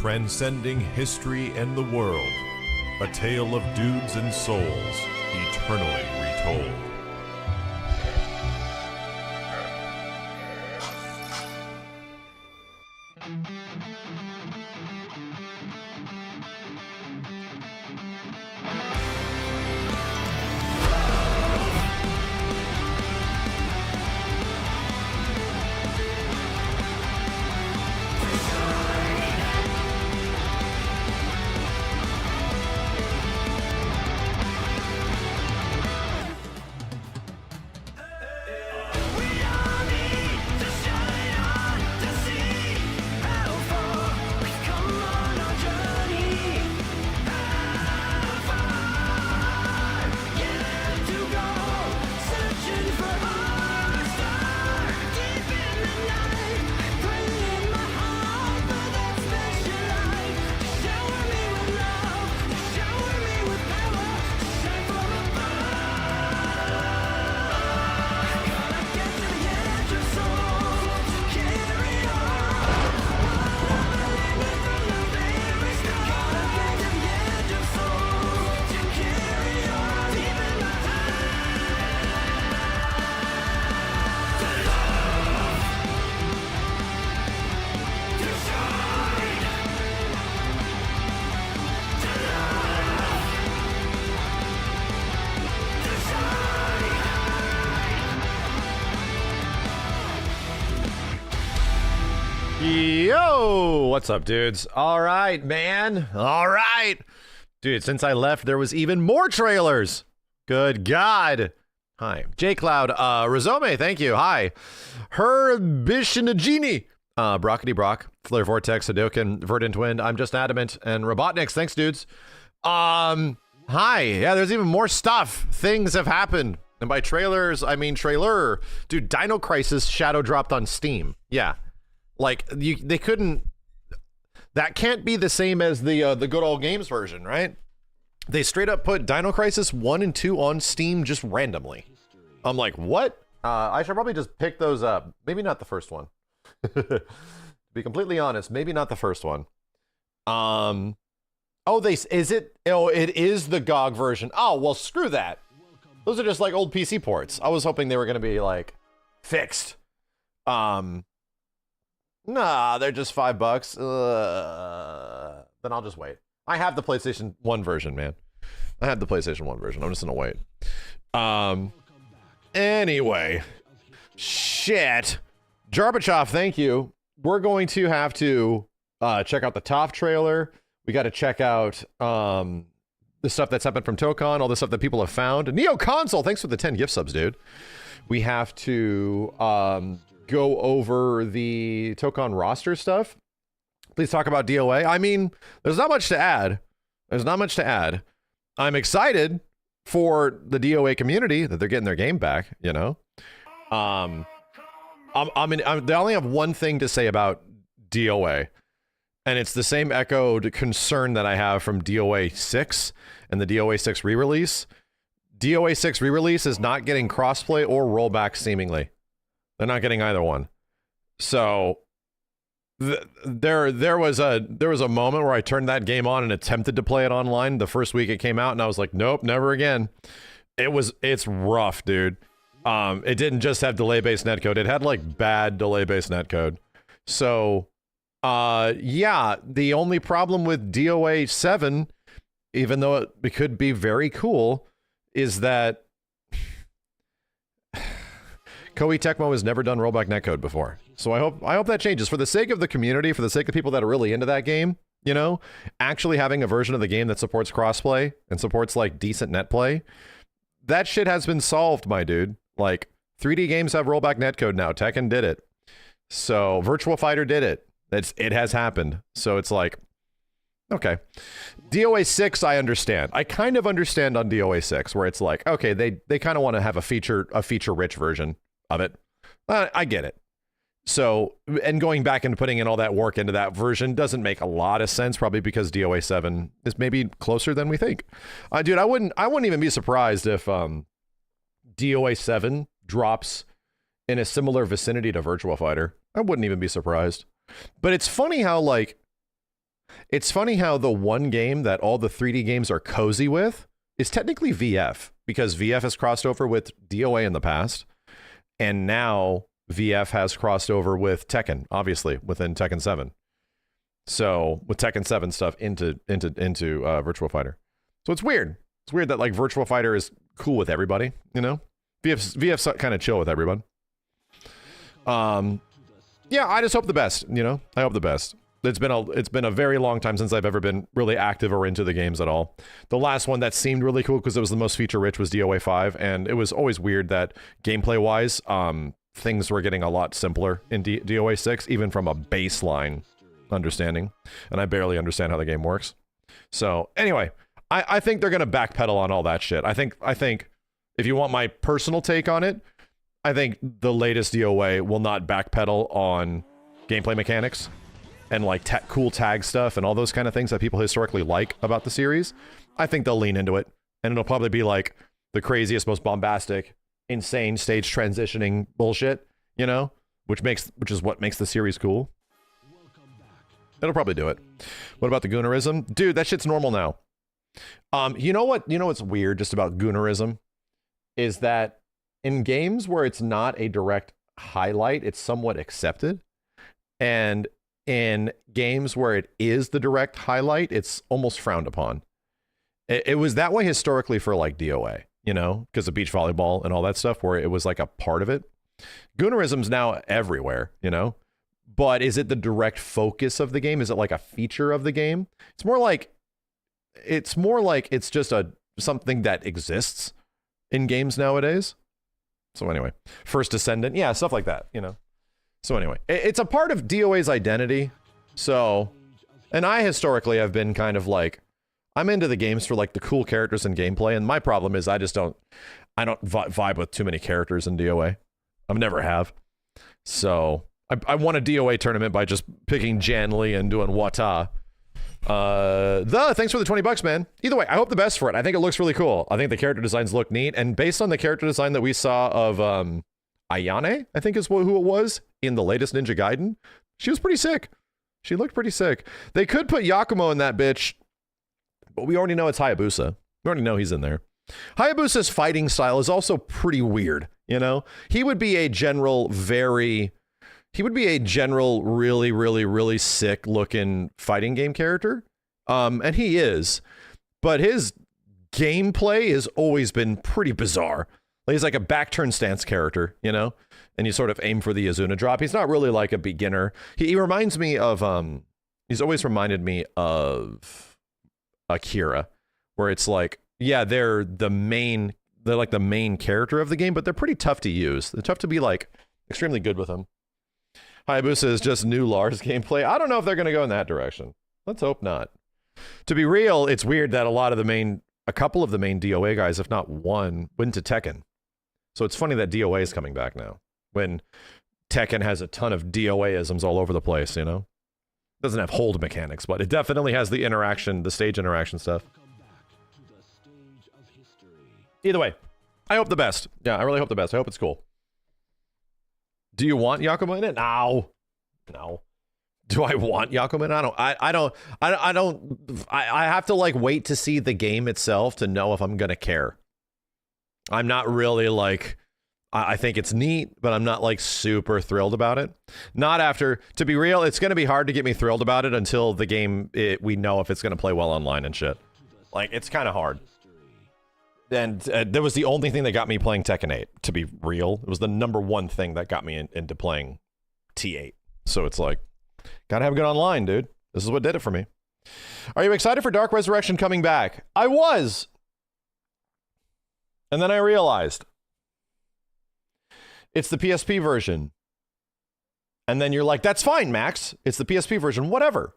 transcending history and the world, a tale of dudes and souls, eternally retold. Yo, what's up, dudes? All right, man. All right. Dude, since I left, there was even more trailers. Good God. Hi. J-Cloud, Rizome, thank you. Hi. Herbishinagini, Brockety Brock, Flare Vortex, Hadoken, Verdant Wind, I'm Just Adamant, and Robotniks. Thanks, dudes. Hi. Yeah, there's even more stuff. Things have happened. And by trailers, I mean trailer. Dude, Dino Crisis shadow dropped on Steam. Yeah. Like, they couldn't... That can't be the same as the good old games version, right? They straight up put Dino Crisis 1 and 2 on Steam just randomly. I'm like, what? I should probably just pick those up. Maybe not the first one. To be completely honest, maybe not the first one. Oh, is it? Oh, it is the GOG version. Oh, well, screw that. Those are just like old PC ports. I was hoping they were going to be like fixed. Nah, they're just $5. Then I'll just wait. I have the PlayStation 1 version, man. I have the PlayStation 1 version. I'm just gonna wait. Anyway. Shit. Jarbachoff, thank you. We're going to have to check out the TOF trailer. We got to check out the stuff that's happened from Tokon, all the stuff that people have found. Neo Console, thanks for the 10 gift subs, dude. We have to go over the Tokon roster stuff. Please talk about DOA. I mean, there's not much to add. There's not much to add. I'm excited for the DOA community that they're getting their game back, you know? I only have one thing to say about DOA, and it's the same echoed concern that I have from DOA 6 and the DOA 6 re-release. DOA 6 re-release is not getting crossplay or rollback seemingly. They're not getting either one. So there was a moment where I turned that game on and attempted to play it online the first week it came out, and I was like, nope, never again. It's rough, dude. It didn't just have delay-based netcode. It had like bad delay-based netcode. So yeah, the only problem with DOA 7, even though it could be very cool, is that Koei Tecmo has never done rollback netcode before. So I hope that changes for the sake of the community, for the sake of people that are really into that game, you know, actually having a version of the game that supports crossplay and supports like decent net play. That shit has been solved, my dude. Like 3D games have rollback netcode now. Tekken did it. So Virtua Fighter did it. It has happened. So it's like, okay. DOA 6, I understand. I kind of understand on DOA 6 where it's like, okay, they kind of want to have a feature-rich version of it. I get it. So, and going back and putting in all that work into that version doesn't make a lot of sense, probably because DOA 7 is maybe closer than we think. Dude, I wouldn't even be surprised if DOA 7 drops in a similar vicinity to Virtua Fighter. I wouldn't even be surprised. But it's funny how, like, It's funny how the one game that all the 3D games are cozy with is technically VF, because VF has crossed over with DOA in the past, and now VF has crossed over with Tekken, obviously, within Tekken 7. So with Tekken 7 stuff into Virtua Fighter. So it's weird. It's weird that like Virtua Fighter is cool with everybody, you know? VF's kind of chill with everyone. Yeah, I just hope the best, you know? I hope the best. It's been a very long time since I've ever been really active or into the games at all. The last one that seemed really cool because it was the most feature rich was DOA 5, and it was always weird that gameplay wise, things were getting a lot simpler in DOA 6, even from a baseline understanding, and I barely understand how the game works. So anyway, I think they're gonna backpedal on all that shit. I think if you want my personal take on it, I think the latest DOA will not backpedal on gameplay mechanics and like cool tag stuff and all those kind of things that people historically like about the series. I think they'll lean into it, and it'll probably be like the craziest, most bombastic, insane stage transitioning bullshit, you know, which is what makes the series cool. It'll probably do it. What about the Goonerism? Dude, that shit's normal now. You know what's weird just about Goonerism is that in games where it's not a direct highlight, it's somewhat accepted. And in games where it is the direct highlight, it's almost frowned upon. It was that way historically for like DOA, you know, because of beach volleyball and all that stuff, where it was like a part of it. Goonerism's now everywhere, you know, but is it the direct focus of the game? Is it like a feature of the game? It's more like it's just something that exists in games nowadays. So anyway, First Descendant, yeah, stuff like that, you know. So anyway, it's a part of DOA's identity. So, and I historically have been kind of like, I'm into the games for like the cool characters and gameplay, and my problem is I don't vibe with too many characters in DOA. I never have. So I won a DOA tournament by just picking Jan Lee and doing Wata. Thanks for the $20, man. Either way, I hope the best for it. I think it looks really cool. I think the character designs look neat, and based on the character design that we saw of Ayane, I think is who it was in the latest Ninja Gaiden, she was pretty sick. She looked pretty sick. They could put Yakumo in that bitch, but we already know it's Hayabusa. We already know he's in there. Hayabusa's fighting style is also pretty weird, you know? He would be a general really, really, really sick looking fighting game character. And he is, but his gameplay has always been pretty bizarre. Like, he's like a back turn stance character, you know, and you sort of aim for the Azuna drop. He's not really like a beginner. He reminds me of, he's always reminded me of Akira, where it's like, yeah, they're like the main character of the game, but they're pretty tough to use. They're tough to be like extremely good with them. Hayabusa is just new Lars gameplay. I don't know if they're going to go in that direction. Let's hope not. To be real, it's weird that a couple of the main DOA guys, if not one, went to Tekken. So it's funny that DOA is coming back now, when Tekken has a ton of DOA-isms all over the place, you know? It doesn't have hold mechanics, but it definitely has the stage interaction stuff. Either way, I hope the best. Yeah, I really hope the best. I hope it's cool. Do you want Yakumo in it? No. Do I want Yakumo in it? I have to like wait to see the game itself to know if I'm going to care. I'm not really like, I think it's neat, but I'm not like super thrilled about it. To be real, it's going to be hard to get me thrilled about it until the game, we know if it's going to play well online and shit. Like, it's kind of hard. And that was the only thing that got me playing Tekken 8, to be real. It was the number one thing that got me into playing T8. So it's like, gotta have good online, dude. This is what did it for me. Are you excited for Dark Resurrection coming back? I was! And then I realized it's the PSP version. And then you're like, that's fine, Max. It's the PSP version, whatever.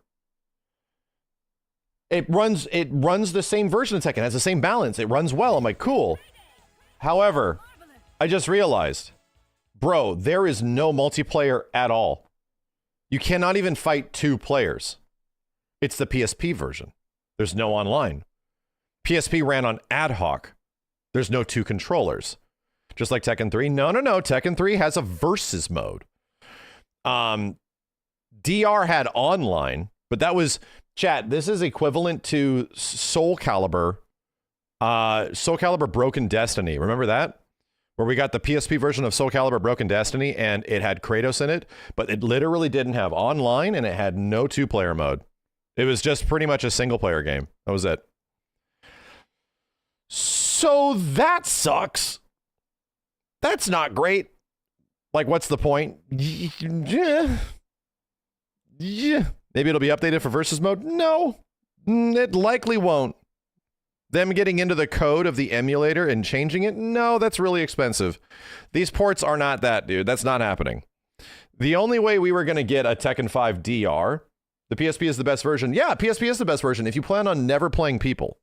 It runs the same version of Tekken, it has the same balance, it runs well. I'm like, cool. However, I just realized, bro, there is no multiplayer at all. You cannot even fight 2 players. It's the PSP version. There's no online. PSP ran on ad hoc. There's no 2 controllers. Just like Tekken 3. No. Tekken 3 has a versus mode. DR had online, but that was Chat, this is equivalent to Soul Calibur. Soul Calibur Broken Destiny. Remember that? Where we got the PSP version of Soul Calibur Broken Destiny and it had Kratos in it, but it literally didn't have online and it had no 2-player mode. It was just pretty much a single-player game. That was it. So that sucks. That's not great. Like, what's the point? Yeah. Maybe it'll be updated for versus mode? No. It likely won't. Them getting into the code of the emulator and changing it? No, that's really expensive. These ports are not that, dude. That's not happening. The only way we were going to get a Tekken 5 DR, the PSP is the best version. Yeah, PSP is the best version if you plan on never playing people.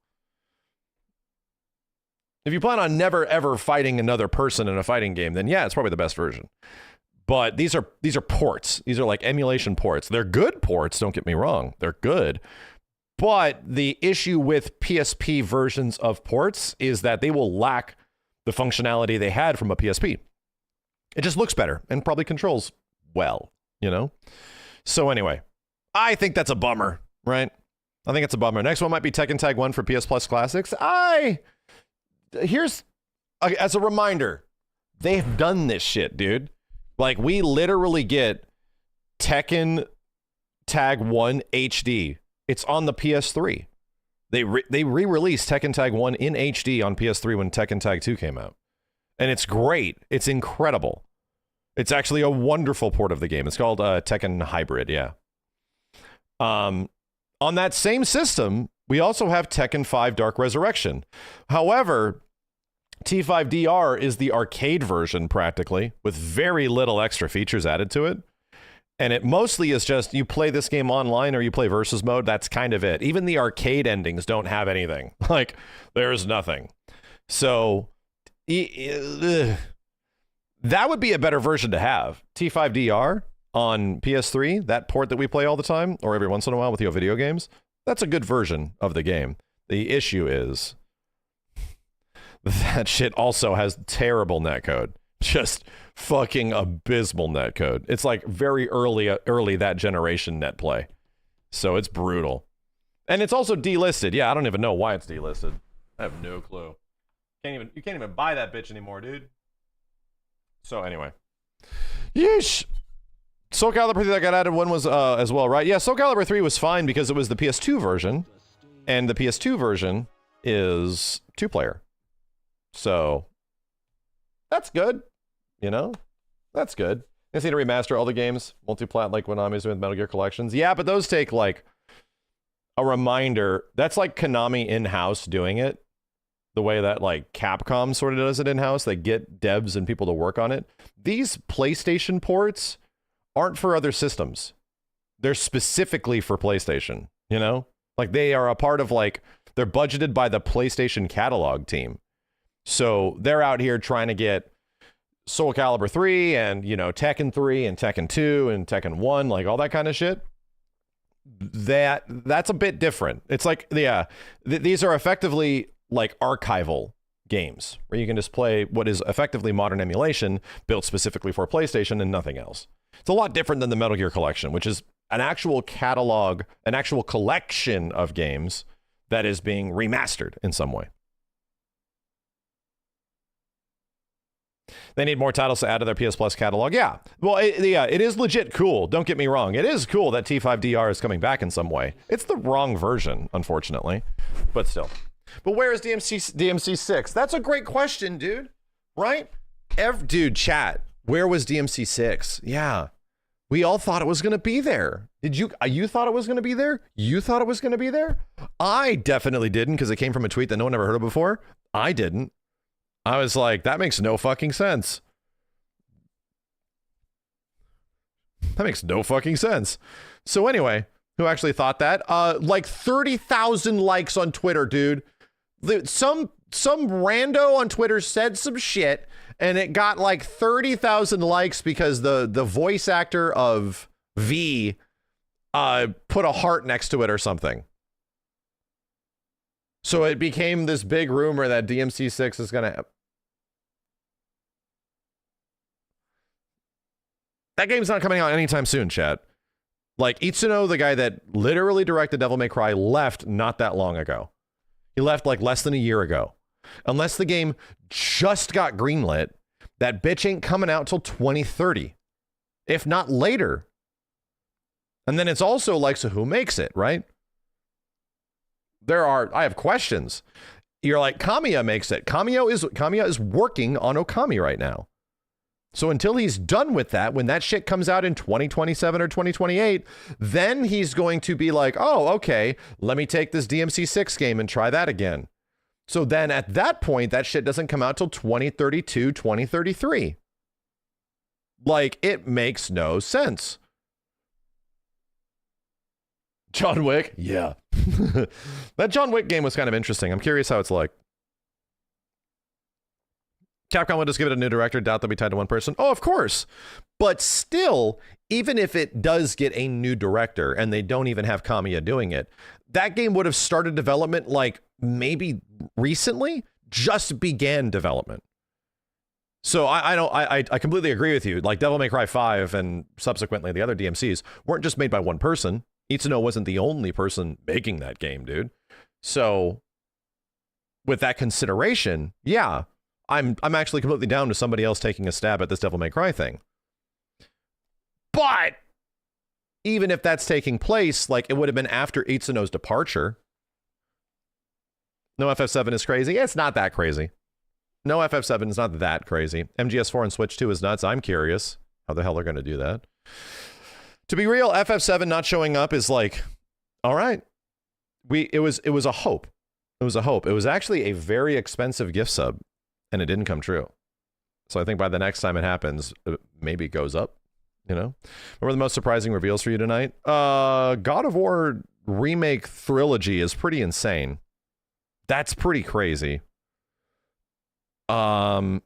If you plan on never ever fighting another person in a fighting game, then yeah, it's probably the best version. But these are ports. These are like emulation ports. They're good ports, don't get me wrong. They're good. But the issue with PSP versions of ports is that they will lack the functionality they had from a PSP. It just looks better and probably controls well, you know? So anyway, I think that's a bummer, right? I think it's a bummer. Next one might be Tekken Tag 1 for PS Plus Classics. Here's, as a reminder, they've done this shit, dude. Like, we literally get Tekken Tag 1 HD. It's on the PS3. They re-released Tekken Tag 1 in HD on PS3 when Tekken Tag 2 came out. And it's great. It's incredible. It's actually a wonderful port of the game. It's called Tekken Hybrid, yeah. On that same system, we also have Tekken 5 Dark Resurrection. However, T5DR is the arcade version practically, with very little extra features added to it. And it mostly is just you play this game online or you play versus mode. That's kind of it. Even the arcade endings don't have anything. Like, there's nothing. So that would be a better version to have. T5DR on PS3, that port that we play all the time or every once in a while with your video games, that's a good version of the game. The issue is that shit also has terrible netcode. Just fucking abysmal netcode. It's like very early that generation net play. So it's brutal. And it's also delisted. Yeah, I don't even know why it's delisted. I have no clue. You can't even buy that bitch anymore, dude. So anyway. Yeesh. Soul Calibur 3 that got added one was as well, right? Yeah, Soul Calibur 3 was fine because it was the PS2 version. And the PS2 version is 2-player. So that's good. You know? That's good. They need to remaster all the games, multi-plat like Konami's doing with Metal Gear Collections. Yeah, but those take like a reminder. That's like Konami in-house doing it. The way that like Capcom sort of does it in-house. They get devs and people to work on it. These PlayStation ports aren't for other systems. They're specifically for PlayStation, you know? Like they are a part of like, they're budgeted by the PlayStation catalog team. So they're out here trying to get Soul Calibur 3 and, you know, Tekken 3 and Tekken 2 and Tekken 1, like all that kind of shit. That's a bit different. It's like, yeah, these are effectively like archival games where you can just play what is effectively modern emulation built specifically for PlayStation and nothing else. It's a lot different than the Metal Gear Collection, which is an actual catalog, an actual collection of games that is being remastered in some way. They need more titles to add to their PS Plus catalog. Yeah. Well, it is legit cool. Don't get me wrong. It is cool that T5DR is coming back in some way. It's the wrong version, unfortunately, but still. But where is DMC6? That's a great question, dude. Right? Dude, chat. Where was DMC6? Yeah. We all thought it was going to be there. Did you? You thought it was going to be there? You thought it was going to be there? I definitely didn't because it came from a tweet that no one ever heard of before. I didn't. I was like, that makes no fucking sense. That makes no fucking sense. So anyway, who actually thought that? Like 30,000 likes on Twitter, dude. Some rando on Twitter said some shit and it got like 30,000 likes because the voice actor of V put a heart next to it or something. So it became this big rumor that DMC6 is going to... That game's not coming out anytime soon, chat. Like, Itsuno, the guy that literally directed Devil May Cry, left not that long ago. He left like less than a year ago. Unless the game just got greenlit, that bitch ain't coming out till 2030, if not later. And then it's also like, so who makes it, right? I have questions. You're like, Kamiya makes it. Kamiya is working on Okami right now. So until he's done with that, when that shit comes out in 2027 or 2028, then he's going to be like, oh, okay, let me take this DMC6 game and try that again. So then at that point, that shit doesn't come out till 2032, 2033. Like, it makes no sense. John Wick? Yeah. That John Wick game was kind of interesting. I'm curious how it's like. Capcom would just give it a new director. Doubt they'll be tied to one person. Oh, of course. But still, even if it does get a new director and they don't even have Kamiya doing it, that game would have started development like maybe recently, just began development. So I completely agree with you. Like Devil May Cry 5 and subsequently the other DMCs weren't just made by one person. Itsuno wasn't the only person making that game, dude. So with that consideration, yeah, I'm actually completely down to somebody else taking a stab at this Devil May Cry thing. But even if that's taking place, like it would have been after Itsuno's departure. No FF7 is crazy. It's not that crazy. No FF7 is not that crazy. MGS4 and Switch 2 is nuts. I'm curious how the hell they're going to do that. To be real, FF7 not showing up is like, all right. It was a hope. It was a hope. It was actually a very expensive gift sub, and it didn't come true. So I think by the next time it happens, maybe it goes up, you know? What were the most surprising reveals for you tonight? God of War remake trilogy is pretty insane. That's pretty crazy. Welcome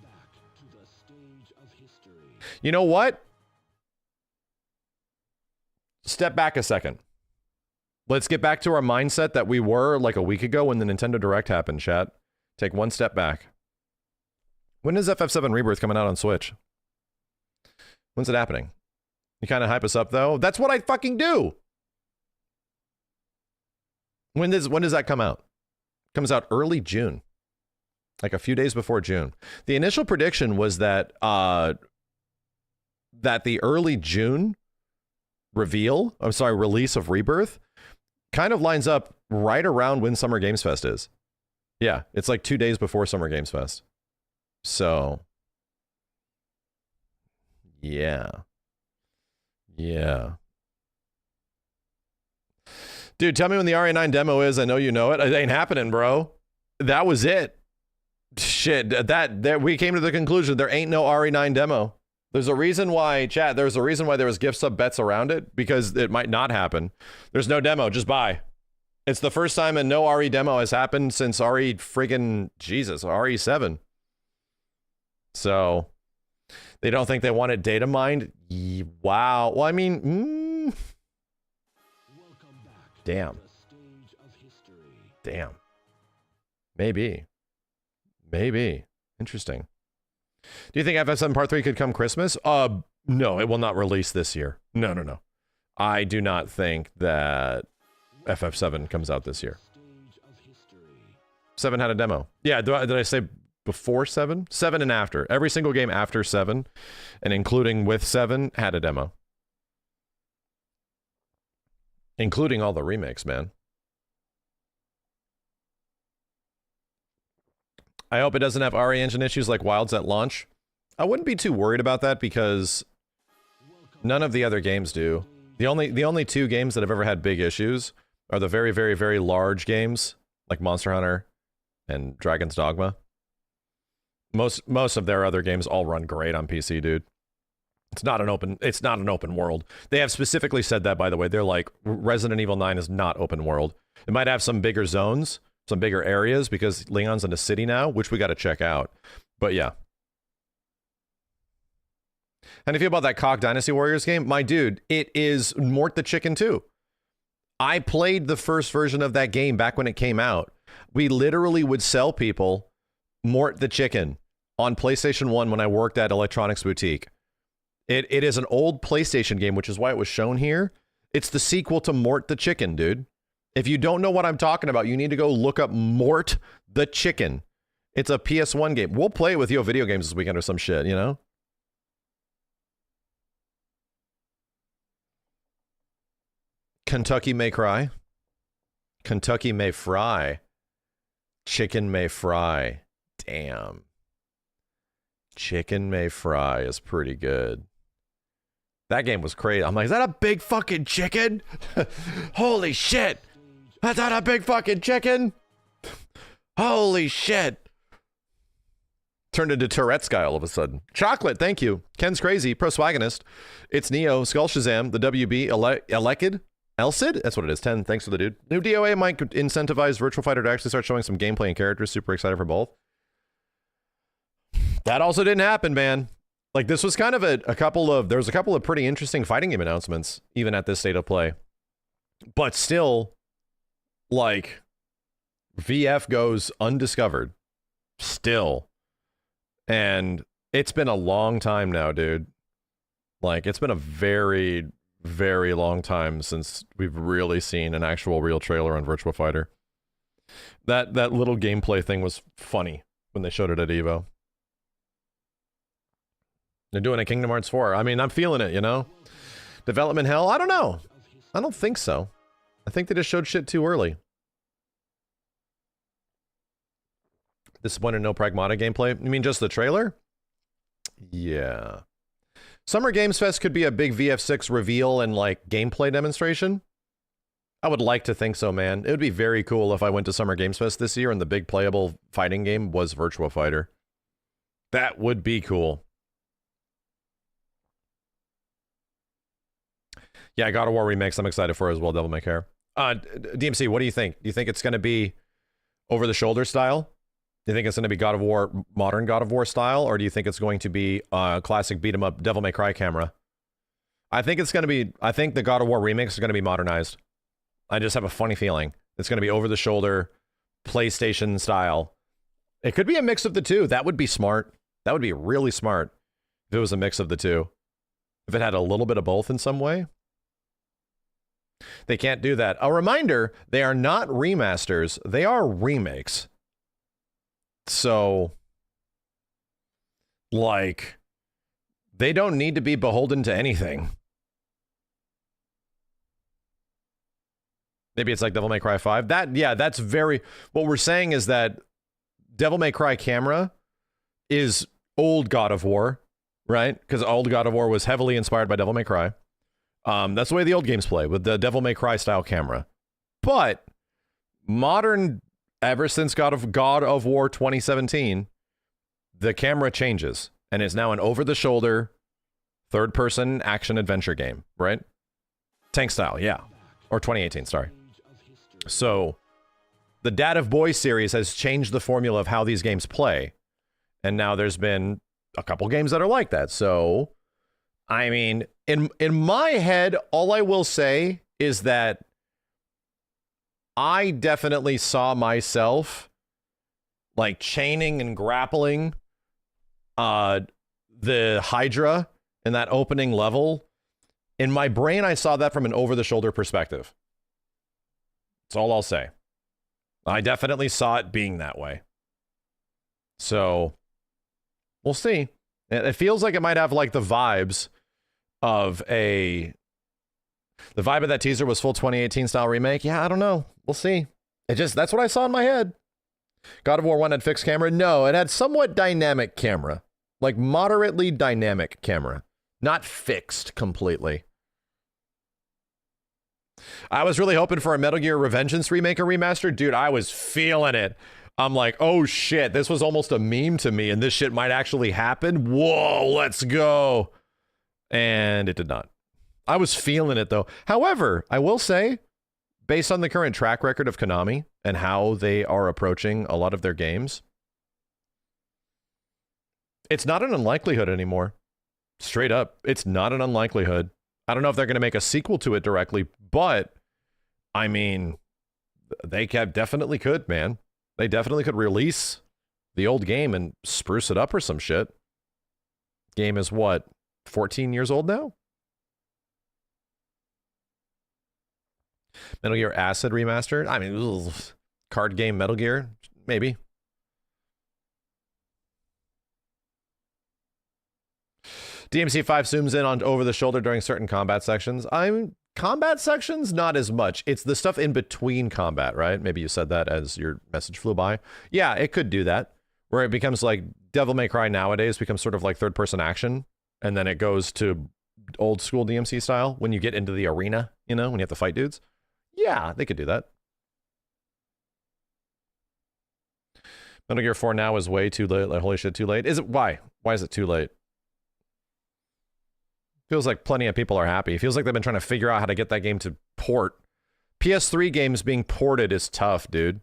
back to the stage of history. You know what? Step back a second. Let's get back to our mindset that we were like a week ago when the Nintendo Direct happened, chat. Take one step back. When is FF7 Rebirth coming out on Switch? When's it happening? You kind of hype us up, though? That's what I fucking do! When does that come out? It comes out early June. Like a few days before June. The initial prediction was that that the early June release of Rebirth kind of lines up right around when Summer Games Fest is. Yeah, it's like 2 days before Summer Games Fest. So, yeah. Yeah. Dude, tell me when the RE9 demo is. I know you know it. It ain't happening, bro. That was it. Shit, that we came to the conclusion there ain't no RE9 demo. There's a reason why, chat, there's a reason why there was gift sub bets around it, because it might not happen. There's no demo, just buy. It's the first time a no RE demo has happened since RE7. So, they don't think they want it data mined? Wow. Well, I mean, damn. Damn. Maybe. Interesting. Do you think FF7 Part 3 could come Christmas? No, it will not release this year. No. I do not think that FF7 comes out this year. 7 had a demo. Yeah, did I say before 7? 7 and after. Every single game after 7, and including with 7, had a demo. Including all the remakes, man. I hope it doesn't have RE engine issues like Wilds at launch. I wouldn't be too worried about that because none of the other games do. The only two games that have ever had big issues are the very, very, very large games like Monster Hunter and Dragon's Dogma. Most of their other games all run great on PC, dude. It's not an open world. They have specifically said that, by the way. They're like, Resident Evil 9 is not open world. It might have some bigger zones, some bigger areas, because Leon's in a city now, which we got to check out. But yeah. How do you feel about that Cock Dynasty Warriors game? My dude, it is Mort the Chicken too. I played the first version of that game back when it came out. We literally would sell people Mort the Chicken on PlayStation 1 when I worked at Electronics Boutique. It is an old PlayStation game, which is why it was shown here. It's the sequel to Mort the Chicken, dude. If you don't know what I'm talking about, you need to go look up Mort the Chicken. It's a PS1 game. We'll play it with Yo Video Games this weekend or some shit, you know? Kentucky may cry. Kentucky may fry. Chicken may fry. Damn. Chicken may fry is pretty good. That game was crazy. I'm like, is that a big fucking chicken? Holy shit. That's not a big fucking chicken. Holy shit. Turned into Tourette's guy all of a sudden. Chocolate, thank you. Ken's crazy. Pro Swagonist. It's Neo. Skull Shazam. The WB. Elekid. Elcid? That's what it is. 10. Thanks for the dude. New DOA might incentivize Virtual Fighter to actually start showing some gameplay and characters. Super excited for both. That also didn't happen, man. Like, this was kind of there was a couple of pretty interesting fighting game announcements, even at this state of play. But still, like, VF goes undiscovered. Still. And it's been a long time now, dude. Like, it's been a very, very long time since we've really seen an actual real trailer on Virtua Fighter. That little gameplay thing was funny when they showed it at EVO. They're doing a Kingdom Hearts 4. I mean, I'm feeling it, you know? Development hell? I don't know. I don't think so. I think they just showed shit too early. Disappointed no Pragmata gameplay? You mean just the trailer? Yeah. Summer Games Fest could be a big VF6 reveal and, like, gameplay demonstration. I would like to think so, man. It would be very cool if I went to Summer Games Fest this year and the big playable fighting game was Virtua Fighter. That would be cool. Yeah, God of War Remix, I'm excited for as well, Devil May Cry. DMC, what do you think? Do you think it's going to be over-the-shoulder style? Do you think it's going to be God of War, modern God of War style? Or do you think it's going to be classic beat-em-up Devil May Cry camera? I think it's going to be... I think the God of War Remix is going to be modernized. I just have a funny feeling. It's going to be over-the-shoulder, PlayStation style. It could be a mix of the two. That would be smart. That would be really smart if it was a mix of the two. If it had a little bit of both in some way. They can't do that. A reminder, they are not remasters. They are remakes. So, like, they don't need to be beholden to anything. Maybe it's like Devil May Cry 5. That's very... What we're saying is that Devil May Cry camera is old God of War, right? Because old God of War was heavily inspired by Devil May Cry. That's the way the old games play, with the Devil May Cry style camera. But modern, ever since God of War 2017, the camera changes, and is now an over-the-shoulder, third-person action-adventure game, right? Tank style, yeah. Or 2018, sorry. So, the Dad of Boy series has changed the formula of how these games play, and now there's been a couple games that are like that, so... I mean, in my head, all I will say is that I definitely saw myself like chaining and grappling the Hydra in that opening level. In my brain, I saw that from an over-the-shoulder perspective. That's all I'll say. I definitely saw it being that way. So, we'll see. It feels like it might have like the vibes of the vibe of that teaser was full 2018 style remake. Yeah, I don't know. We'll see. That's what I saw in my head. God of War 1 had fixed camera. No, it had somewhat dynamic camera. Like moderately dynamic camera. Not fixed completely. I was really hoping for a Metal Gear Revengeance remake or remaster. Dude, I was feeling it. I'm like, oh shit, this was almost a meme to me and this shit might actually happen. Whoa, let's go. And it did not. I was feeling it though. However, I will say, based on the current track record of Konami and how they are approaching a lot of their games, it's not an unlikelihood anymore. Straight up, it's not an unlikelihood. I don't know if they're going to make a sequel to it directly, but I mean, they definitely could, man. They definitely could release the old game and spruce it up or some shit. Game is what? 14 years old now. Metal Gear Acid remastered. I mean, ugh, card game Metal Gear, maybe. DMC 5 zooms in on over the shoulder during certain combat sections. Combat sections, not as much. It's the stuff in between combat, right? Maybe you said that as your message flew by. Yeah, it could do that, where it becomes like Devil May Cry nowadays becomes sort of like third-person action, and then it goes to old school DMC style when you get into the arena, you know, when you have to fight dudes. Yeah, they could do that. Metal Gear 4 now is way too late. Like, holy shit, too late. Is it? Why? Why is it too late? Feels like plenty of people are happy. Feels like they've been trying to figure out how to get that game to port. PS3 games being ported is tough, dude.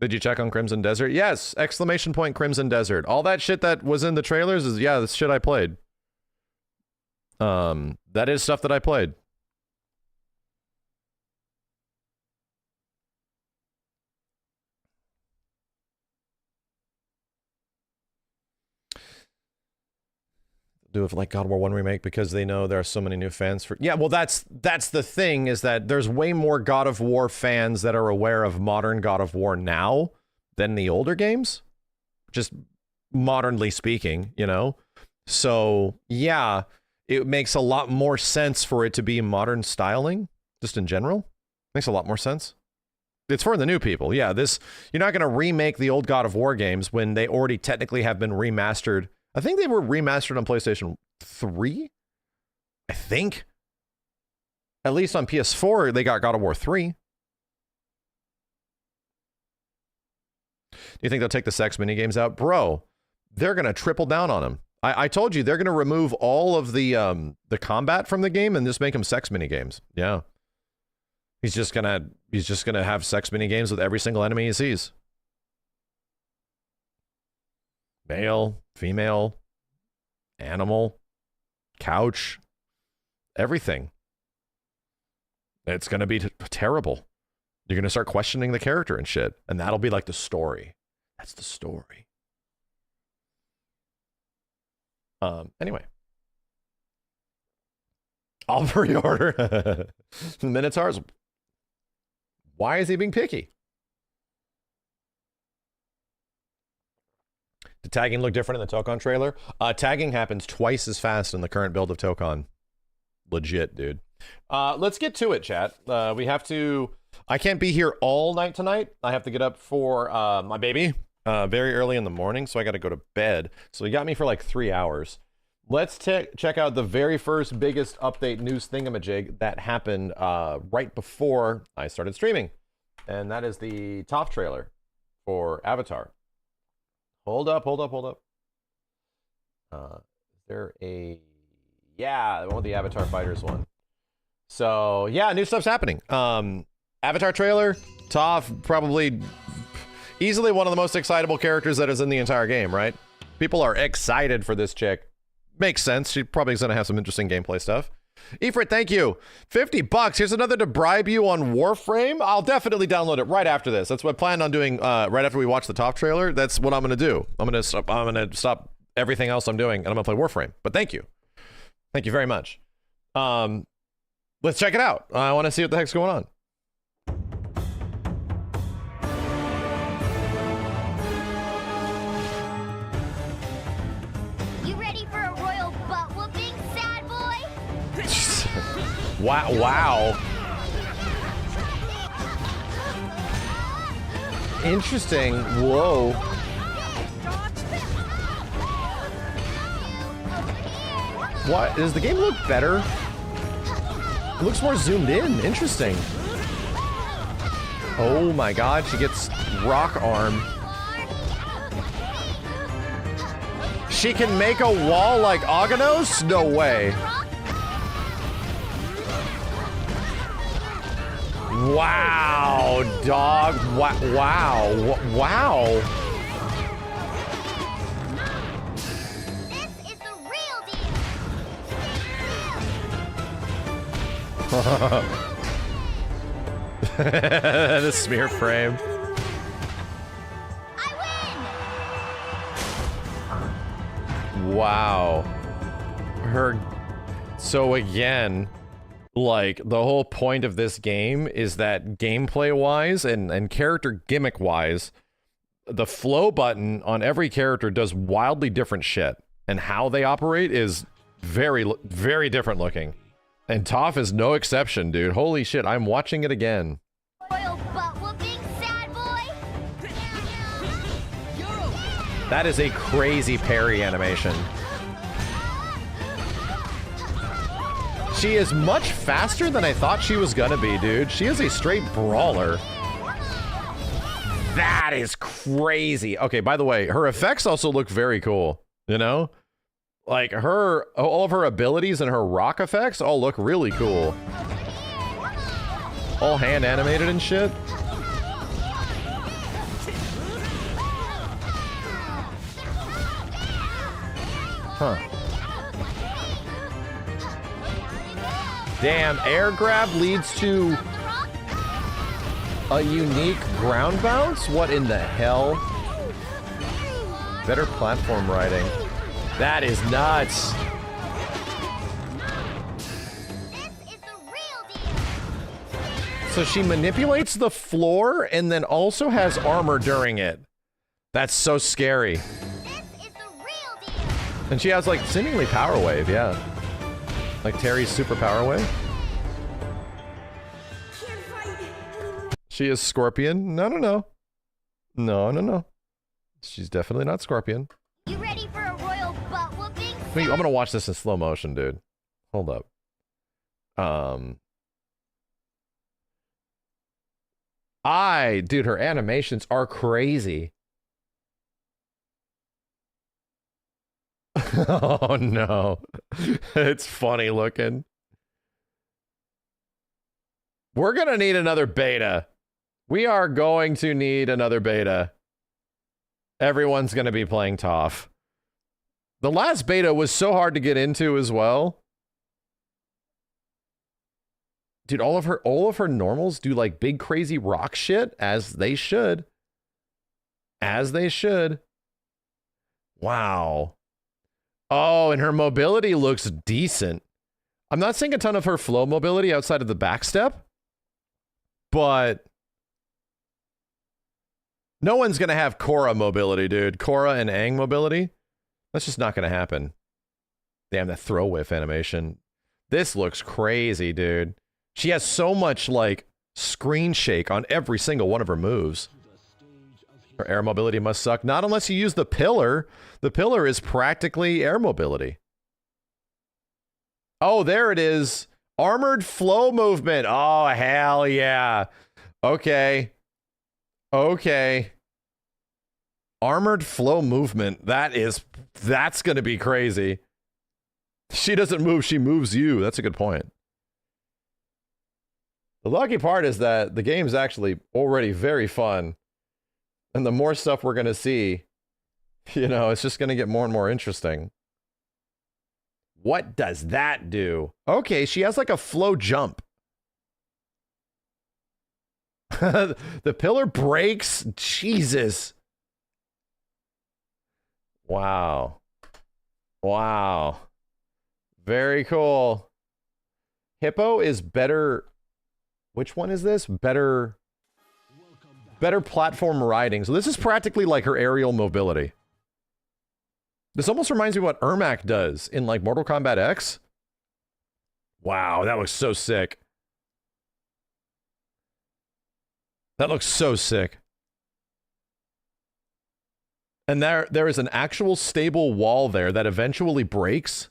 Did you check on Crimson Desert? Yes! Exclamation point Crimson Desert. All that shit that was in the trailers is, yeah, that's shit I played. That is stuff that I played. Do it like God of War 1 remake because they know there are so many new fans for. Yeah, well, that's the thing, is that there's way more God of War fans that are aware of modern God of War now than the older games, just modernly speaking, you know. So yeah, it makes a lot more sense for it to be modern styling, just in general. Makes a lot more sense. It's for the new people. Yeah, this, you're not going to remake the old God of War games when they already technically have been remastered. I think they were remastered on PlayStation 3. I think. At least on PS4, they got God of War 3. Do you think they'll take the sex minigames out? Bro, they're going to triple down on them. I told you, they're going to remove all of the combat from the game and just make them sex minigames. Yeah. He's just gonna have sex minigames with every single enemy he sees. Male, female, animal, couch, everything. It's going to be terrible. You're going to start questioning the character and shit. And that'll be like the story. That's the story. Anyway. I'll pre-order. The Minotaurs. Why is he being picky? Did tagging look different in the Tokon trailer? Tagging happens twice as fast in the current build of Tokon. Legit, dude. Let's get to it, chat. We have to... I can't be here all night tonight. I have to get up for my baby very early in the morning, so I got to go to bed. So he got me for like 3 hours. Let's check out the very first biggest update news thingamajig that happened right before I started streaming. And that is the top trailer for Avatar. Hold up. Is there a... Yeah, the one with the Avatar Fighters one. So, yeah, new stuff's happening. Avatar trailer, Toph, probably easily one of the most excitable characters that is in the entire game, right? People are excited for this chick. Makes sense. She probably is going to have some interesting gameplay stuff. Ifrit, thank you. $50. Here's another to bribe you on Warframe. I'll definitely download it right after this. That's what I plan on doing right after we watch the Toph trailer. That's what I'm going to do. I'm going to stop everything else I'm doing, and I'm going to play Warframe. But thank you. Thank you very much. Let's check it out. I want to see what the heck's going on. You ready for a royal butt whooping, sad boy? Wow. Interesting. Whoa. What? Does the game look better? It looks more zoomed in. Interesting. Oh my god, she gets rock arm. She can make a wall like Aganos? No way. Wow, dog. Wow. Wow. This is the real deal. The smear frame. I Wow. So again, like, the whole point of this game is that gameplay-wise and character gimmick-wise, the flow button on every character does wildly different shit. And how they operate is very, very different looking. And Toph is no exception, dude. Holy shit, I'm watching it again. Royal butt whooping sad boy. That is a crazy parry animation. She is much faster than I thought she was gonna be, dude. She is a straight brawler. That is crazy. Okay, by the way, her effects also look very cool, you know? Like, all of her abilities and her rock effects all look really cool. All hand animated and shit. Huh. Damn, air grab leads to a unique ground bounce? What in the hell? Better platform riding. That is nuts. This is the real deal. So she manipulates the floor and then also has armor during it. That's so scary. This is the real deal. And she has like seemingly power wave, yeah. Like Terry's super power wave. She is Scorpion. No. She's definitely not Scorpion. You ready for a royal butt whooping? Wait, I'm gonna watch this in slow motion, dude. Hold up. Dude, her animations are crazy. Oh no. It's funny looking. We're gonna need another beta. We are going to need another beta. Everyone's gonna be playing Toph. The last beta was so hard to get into as well. Dude, all of her normals do like big crazy rock shit, as they should. As they should. Wow. Oh, and her mobility looks decent. I'm not seeing a ton of her flow mobility outside of the backstep, but no one's gonna have Korra mobility, dude. Korra and Aang mobility. That's just not gonna happen. Damn, that throw whiff animation. This looks crazy, dude. She has so much, like, screen shake on every single one of her moves. Her air mobility must suck. Not unless you use the pillar. The pillar is practically air mobility. Oh, there it is. Armored flow movement. Oh, hell yeah. Okay. Okay. Armored flow movement. That's gonna be crazy. She doesn't move, she moves you. That's a good point. The lucky part is that the game's actually already very fun. And the more stuff we're gonna see, you know, it's just gonna get more and more interesting. What does that do? Okay, she has like a flow jump. The pillar breaks. Jesus. Wow. Wow. Very cool. Hippo is better. Which one is this? Better platform riding. So this is practically like her aerial mobility. This almost reminds me of what Ermac does in like Mortal Kombat X. Wow, that looks so sick. That looks so sick. And there is an actual stable wall there that eventually breaks.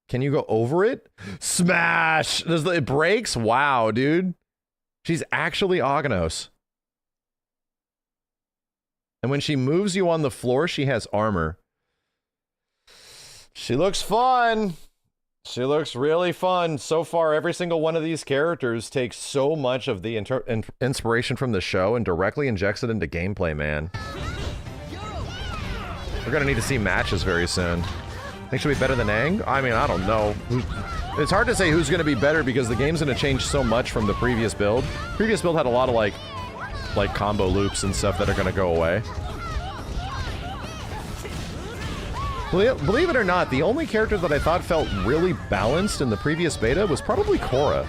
Can you go over it? Smash! It breaks? Wow, dude. She's actually Aghanos. And when she moves you on the floor, she has armor. She looks fun. She looks really fun. So far, every single one of these characters takes so much of the inspiration from the show and directly injects it into gameplay, man. We're gonna need to see matches very soon. Think she'll be better than Aang? I mean, I don't know. It's hard to say who's gonna be better because the game's gonna change so much from the previous build. Previous build had a lot of like combo loops and stuff that are gonna go away. Believe it or not, the only character that I thought felt really balanced in the previous beta was probably Korra.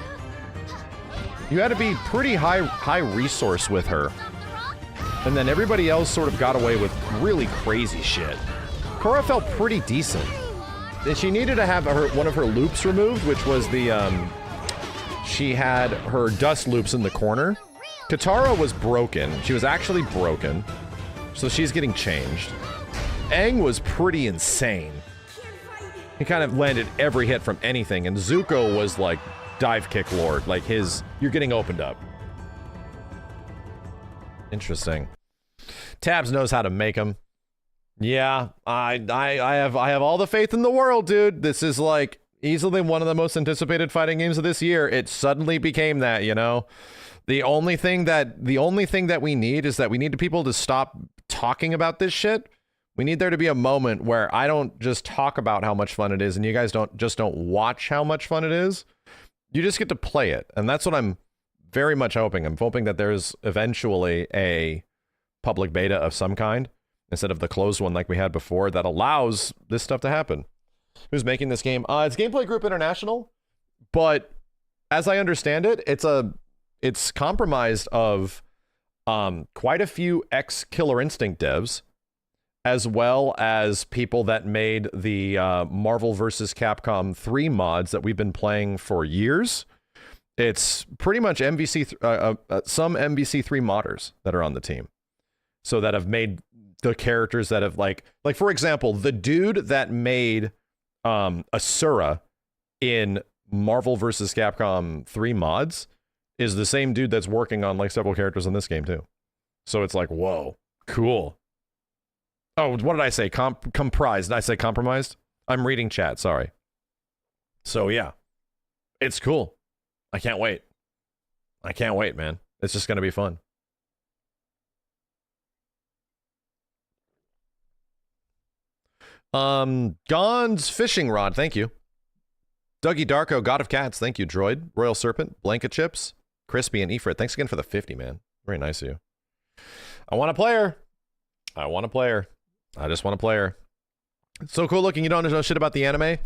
You had to be pretty high resource with her. And then everybody else sort of got away with really crazy shit. Korra felt pretty decent. And she needed to have one of her loops removed, which was the, she had her dust loops in the corner. Katara was broken. She was actually broken. So she's getting changed. Aang was pretty insane. He kind of landed every hit from anything, and Zuko was like dive kick lord, like you're getting opened up. Interesting. Tabs knows how to make them. Yeah, I have all the faith in the world, dude. This is like easily one of the most anticipated fighting games of this year. It suddenly became that, you know. The only thing that we need is that we need people to stop talking about this shit. We need there to be a moment where I don't just talk about how much fun it is and you guys don't watch how much fun it is. You just get to play it. And that's what I'm very much hoping. I'm hoping that there's eventually a public beta of some kind instead of the closed one like we had before that allows this stuff to happen. Who's making this game? It's Gameplay Group International, but as I understand it, it's compromised of quite a few ex-Killer Instinct devs, as well as people that made the Marvel vs. Capcom 3 mods that we've been playing for years. It's pretty much some MVC3 modders that are on the team. So that have made the characters that have like for example, the dude that made Asura in Marvel vs. Capcom 3 mods is the same dude that's working on like several characters in this game too. So it's like, whoa, cool. Oh, what did I say? Comprised. Did I say compromised? I'm reading chat, sorry. So yeah, it's cool. I can't wait. I can't wait, man. It's just going to be fun. Gon's Fishing Rod, thank you. Dougie Darko, God of Cats, thank you. Droid, Royal Serpent, Blanket Chips, Crispy, and Ifrit, thanks again for the 50, man. Very nice of you. I want a player. I want a player. I just want a player. It's so cool looking. You don't know shit about the anime?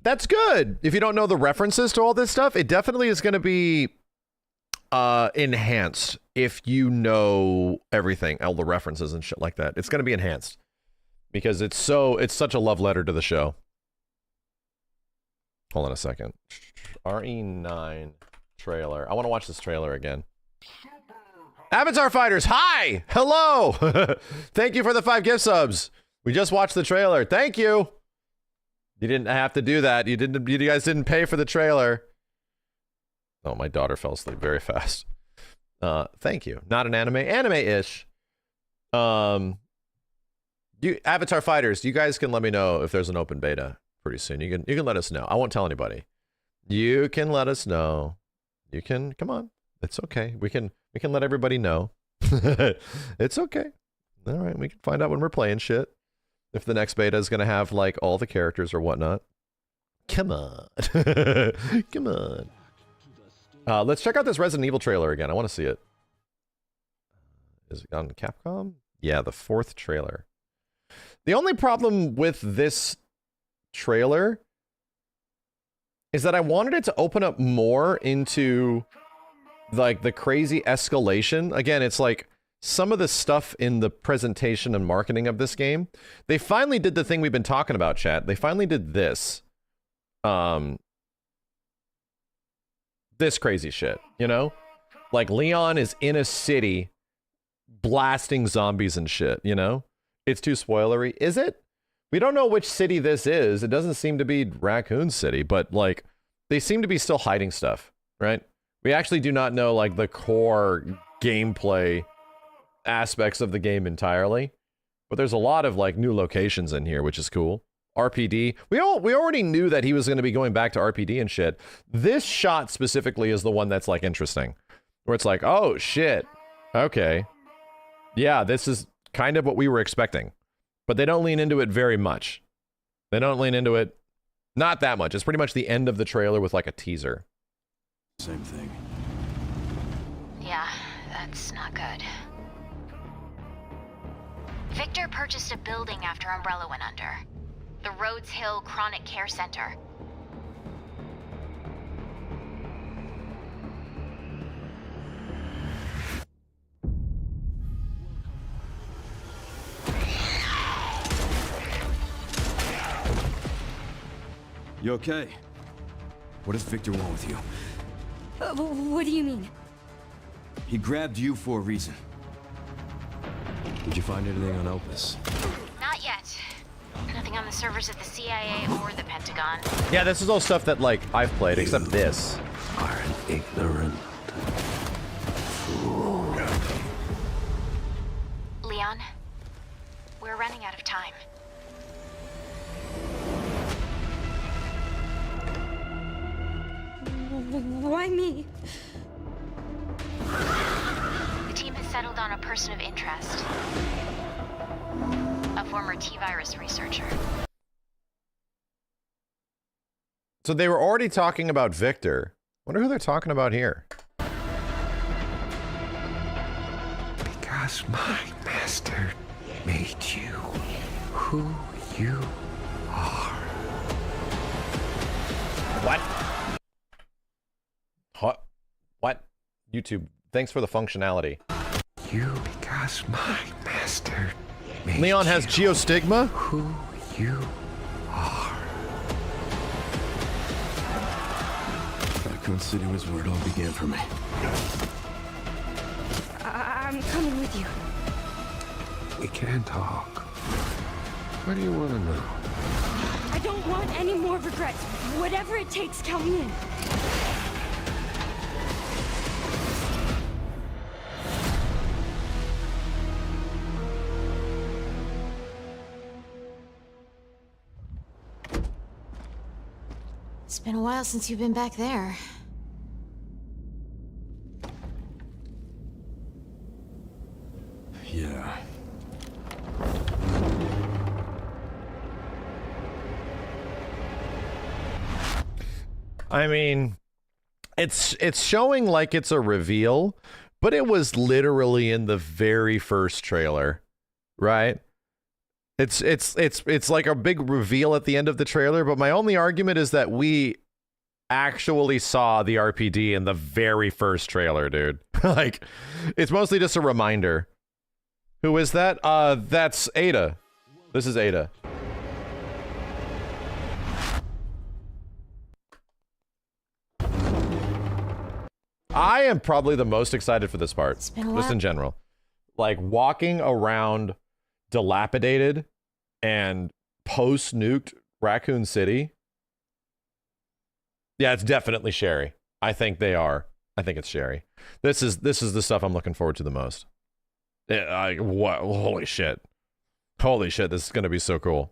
That's good. If you don't know the references to all this stuff, it definitely is going to be enhanced if you know everything, all the references and shit like that. It's going to be enhanced because it's such a love letter to the show. Hold on a second. RE9 trailer. I want to watch this trailer again. Avatar Fighters, hi! Hello! Thank you for the 5 gift subs. We just watched the trailer. Thank you! You didn't have to do that. You guys didn't pay for the trailer. Oh, my daughter fell asleep very fast. Thank you. Not an anime. Anime-ish. Avatar Fighters, you guys can let me know if there's an open beta pretty soon. You can let us know. I won't tell anybody. You can let us know. You can, come on. It's okay. We can let everybody know. It's okay. All right, we can find out when we're playing shit. If the next beta is going to have, like, all the characters or whatnot. Come on. Come on. Let's check out this Resident Evil trailer again. I want to see it. Is it on Capcom? Yeah, the 4th trailer. The only problem with this trailer is that I wanted it to open up more into like the crazy escalation. Again, it's like some of the stuff in the presentation and marketing of this game. They finally did the thing we've been talking about, chat. They finally did this. This crazy shit, you know? Like Leon is in a city blasting zombies and shit, you know? It's too spoilery. Is it? We don't know which city this is. It doesn't seem to be Raccoon City, but like they seem to be still hiding stuff, right? We actually do not know like the core gameplay aspects of the game entirely, but there's a lot of like new locations in here, which is cool. RPD. We already knew that he was going to be going back to RPD and shit. This shot specifically is the one that's like interesting, where it's like, oh shit, okay, yeah, this is kind of what we were expecting, but they don't lean into it very much. They don't lean into it, not that much. It's pretty much the end of the trailer with like a teaser. Same thing. Yeah, that's not good. Victor purchased a building after Umbrella went under. The Rhodes Hill Chronic Care Center. You okay? What does Victor want with you? What do you mean? He grabbed you for a reason. Did you find anything on Opus? Not yet. Nothing on the servers at the CIA or the Pentagon. Yeah, this is all stuff that, like, I've played, except this. Are an ignorant fool. Leon, we're running out of time. Why me? The team has settled on a person of interest. A former T-virus researcher. So they were already talking about Victor. Wonder who they're talking about here. Because my master made you who you are. What? What? YouTube, thanks for the functionality. Because my master made Leon has geostigma? who you are. Raccoon City was where it all began for me. I'm coming with you. We can talk. What do you want to know? I don't want any more regrets. Whatever it takes, count me in. It's been a while since you've been back there. Yeah. I mean, it's showing like it's a reveal, but it was literally in the very first trailer, right? It's like a big reveal at the end of the trailer, but my only argument is that we actually saw the RPD in the very first trailer, dude. Like, it's mostly just a reminder. Who is that? That's Ada. This is Ada. I am probably the most excited for this part, just in general. Like, walking around dilapidated and post-nuked Raccoon City. Yeah, it's definitely Sherry. I think they are. I think it's Sherry. This is the stuff I'm looking forward to the most. What? Holy shit. Holy shit, this is going to be so cool.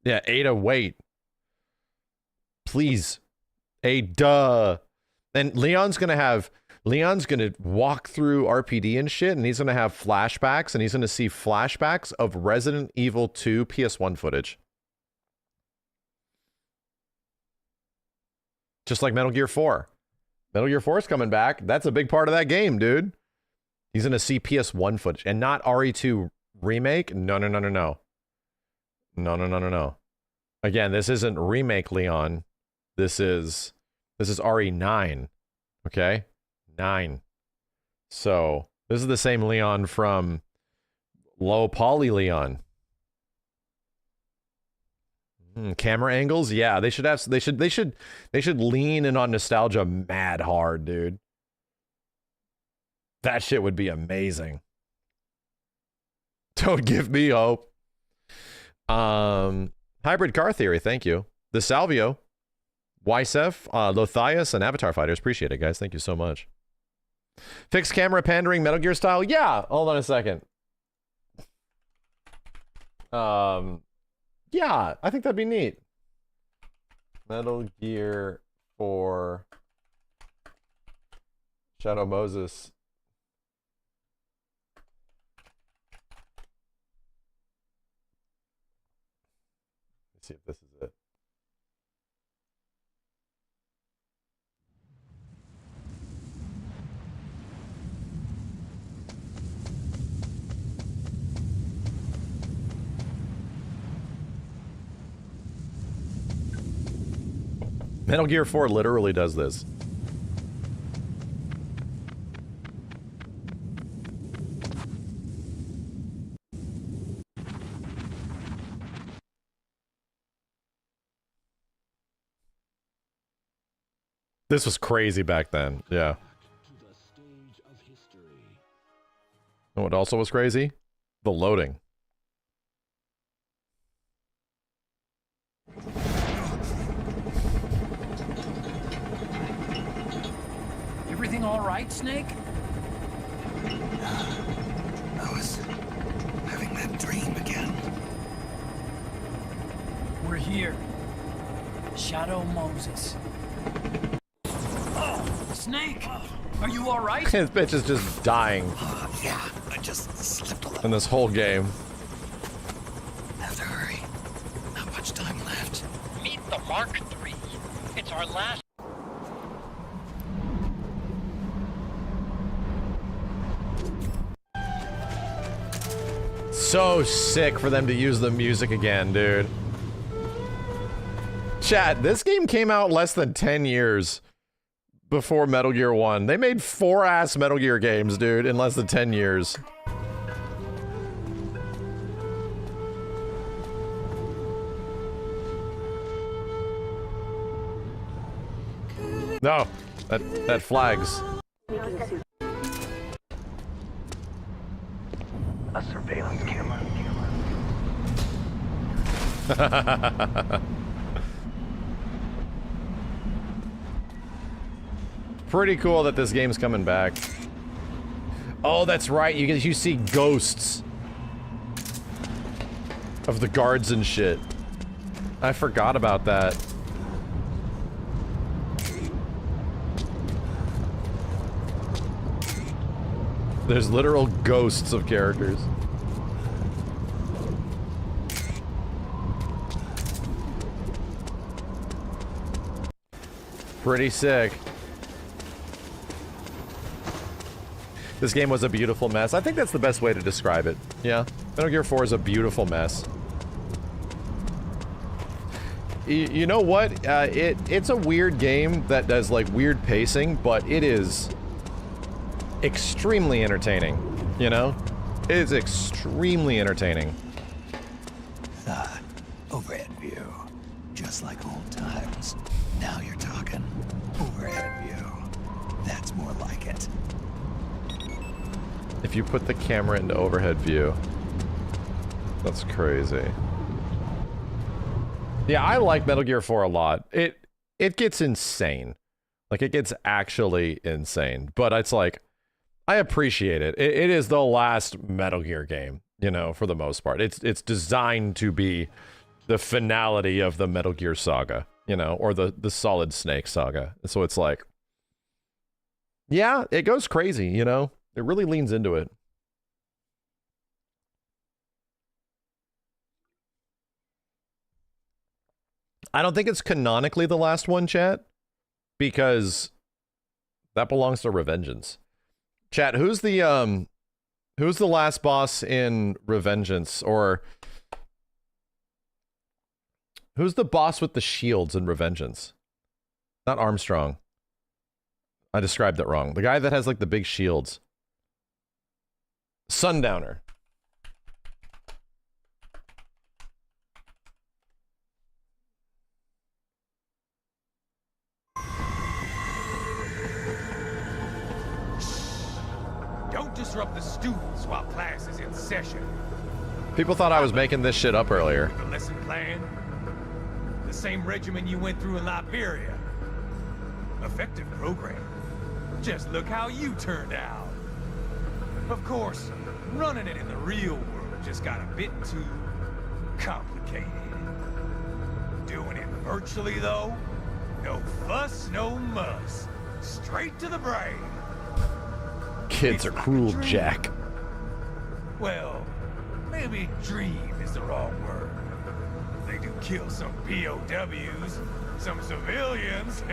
Yeah, Ada, wait. Please. Ada. And Leon's going to walk through RPD and shit, and he's going to have flashbacks, and he's going to see flashbacks of Resident Evil 2 PS1 footage. Just like Metal Gear 4. Metal Gear 4 is coming back. That's a big part of that game, dude. He's going to see PS1 footage and not RE2 remake. No. No. Again, this isn't remake Leon. This is RE9. Okay? 9. So, this is the same Leon from Low Poly Leon. Camera angles, yeah, they should lean in on nostalgia mad hard, dude. That shit would be amazing. Don't give me hope. Hybrid car theory, thank you. The Salvio, Ysef, Lothias, and Avatar Fighters, appreciate it, guys. Thank you so much. Fixed camera pandering Metal Gear style, yeah. Hold on a second. Yeah, I think that'd be neat. Metal Gear 4 Shadow Moses. Let's see if this is it. Metal Gear 4 literally does this. This was crazy back then, yeah. And what also was crazy? The loading. Everything all right, Snake? I was having that dream again. We're here. Shadow Moses. Oh, Snake! Are you all right? This bitch is just dying Yeah, I just slipped a little. in this whole game. Have to hurry. Not much time left. Meet the Mark III. It's our last. So sick for them to use the music again, dude. Chat, this game came out less than 10 years before Metal Gear 1. They made 4-ass Metal Gear games, dude, in less than 10 years. No, that flags. A surveillance camera. Pretty cool that this game's coming back. Oh, that's right. You see ghosts of the guards and shit. I forgot about that. There's literal ghosts of characters. Pretty sick. This game was a beautiful mess. I think that's the best way to describe it. Yeah. Metal Gear 4 is a beautiful mess. You know what? It's a weird game that does like weird pacing, but it is extremely entertaining, you know? It is extremely entertaining. Overhead view. Just like old times. Now you're talking. Overhead view. That's more like it. If you put the camera into overhead view. That's crazy. Yeah, I like Metal Gear 4 a lot. It gets insane. Like, it gets actually insane. But it's like, I appreciate it. It is the last Metal Gear game, you know, for the most part. It's designed to be the finality of the Metal Gear saga, you know, or the Solid Snake saga. So it's like, yeah, it goes crazy, you know? It really leans into it. I don't think it's canonically the last one, chat, because that belongs to Revengeance. Chat, who's the last boss in Revengeance, or who's the boss with the shields in Revengeance? Not Armstrong. I described it wrong. The guy that has like the big shields. Sundowner. Don't disrupt the students while class is in session. People thought I was making this shit up earlier. The lesson plan? The same regimen you went through in Liberia. Effective program. Just look how you turned out. Of course, running it in the real world just got a bit too complicated. Doing it virtually, though, no fuss, no muss. Straight to the brain. Kids are cruel, Jack. Well, maybe dream is the wrong word. They do kill some POWs, some civilians.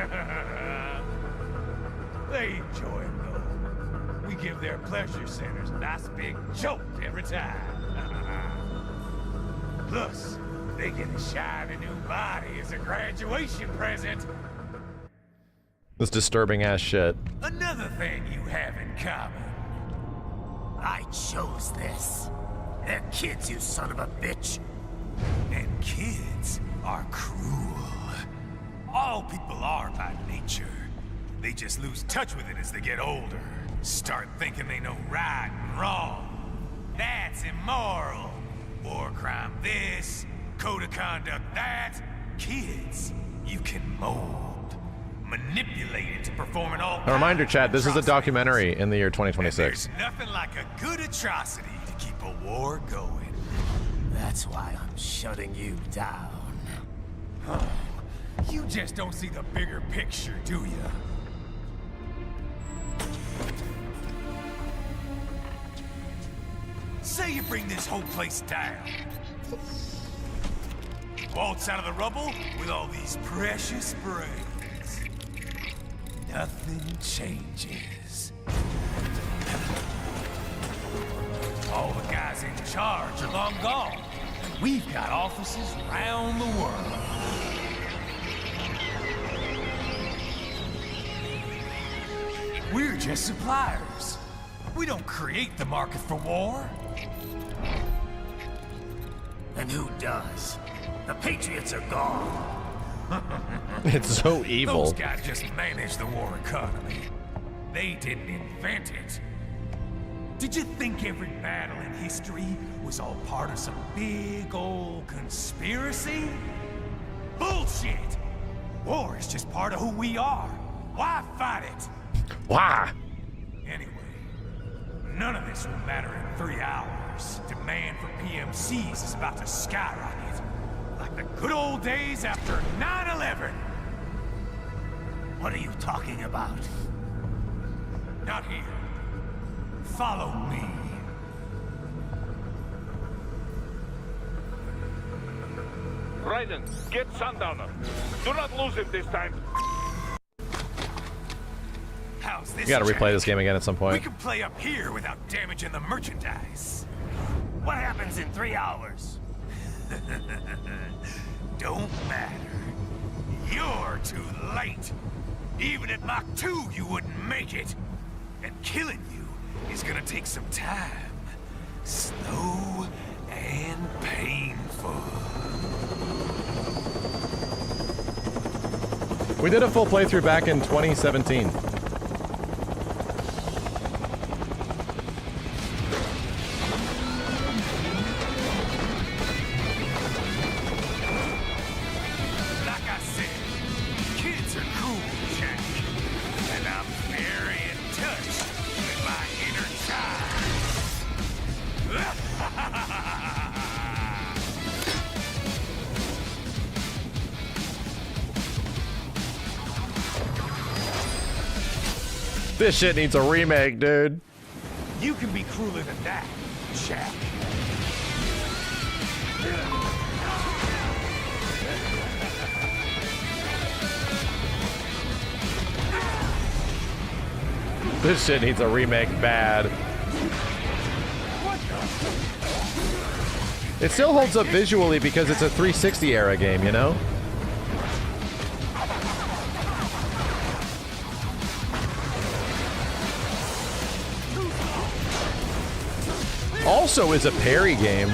They enjoy them, though. We give their pleasure centers a nice big jolt every time. Plus, they get a shiny new body as a graduation present. This disturbing ass shit. Another thing you have in common. I chose this. They're kids, you son of a bitch. And kids are cruel. All people are by nature. They just lose touch with it as they get older. Start thinking they know right and wrong. That's immoral. War crime this, code of conduct that. Kids, you can mold, manipulate it to perform an all. A reminder, Chad, this is a documentary in the year 2026. There's nothing like a good atrocity to keep a war going. That's why I'm shutting you down. You just don't see the bigger picture, do you? Say you bring this whole place down. Waltz out of the rubble with all these precious brains. Nothing changes. All the guys in charge are long gone. And we've got offices around the world. We're just suppliers. We don't create the market for war. And who does? The Patriots are gone. It's so evil. Those guys just manage the war economy. They didn't invent it. Did you think every battle in history was all part of some big old conspiracy? Bullshit! War is just part of who we are. Why fight it? Why? Anyway, none of this will matter in 3 hours. Demand for PMCs is about to skyrocket. Like the good old days after 9/11. What are you talking about? Not here. Follow me. Raiden, get Sundowner. Do not lose him this time. How's this? You gotta replay Jack? this game again at some We point. can play up here without damaging the merchandise. What happens in 3 hours? Don't matter. You're too late. Even at Mach 2, you wouldn't make it. And killing you is gonna take some time. Slow and painful. We did a full playthrough back in 2017. Like I said, kids are cool, Jack. And I'm very in touch with my inner This shit needs a remake, dude. You can be crueler than that, Jack. This shit needs a remake bad. It still holds up visually because it's a 360 era game, you know? Also is a parry game.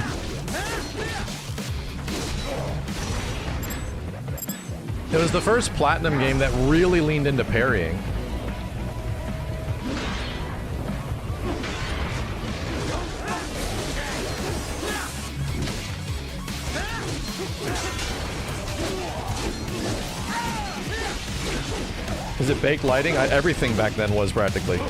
It was the first Platinum game that really leaned into parrying. Is it baked lighting? Everything back then was practically.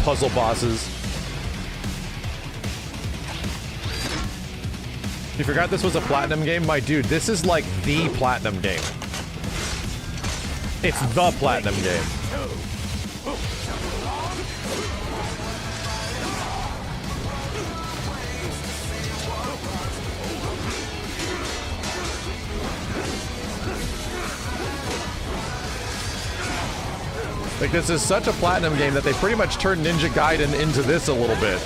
Puzzle bosses. You forgot this was a Platinum game? My dude, this is like the Platinum game. It's the Platinum game. Like, this is such a Platinum game that they pretty much turned Ninja Gaiden into this a little bit.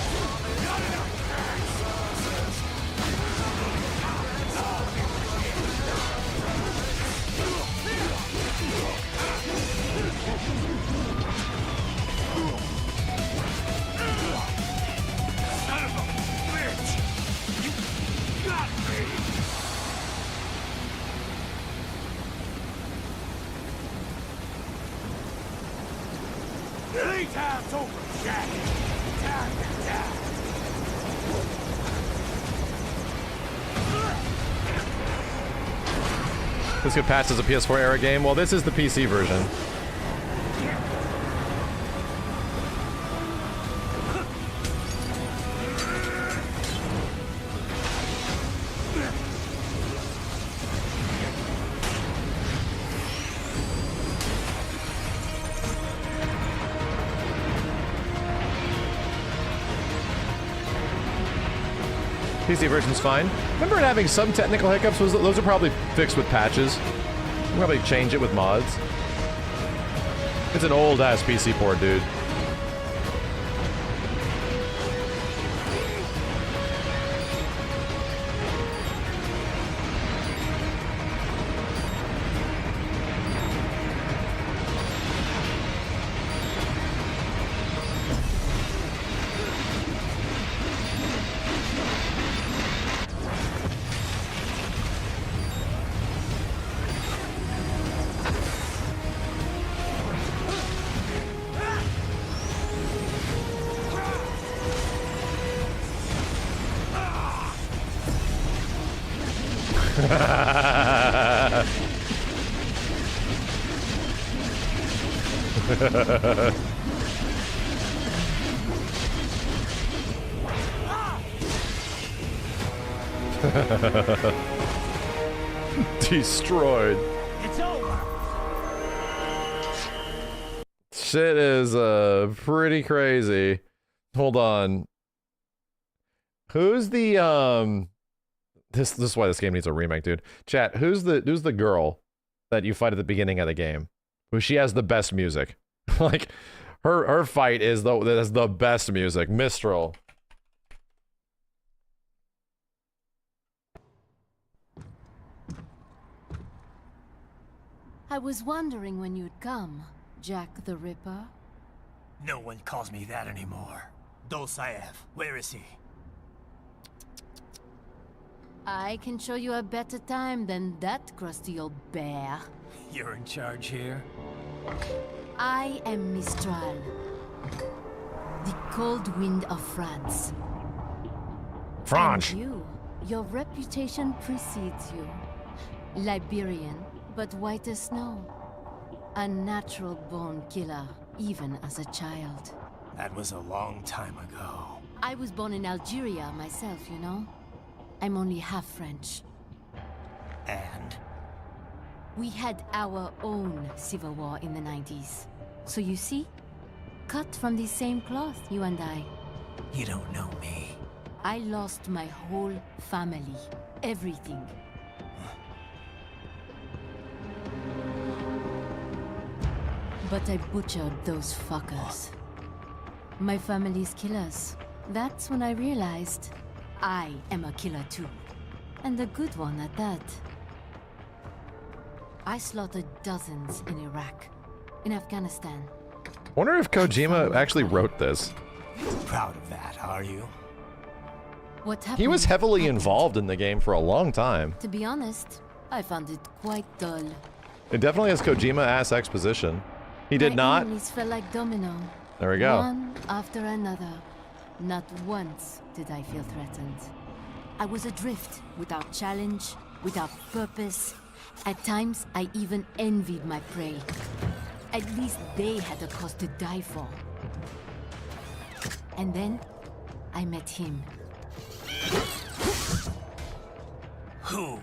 This could pass as a PS4 era game. Well, this is the PC version. PC version's fine. Remember it having some technical hiccups? Those are probably fixed with patches. We'll probably change it with mods. It's an old-ass PC port, dude. Destroyed. It's over. Shit is pretty crazy. Hold on. Who's the this is why this game needs a remake, dude. Chat, who's the girl that you fight at the beginning of the game? Who she has the best music. Like her fight is the best music. Mistral. I was wondering when you'd come, Jack the Ripper. No one calls me that anymore. Dosaev, where is he? I can show you a better time than that crusty old bear. You're in charge here? I am Mistral, the cold wind of France. France. And your reputation precedes you. Liberian, but white as snow. A natural-born killer, even as a child. That was a long time ago. I was born in Algeria myself, you know? I'm only half French. And? We had our own civil war in the 90s. So you see? Cut from the same cloth, you and I. You don't know me. I lost my whole family. Everything. But I butchered those fuckers. My family's killers. That's when I realized I am a killer too. And a good one at that. I slaughtered dozens in Iraq, in Afghanistan. Wonder if Kojima actually wrote this. Proud of that, are you? What happened? He was heavily involved in the game for a long time. To be honest, I found it quite dull. It definitely has Kojima-ass exposition. He did not. My enemies fell like domino. There we go. One after another. Not once did I feel threatened. I was adrift, without challenge, without purpose. At times, I even envied my prey. At least they had a cause to die for. And then, I met him. Who?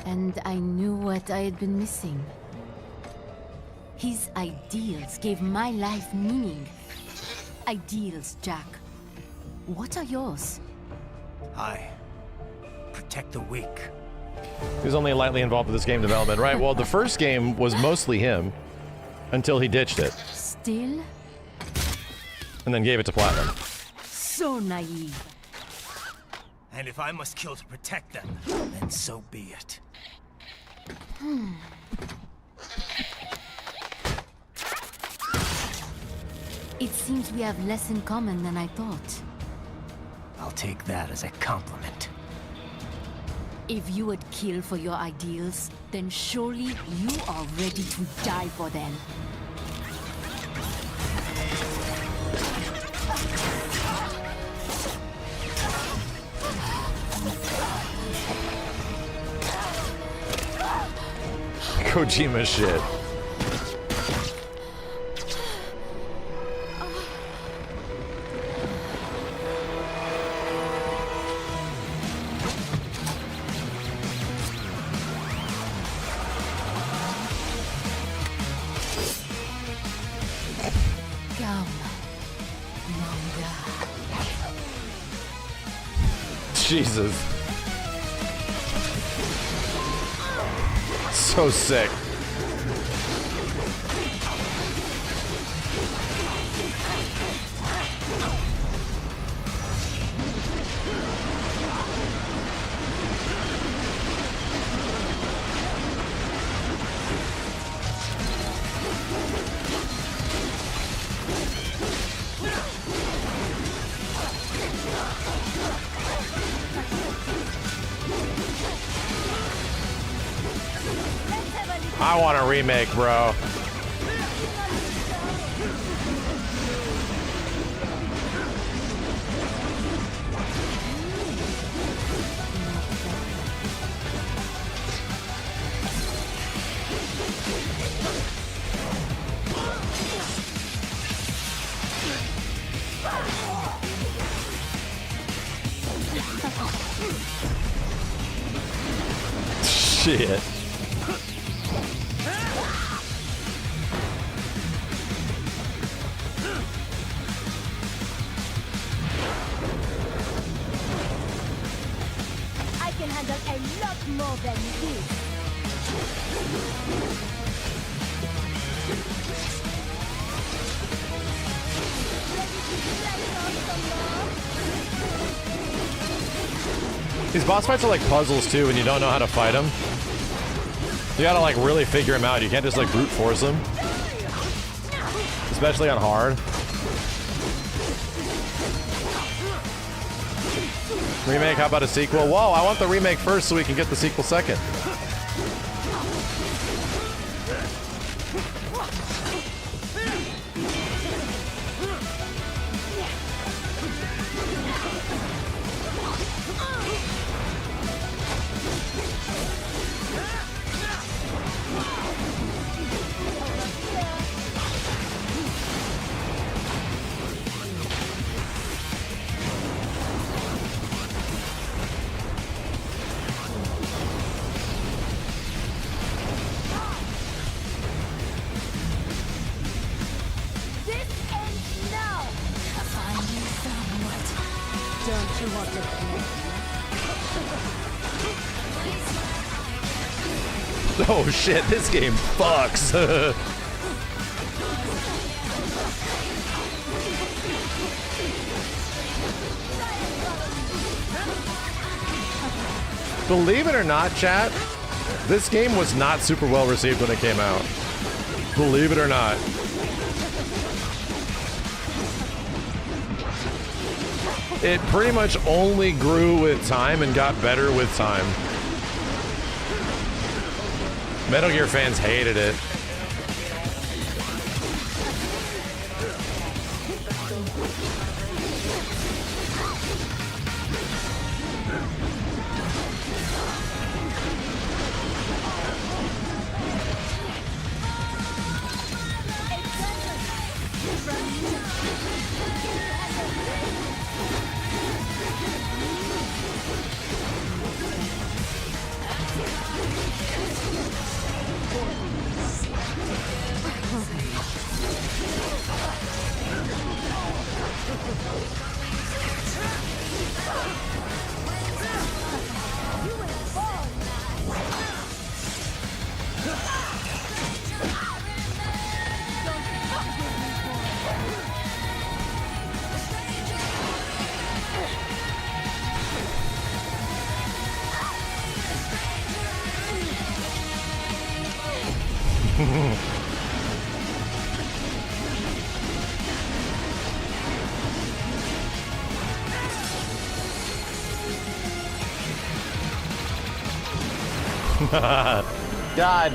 And I knew what I had been missing. His ideals gave my life meaning. Ideals, Jack. What are yours? I protect the weak, He was only lightly involved with this game development, right? Well, the first game was mostly him until he ditched it. Still? And then gave it to Platinum. So naive. And if I must kill to protect them, then so be it. It seems we have less in common than I thought. I'll take that as a compliment. If you would kill for your ideals, then surely you are ready to die for them. Kojima shit. Jesus. So sick. I want a remake, bro. Shit. I can handle a lot more than this. These boss fights are like puzzles too, and you don't know how to fight them. You gotta like really figure them out. You can't just like brute force them, especially on hard. Remake? How about a sequel? Whoa, I want the remake first so we can get the sequel second. Oh shit, this game fucks. Believe it or not, chat, this game was not super well received when it came out. Believe it or not. It pretty much only grew with time and got better with time. Metal Gear fans hated it. God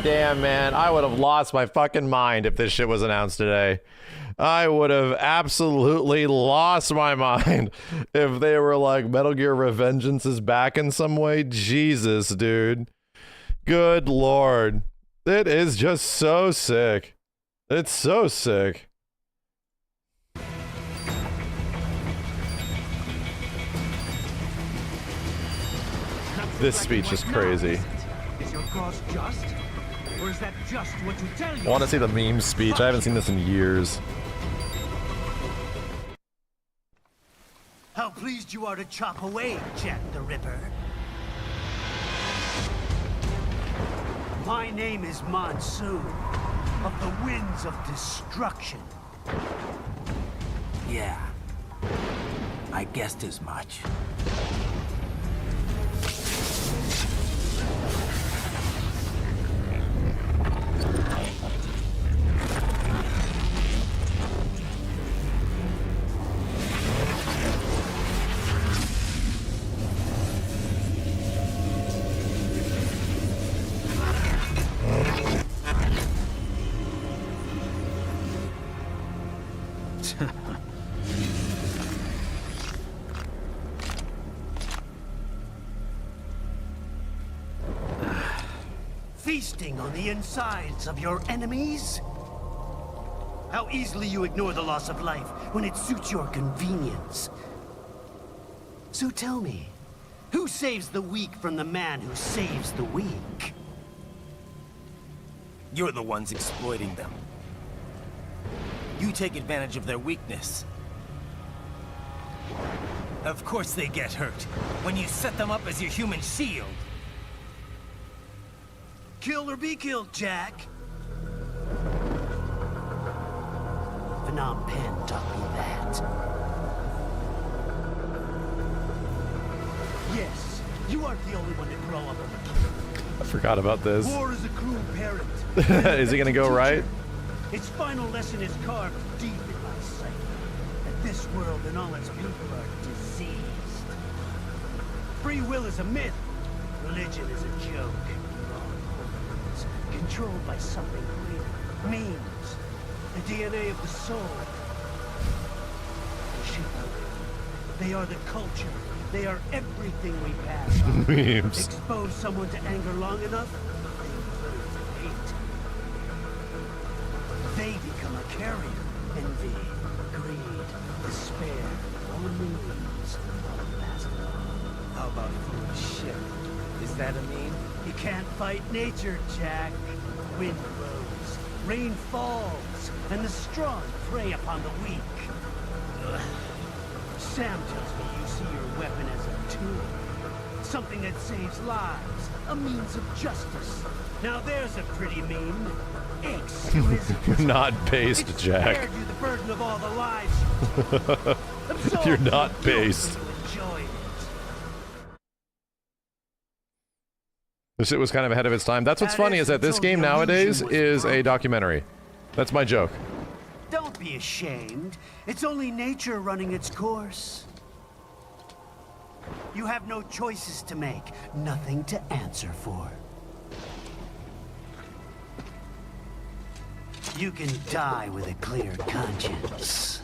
damn, man. I would have lost my fucking mind if this shit was announced today. I would have absolutely lost my mind if they were like, Metal Gear Revengeance is back in some way. Jesus, dude. Good lord. It is just so sick. It's so sick. This speech is crazy. Is your cause just? Or is that just what you tell you? I want to see the meme speech. I haven't seen this in years. How pleased you are to chop away, Jack the Ripper. My name is Monsoon, of the Winds of Destruction. Yeah, I guessed as much. Feasting on the insides of your enemies? How easily you ignore the loss of life when it suits your convenience. So tell me, who saves the weak from the man who saves the weak? You're the ones exploiting them. You take advantage of their weakness. Of course they get hurt when you set them up as your human shield. Kill or be killed, Jack. Phnom Penh taught me that. Yes, you aren't the only one to grow up as a kid. I forgot about this. War is a cruel parent. Is he gonna go right? Its final lesson is carved deep in my psyche. That this world and all its people are diseased. Free will is a myth. Religion is a joke. Controlled by something greater. Memes. The DNA of the soul. They are the culture. They are everything we pass on. Memes. Expose someone to anger long enough, they learn to hate. They become a carrier. Envy, greed, despair, all memes. How about foolish shit? Is that a meme? You can't fight nature, Jack. Wind blows, rain falls, and the strong prey upon the weak. Ugh. Sam tells me you see your weapon as a tool. Something that saves lives, a means of justice. Now there's a pretty meme. Exquisite. You're not based, It's Jack. spared you the burden of all the lives. Absorb You're not the guilt based. you enjoy it. This shit was kind of ahead of its time. That's what's funny is that this game nowadays is a documentary. That's my joke. Don't be ashamed. It's only nature running its course. You have no choices to make, nothing to answer for. You can die with a clear conscience.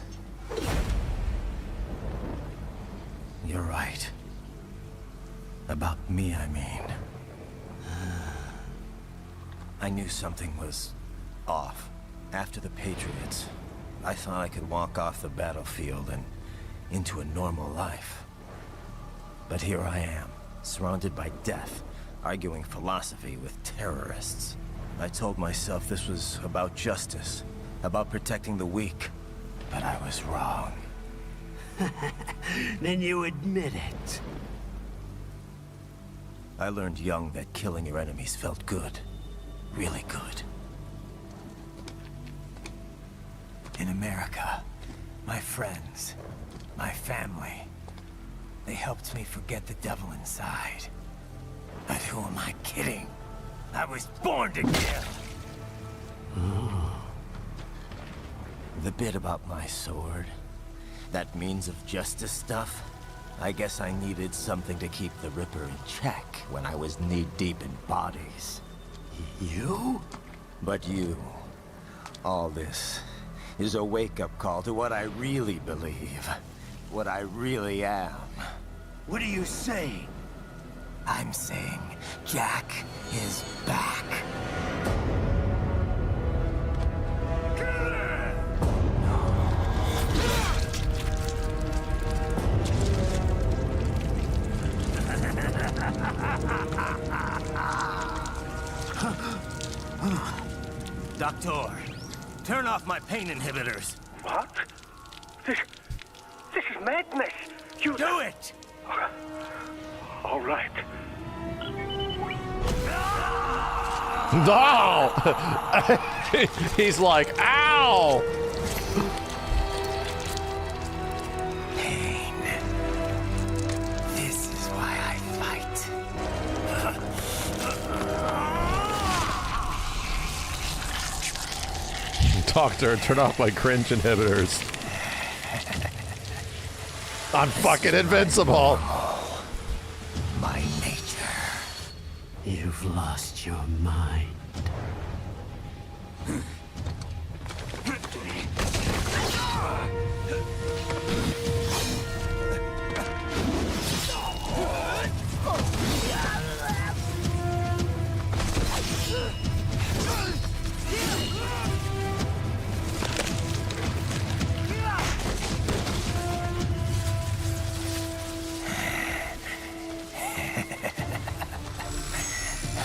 You're right. About me, I mean. I knew something was off. After the Patriots, I thought I could walk off the battlefield and into a normal life. But here I am, surrounded by death, arguing philosophy with terrorists. I told myself this was about justice, about protecting the weak. But I was wrong. Then you admit it. I learned young that killing your enemies felt good. Really good. In America, my friends, my family, they helped me forget the devil inside. But who am I kidding? I was born to kill. The bit about my sword, that means of justice stuff, I guess I needed something to keep the Ripper in check when I was knee-deep in bodies. You? But you, all this, is a wake-up call to what I really believe, what I really am. What are you saying? I'm saying Jack is back. Doctor, turn off my pain inhibitors. What? This is madness. You do it! All right. No! He's like, ow! Pain. This is why I fight. Doctor, turn off my cringe inhibitors. I'm fucking invincible. My nature. You've lost your mind.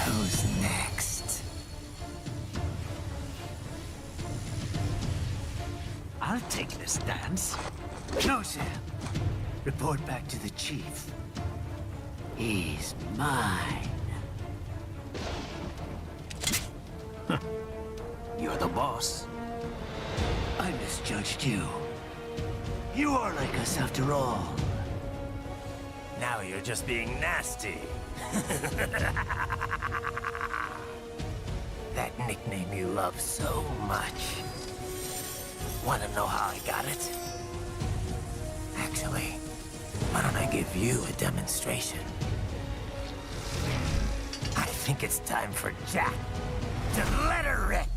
Who's next? I'll take this dance. No, Sam. Report back to the chief. He's mine. You're the boss. I misjudged you. You are like us after all. Now you're just being nasty. That nickname you love so much. Want to know how I got it? Actually, why don't I give you a demonstration? I think it's time for Jack to let her rip.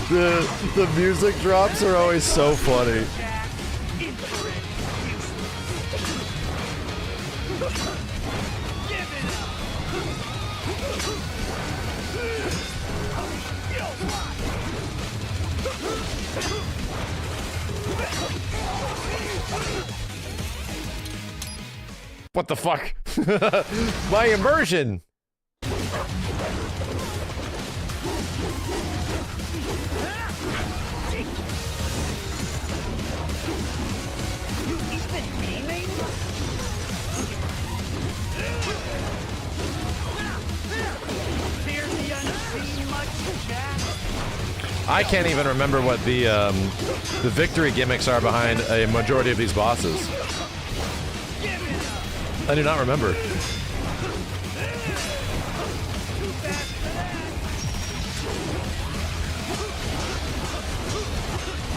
The music drops are always so funny. What the fuck? My immersion! I can't even remember what the victory gimmicks are behind a majority of these bosses. I do not remember.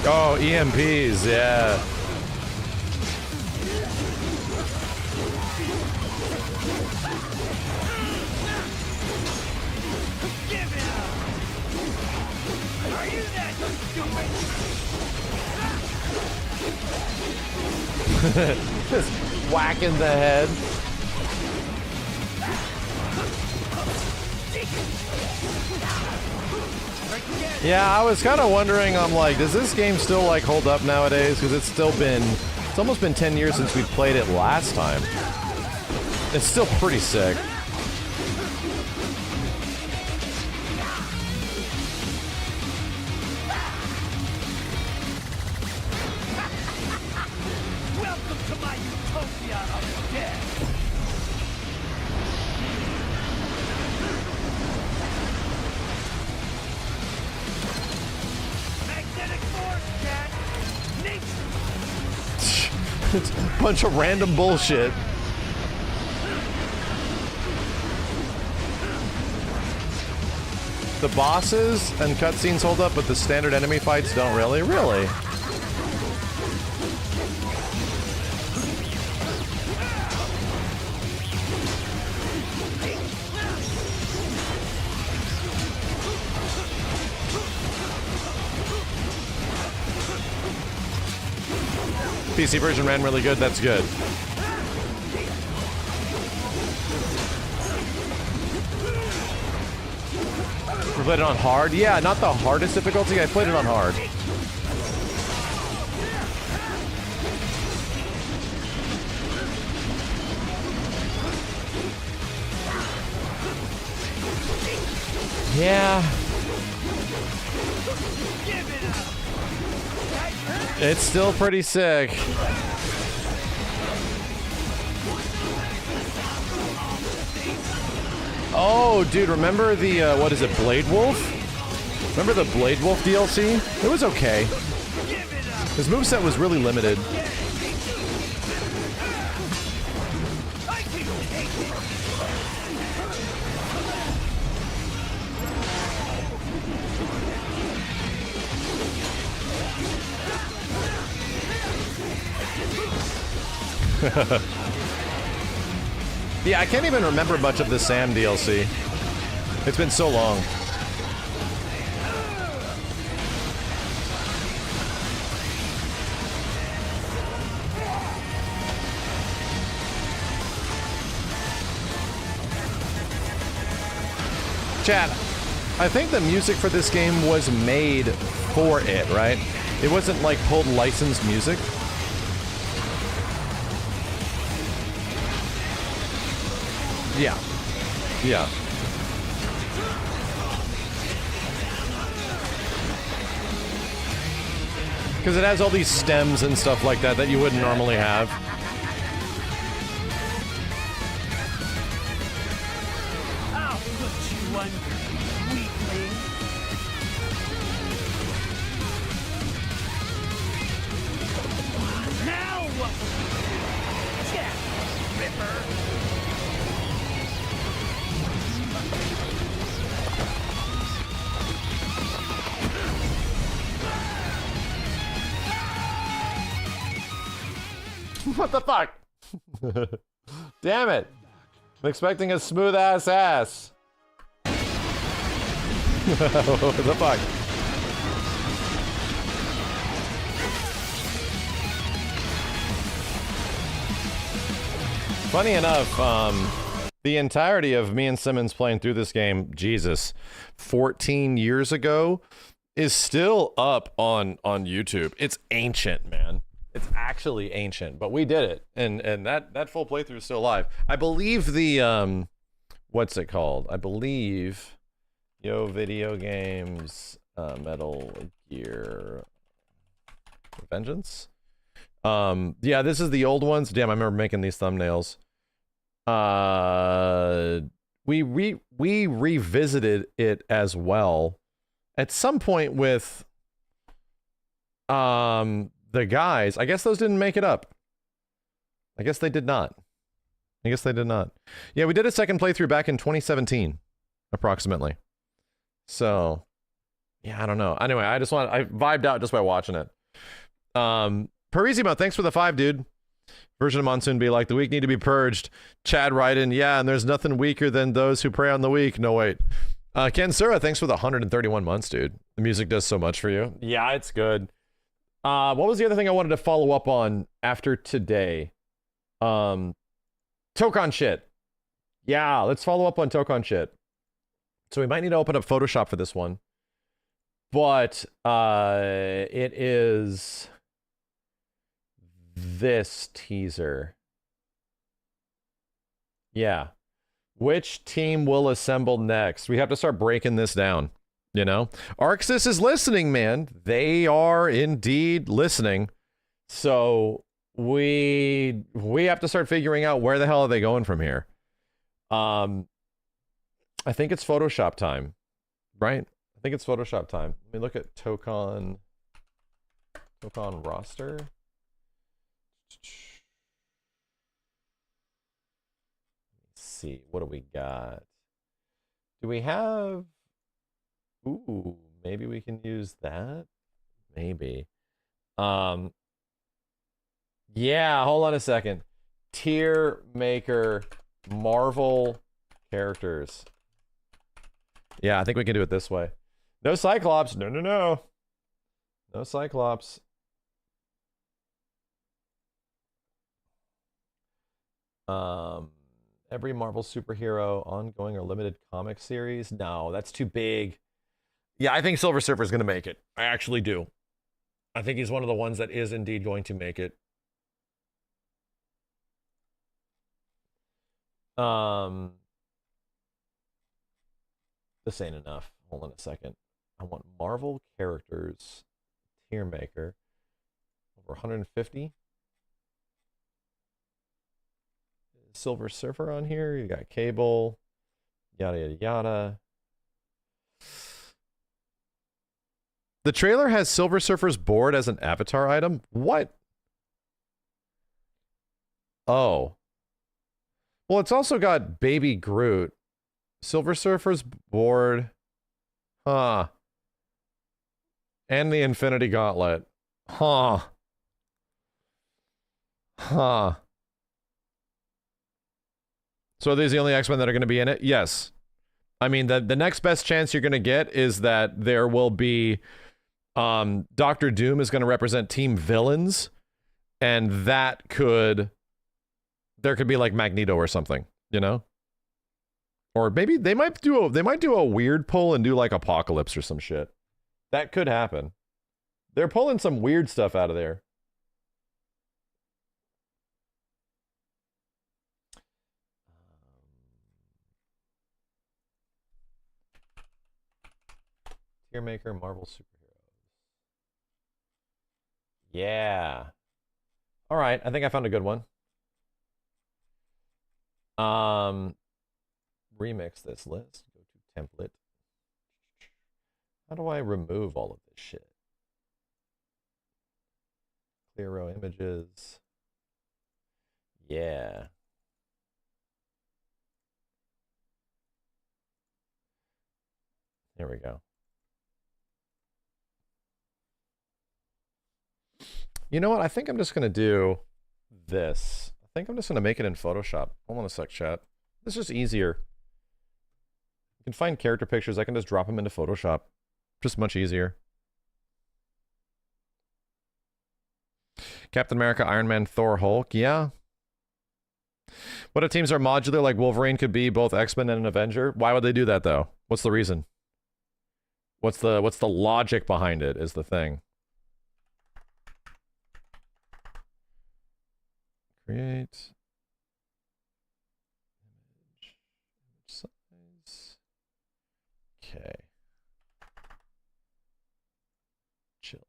Oh, EMPs, yeah. Just whacking the head. Yeah, I was kind of wondering, I'm like, does this game still like hold up nowadays? Because it's almost been 10 years since we played it last time. It's still pretty sick. Welcome to my utopia of death. Magnetic force, Jack. Nature. It's a bunch of random bullshit. The bosses and cutscenes hold up, but the standard enemy fights don't really? Really? PC version ran really good, that's good. We played it on hard? Yeah, not the hardest difficulty, I played it on hard. Yeah. It's still pretty sick. Oh, dude, remember the, what is it, Blade Wolf? Remember the Blade Wolf DLC? It was okay. His moveset was really limited. Yeah, I can't even remember much of the Sam DLC. It's been so long. Chat, I think the music for this game was made for it, right? It wasn't like pulled licensed music. Yeah. Yeah. Because it has all these stems and stuff like that that you wouldn't normally have. I'll put you under, weakling. Now what will you do? Jack Ripper. What the fuck? Damn it. I'm expecting a smooth ass. What the fuck? Funny enough, the entirety of me and Simmons playing through this game, Jesus, 14 years ago, is still up on YouTube. It's ancient, man. It's actually ancient, but we did it, and that full playthrough is still alive. I believe the what's it called? I believe Video Games Metal Gear Vengeance. Yeah, this is the old ones. Damn, I remember making these thumbnails. We revisited it as well at some point with the guys. I guess those didn't make it up. I guess they did not. Yeah, we did a second playthrough back in 2017, approximately. So, yeah, I don't know. Anyway, I vibed out just by watching it. Parisimo, thanks for the 5, dude. Version of Monsoon be like, the weak need to be purged. Chad Ryden, yeah, and there's nothing weaker than those who prey on the weak. No, wait. Ken Sura, thanks for the 131 months, dude. The music does so much for you. Yeah, it's good. What was the other thing I wanted to follow up on after today? Tokon shit. Yeah, let's follow up on Tokon shit. So we might need to open up Photoshop for this one. But it is this teaser. Yeah. Which team will assemble next? We have to start breaking this down. You know, Arxis is listening, man. They are indeed listening. So we have to start figuring out where the hell are they going from here. I think it's Photoshop time, right? I think it's Photoshop time. Let me look at Tokon roster. see. What do we got? Do we have... Ooh, maybe we can use that? Maybe. Yeah, hold on a second. Tier maker Marvel characters. Yeah, I think we can do it this way. No Cyclops. No, no, no. No Cyclops. Every Marvel superhero ongoing or limited comic series. No, that's too big. Yeah, I think Silver Surfer's going to make it. I actually do. I think he's one of the ones that is indeed going to make it. This ain't enough. Hold on a second. I want Marvel characters tier maker over 150. Silver Surfer on here. You got Cable. Yada yada yada. The trailer has Silver Surfer's board as an avatar item. What? Oh. Well, it's also got Baby Groot. Silver Surfer's board. Huh. And the Infinity Gauntlet. Huh. Huh. So are these the only X-Men that are going to be in it? Yes. I mean, the next best chance you're going to get is that there will be... Doctor Doom is going to represent Team Villains. And that could... There could be like Magneto or something, you know? Or maybe they might do a weird pull and do like Apocalypse or some shit. That could happen. They're pulling some weird stuff out of there. Tier maker, Marvel superheroes. Yeah. All right, I think I found a good one. Remix this list. Go to template. How do I remove all of this shit? Clear row images. Yeah. There we go. You know what? I think I'm just going to do this. I think I'm just going to make it in Photoshop. Hold on a sec, chat. This is just easier. You can find character pictures. I can just drop them into Photoshop. Just much easier. Captain America, Iron Man, Thor, Hulk. Yeah. What if teams are modular like Wolverine could be both X-Men and an Avenger? Why would they do that though? What's the reason? What's the logic behind it is the thing. Create image size. Okay. Chill.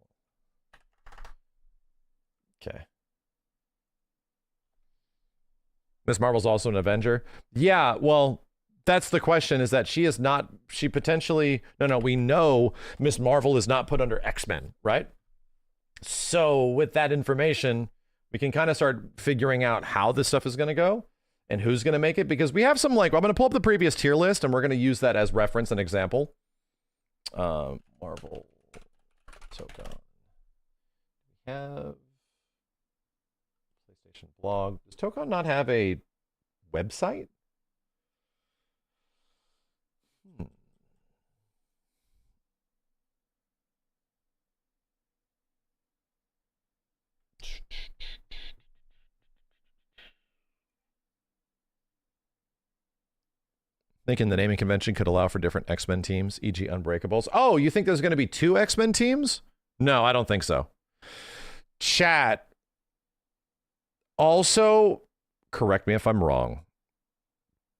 Okay. Miss Marvel's also an Avenger. Yeah, well, that's the question, is that she is not, she potentially, no, we know Miss Marvel is not put under X-Men, right? So with that information, we can kind of start figuring out how this stuff is going to go and who's going to make it, because we have some, like, I'm going to pull up the previous tier list and we're going to use that as reference and example. Marvel Tokon. We have PlayStation blog. Does Tokon not have a website? Thinking the naming convention could allow for different X-Men teams, e.g. Unbreakables. Oh, you think there's going to be 2 X-Men teams? No, I don't think so. Chat. Also, correct me if I'm wrong,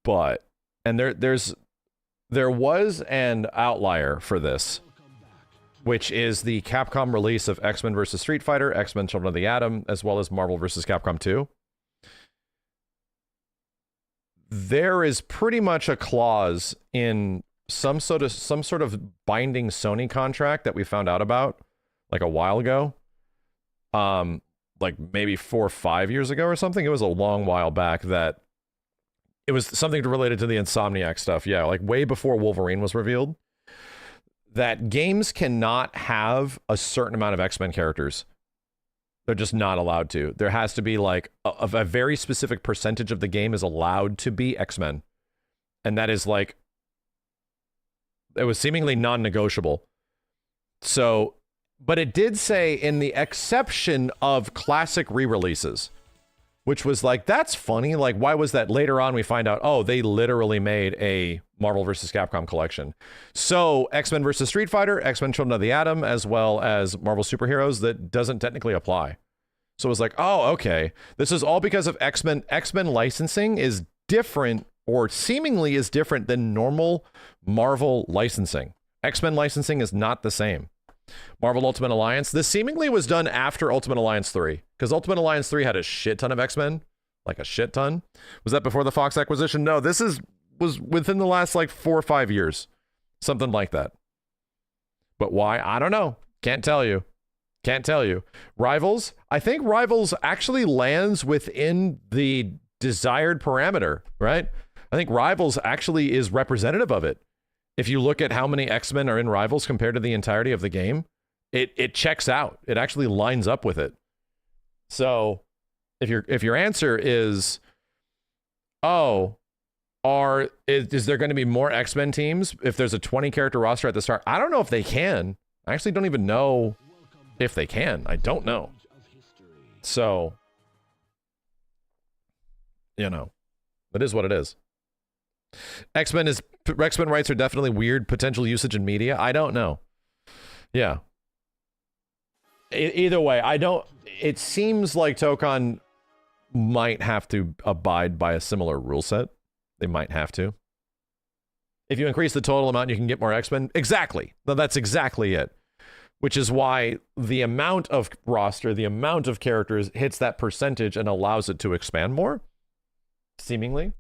but, and there was an outlier for this, which is the Capcom release of X-Men vs. Street Fighter, X-Men Children of the Atom, as well as Marvel vs. Capcom 2. There is pretty much a clause in some sort of binding Sony contract that we found out about like a while ago, like maybe 4 or 5 years ago or something. It was a long while back, that it was something related to the Insomniac stuff. Yeah, like way before Wolverine was revealed, that games cannot have a certain amount of X-Men characters. They're just not allowed to. There has to be like a very specific percentage of the game is allowed to be X-Men. And that is like, it was seemingly non-negotiable. So, but it did say in the exception of classic re-releases, which was like, that's funny. Like, why was that? Later on, we find out, oh, they literally made a Marvel vs. Capcom collection. So X-Men vs. Street Fighter, X-Men Children of the Atom, as well as Marvel Superheroes, that doesn't technically apply. So it was like, oh, okay. This is all because of X-Men. X-Men licensing is different, or seemingly is different than normal Marvel licensing. X-Men licensing is not the same. Marvel Ultimate Alliance, this seemingly was done after Ultimate Alliance 3, because Ultimate Alliance 3 had a shit ton of X-Men, like a shit ton. Was that before the Fox acquisition? No, this was within the last like 4 or 5 years, something like that. But why? I don't know. Can't tell you. Can't tell you. Rivals, I think Rivals actually lands within the desired parameter, right? I think Rivals actually is representative of it. If you look at how many X-Men are in Rivals compared to the entirety of the game, it checks out. It actually lines up with it. So if your answer is, oh, is there going to be more X-Men teams if there's a 20 character roster at the start? I don't know if they can. I actually don't even know if they can. I don't know. So, you know, it is what it is. X-Men rights are definitely weird potential usage in media. I don't know. Yeah. Either way, it seems like Tokon might have to abide by a similar rule set. They might have to. If you increase the total amount, you can get more X-Men. Exactly. That's exactly it. Which is why the amount of roster, the amount of characters hits that percentage and allows it to expand more. Seemingly.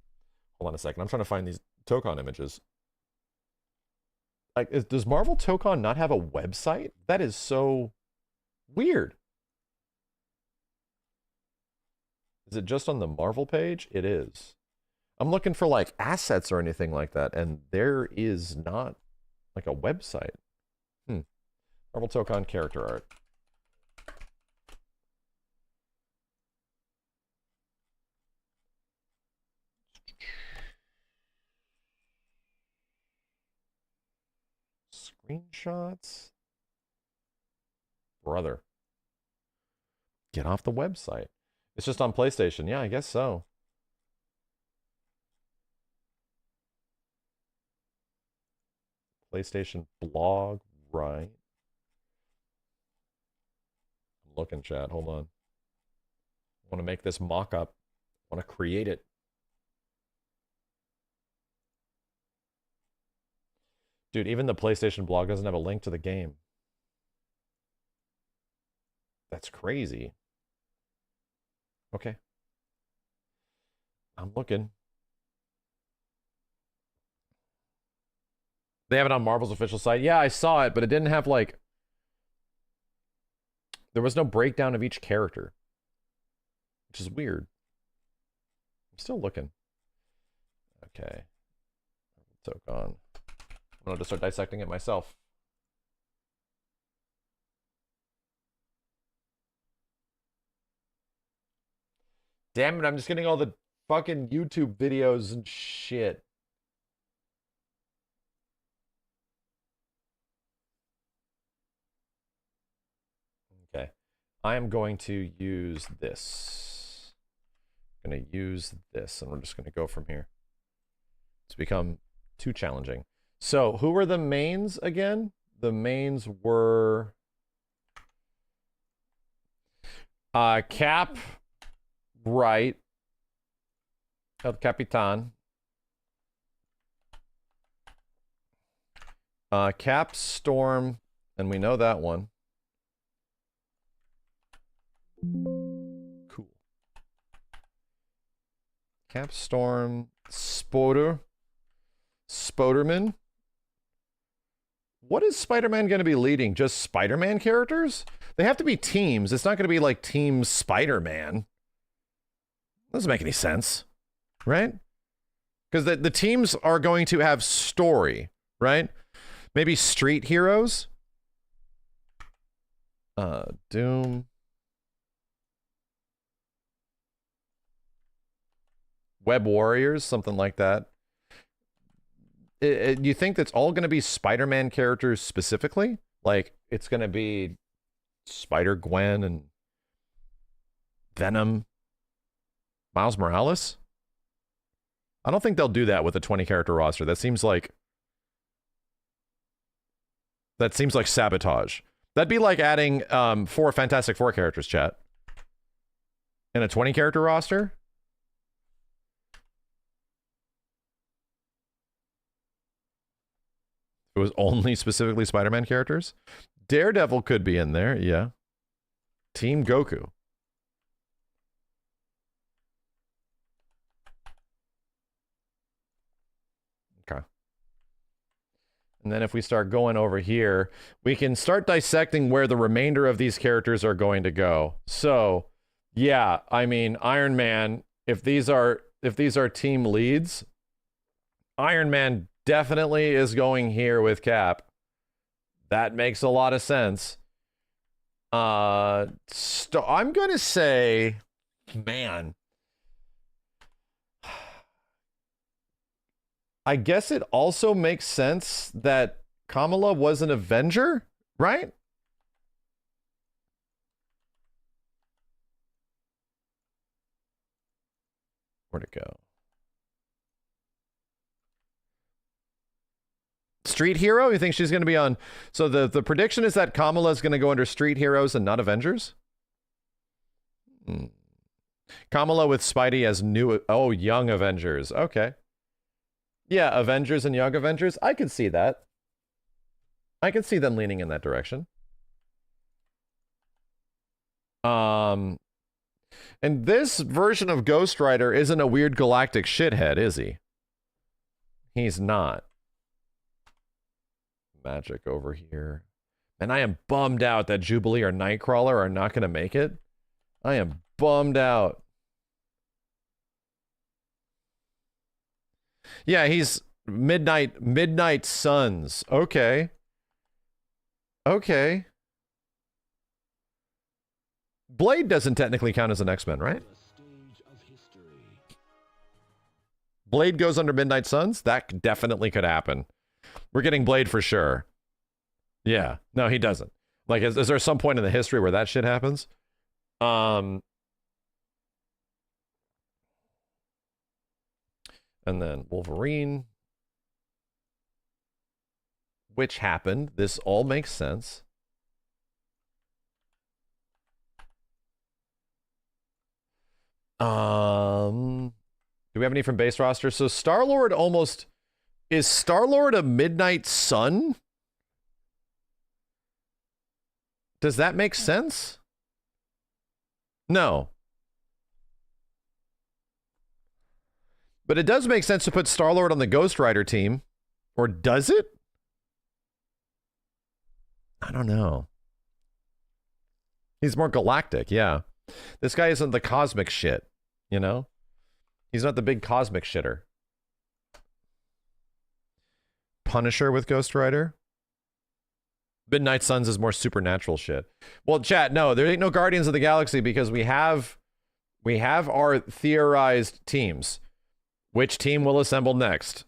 Hold on a second. I'm trying to find these Tokon images. Like, does Marvel Tokon not have a website? That is so weird. Is it just on the Marvel page? It is. I'm looking for like assets or anything like that, and there is not like a website. Marvel Tokon character art. Screenshots? Brother. Get off the website. It's just on PlayStation. Yeah, I guess so. PlayStation blog, right? I'm looking, chat. Hold on. I want to make this mock-up. I want to create it. Dude, even the PlayStation blog doesn't have a link to the game. That's crazy. Okay. I'm looking. They have it on Marvel's official site. Yeah, I saw it, but it didn't have like... There was no breakdown of each character. Which is weird. I'm still looking. Okay. Tokon. I'm going to start dissecting it myself. Damn it, I'm just getting all the fucking YouTube videos and shit. Okay. I am going to use this. I'm going to use this, and we're just going to go from here. It's become too challenging. So, who were the mains again? The mains were... Cap... Right. El Capitan. Cap, Storm, and we know that one. Cool. Cap, Storm, Spoder. Spoderman. What is Spider-Man going to be leading? Just Spider-Man characters? They have to be teams. It's not going to be like Team Spider-Man. Doesn't make any sense, right? Because the teams are going to have story, right? Maybe street heroes. Doom. Web Warriors, something like that. You think that's all going to be Spider-Man characters specifically? Like, it's going to be Spider-Gwen and Venom, Miles Morales? I don't think they'll do that with a 20-character roster. That seems like sabotage. That'd be like adding 4 Fantastic Four characters, chat, in a 20-character roster. It was only specifically Spider-Man characters. Daredevil could be in there, yeah. Team Goku. Okay. And then if we start going over here, we can start dissecting where the remainder of these characters are going to go. So, yeah, I mean, Iron Man, if these are team leads, Iron Man definitely is going here with Cap. That makes a lot of sense. I'm going to say, man, I guess it also makes sense that Kamala was an Avenger, right? Where'd it go? Street Hero? You think she's going to be on... So the prediction is that Kamala is going to go under Street Heroes and not Avengers? Kamala with Spidey as new... Oh, Young Avengers. Okay. Yeah, Avengers and Young Avengers. I could see that. I could see them leaning in that direction. And this version of Ghost Rider isn't a weird galactic shithead, is he? He's not. Magic over here. And I am bummed out that Jubilee or Nightcrawler are not going to make it. I am bummed out. Yeah, he's Midnight Suns. Okay. Okay. Blade doesn't technically count as an X-Men, right? Blade goes under Midnight Suns? That definitely could happen. We're getting Blade for sure. Yeah. No, he doesn't. Like, is there some point in the history where that shit happens? And then Wolverine. Which happened. This all makes sense. Do we have any from base roster? So Star-Lord almost... Is Star-Lord a Midnight Sun? Does that make sense? No. But it does make sense to put Star-Lord on the Ghost Rider team. Or does it? I don't know. He's more galactic, yeah. This guy isn't the cosmic shit, you know? He's not the big cosmic shitter. Punisher with Ghost Rider. Midnight Suns is more supernatural shit. Well, chat, no, there ain't no Guardians of the Galaxy because we have our theorized teams. Which team will assemble next?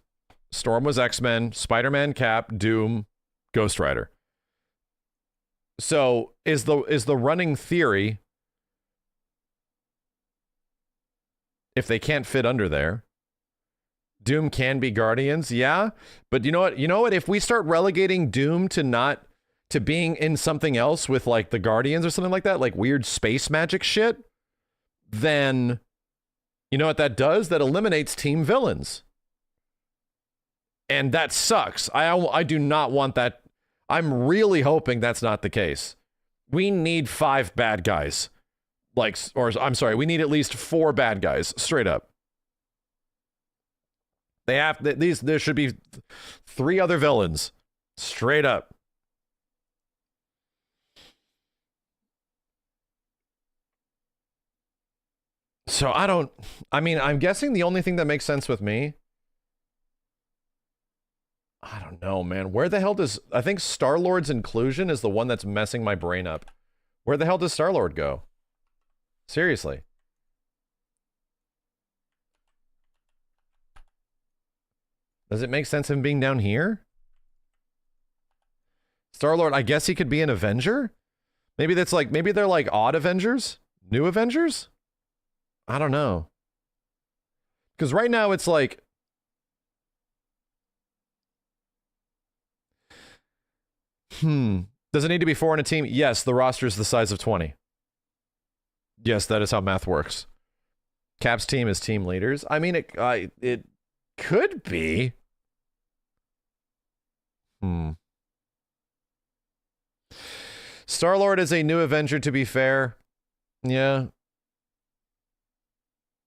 Storm was X-Men, Spider-Man, Cap, Doom, Ghost Rider. So is the running theory, if they can't fit under there, Doom can be Guardians, yeah. But you know what? You know what? If we start relegating Doom to being in something else with like the Guardians or something like that, like weird space magic shit, then you know what that does? That eliminates team villains. And that sucks. I do not want that. I'm really hoping that's not the case. We need 5 bad guys. We need at least 4 bad guys, straight up. There should be 3 other villains, straight up. So I'm guessing the only thing that makes sense with me I don't know, man. Where the hell does... I think Star-Lord's inclusion is the one that's messing my brain up. Where the hell does Star-Lord go? Seriously. Does it make sense him being down here? Star-Lord, I guess he could be an Avenger? Maybe that's like... Maybe they're like odd Avengers? New Avengers? I don't know. Because right now it's like... Does it need to be 4 in a team? Yes, the roster is the size of 20. Yes, that is how math works. Cap's team is team leaders. I mean, it could be. Star-Lord is a new Avenger, to be fair. Yeah.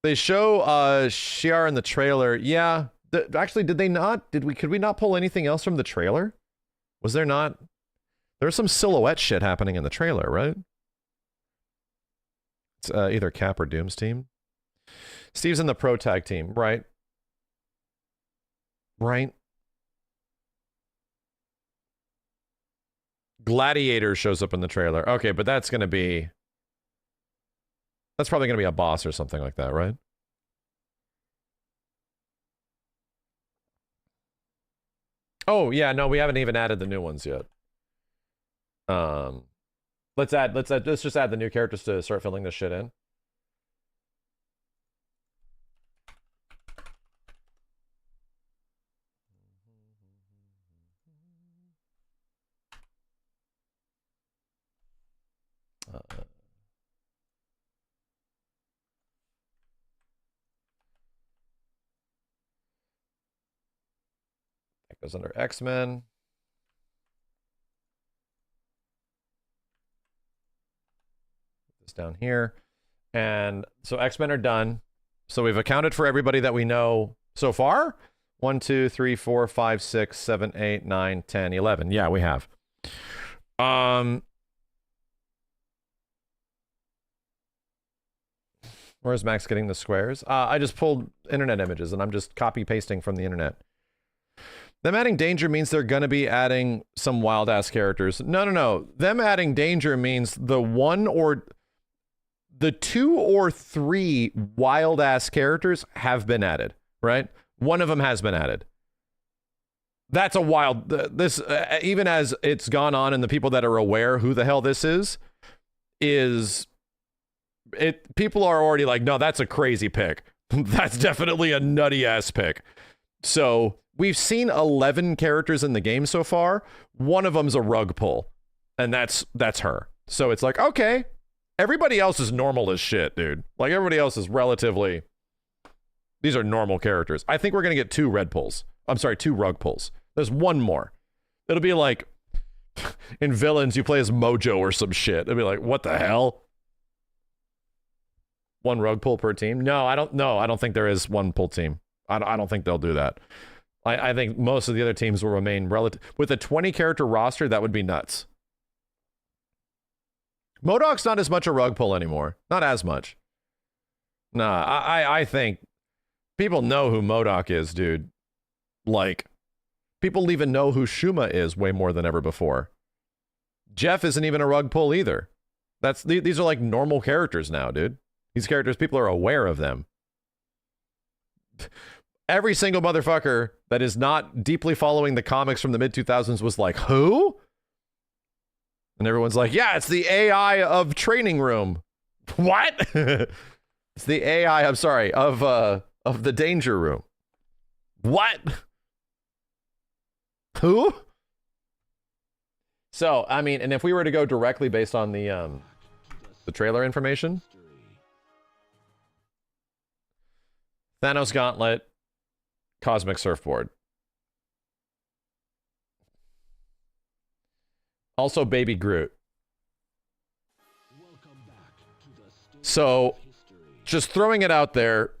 They show Shi'ar in the trailer. Yeah. Actually, did they not? Could we not pull anything else from the trailer? Was there not? There was some silhouette shit happening in the trailer, right? It's either Cap or Doom's team. Steve's in the pro tag team, right? Right. Gladiator shows up in the trailer. Okay, but that's going to be... That's probably going to be a boss or something like that, right? Oh, yeah, no, we haven't even added the new ones yet. Let's just add the new characters to start filling this shit in. That goes under X-Men. This down here. And so X-Men are done. So we've accounted for everybody that we know so far. 1, 2, 3, 4, 5, 6, 7, 8, 9, 10, 11. Yeah, we have. Where's Max getting the squares? I just pulled internet images and I'm just copy pasting from the internet. Them adding Danger means they're going to be adding some wild ass characters. No. Them adding Danger means the 2 or 3 wild ass characters have been added, right? One of them has been added. That's a wild, this, even as it's gone on and the people that are aware who the hell this is people are already like, no, that's a crazy pick. That's definitely a nutty ass pick. So we've seen 11 characters in the game so far. One of them's a rug pull, and that's her. So it's like, okay, everybody else is normal as shit, dude. Like everybody else is relatively, these are normal characters. I think we're going to get 2 red pulls. I'm sorry, 2 rug pulls. There's one more. It'll be like in Villains, you play as Mojo or some shit. It'll be like, what the hell? 1 rug pull per team? No, I don't think there is 1 pull team. I don't think they'll do that. I think most of the other teams will remain relative. With a 20 character roster, that would be nuts. MODOK's not as much a rug pull anymore. Not as much. Nah, I think people know who MODOK is, dude. Like, people even know who Shuma is way more than ever before. Jeff isn't even a rug pull either. These are like normal characters now, dude. These characters, people are aware of them. Every single motherfucker that is not deeply following the comics from the mid-2000s was like, who? And everyone's like, yeah, it's the AI of Training Room. What? It's the AI, I'm sorry, of the Danger Room. What? Who? So, I mean, and if we were to go directly based on the trailer information, Thanos Gauntlet, Cosmic Surfboard. Also Baby Groot. So, just throwing it out there,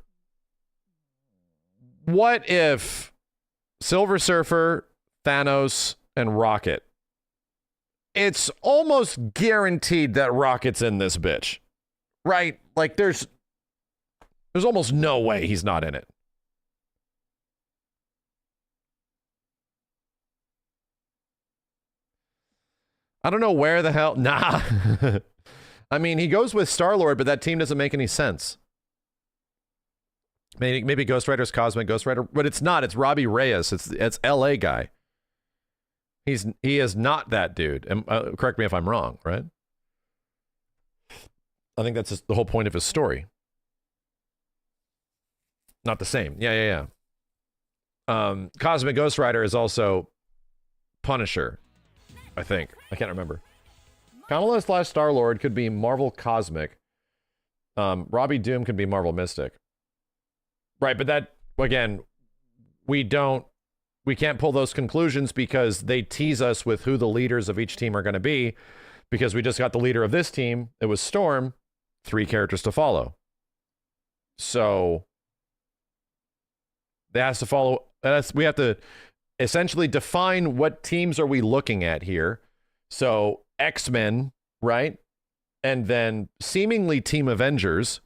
what if Silver Surfer, Thanos, and Rocket? It's almost guaranteed that Rocket's in this bitch. Right? Like, there's almost no way he's not in it. I don't know where the hell. Nah. I mean, he goes with Star-Lord, but that team doesn't make any sense. Maybe Ghost Rider's Cosmic Ghost Rider, but it's not. It's Robbie Reyes. It's LA guy. He is not that dude. And correct me if I'm wrong, right? I think that's just the whole point of his story. Not the same. Yeah. Cosmic Ghost Rider is also Punisher, I think. I can't remember. Kamala / Star-Lord could be Marvel Cosmic. Robbie Doom could be Marvel Mystic. Right, but that, again, we can't pull those conclusions because they tease us with who the leaders of each team are going to be, because we just got the leader of this team. It was Storm. 3 characters to follow. So that has to follow. We have to essentially define what teams are we looking at here. So X-Men, right? And then seemingly Team Avengers.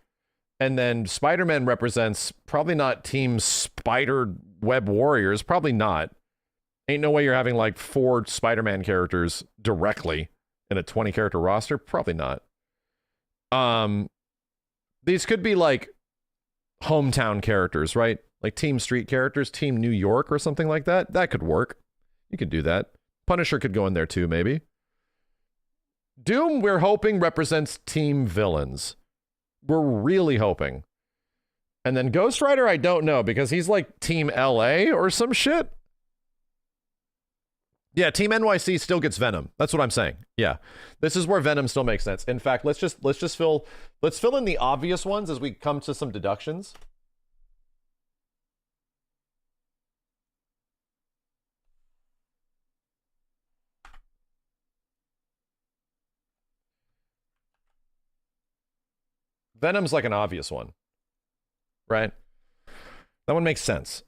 And then Spider-Man represents probably not Team Spider Web Warriors. Probably not. Ain't no way you're having like 4 Spider-Man characters directly in a 20 character roster. Probably not. These could be like hometown characters, right? Like Team Street characters, Team New York or something like that. That could work. You could do that. Punisher could go in there too, maybe. Doom, we're hoping, represents Team Villains. We're really hoping. And then Ghost Rider, I don't know, because he's like Team LA or some shit. Yeah, Team NYC still gets Venom. That's what I'm saying. Yeah. This is where Venom still makes sense. In fact, let's fill in the obvious ones as we come to some deductions. Venom's like an obvious one, right? That one makes sense.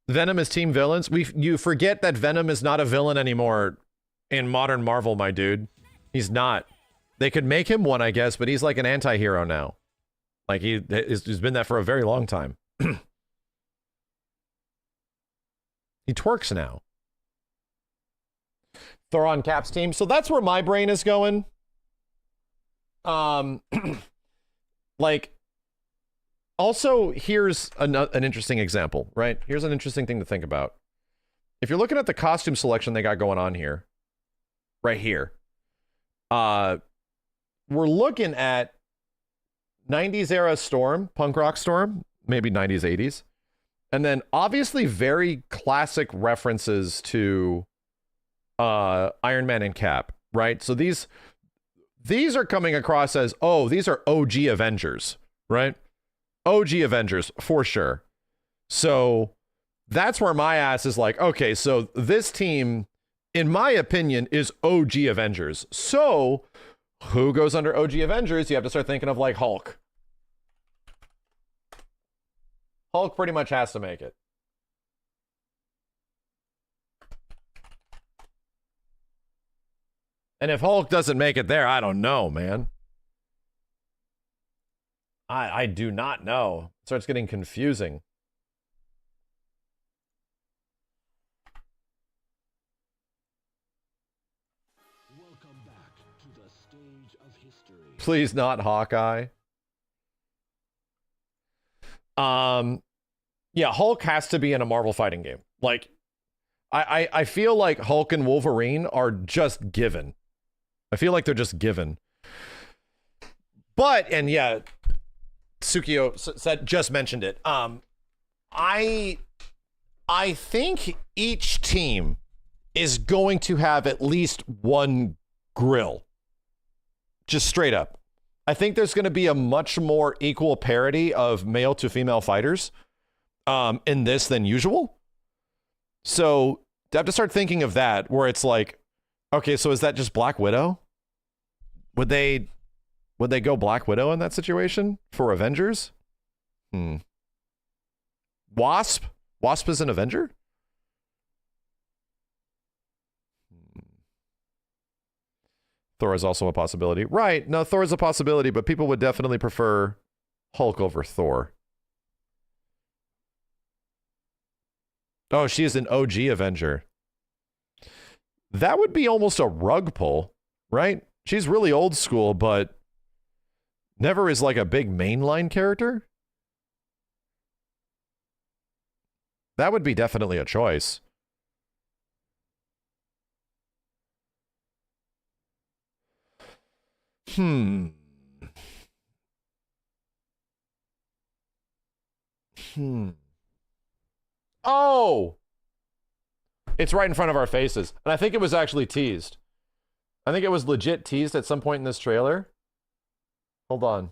Venom is Team Villains. You forget that Venom is not a villain anymore in modern Marvel, my dude. He's not. They could make him one, I guess, but he's like an anti-hero now. Like he's been that for a very long time. He twerks now. Thor on Cap's team. So that's where my brain is going. Like, also, here's an interesting example, right? Here's an interesting thing to think about. If you're looking at the costume selection they got going on here, right here, we're looking at 90s era Storm, punk rock Storm, maybe 90s, 80s. And then obviously very classic references to Iron Man and Cap, right? So these are coming across as, oh, these are OG Avengers, right? OG Avengers, for sure. So that's where my ass is like, okay, so this team, in my opinion, is OG Avengers. So who goes under OG Avengers? You have to start thinking of like Hulk. Hulk pretty much has to make it. And if Hulk doesn't make it there, I don't know, man. I do not know. It starts getting confusing. Welcome back to the stage of history. Please not Hawkeye. Yeah, Hulk has to be in a Marvel fighting game. Like, I feel like Hulk and Wolverine are just given. I feel like they're just given. But, and yeah, Tsukio just mentioned it. I think each team is going to have at least one grill. Just straight up. I think there's going to be a much more equal parity of male to female fighters in this than usual. So I have to start thinking of that, where it's like, okay, so is that just Black Widow? Would they go Black Widow in that situation for Avengers? Wasp? Wasp is an Avenger? Thor is also a possibility. Right. No, Thor is a possibility, but people would definitely prefer Hulk over Thor. Oh, she is an OG Avenger. That would be almost a rug pull, right? She's really old school, but never is like a big mainline character. That would be definitely a choice. Oh! It's right in front of our faces. And I think it was actually teased. I think it was legit teased at some point in this trailer. Hold on.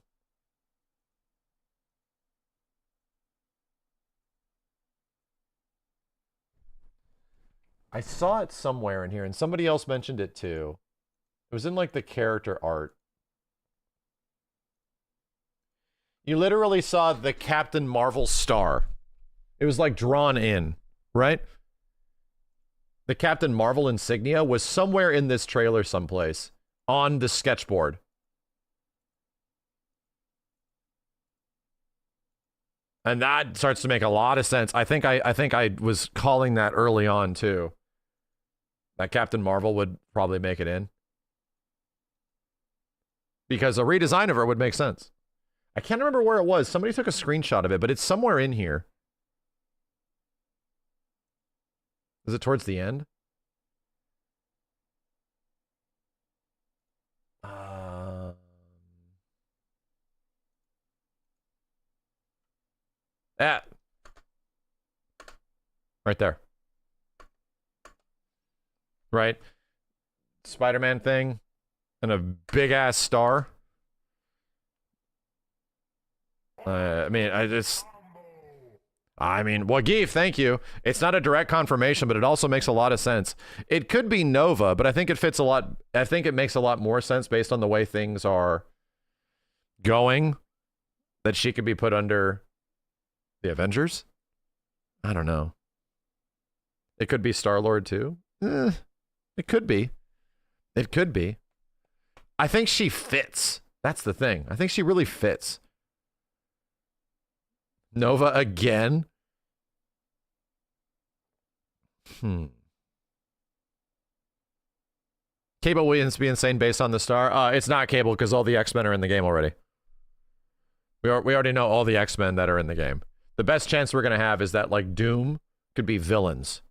I saw it somewhere in here, and somebody else mentioned it too. It was in like the character art. You literally saw the Captain Marvel star. It was like drawn in, right? The Captain Marvel insignia was somewhere in this trailer someplace on the sketchboard. And that starts to make a lot of sense. I think I was calling that early on too. That Captain Marvel would probably make it in. Because a redesign of her would make sense. I can't remember where it was. Somebody took a screenshot of it, but it's somewhere in here. Is it towards the end? Right there. Right? Spider-Man thing and a big-ass star. I mean, well, Geef, thank you. It's not a direct confirmation, but it also makes a lot of sense. It could be Nova, but I think it fits a lot. I think it makes a lot more sense based on the way things are going, that she could be put under the Avengers. I don't know. It could be Star-Lord too. It could be. It could be. I think she fits. That's the thing. I think she really fits. Nova again? Cable Williams be insane based on the star? It's not Cable because all the X-Men are in the game already. We already know all the X-Men that are in the game. The best chance we're going to have is that, like, Doom could be villains.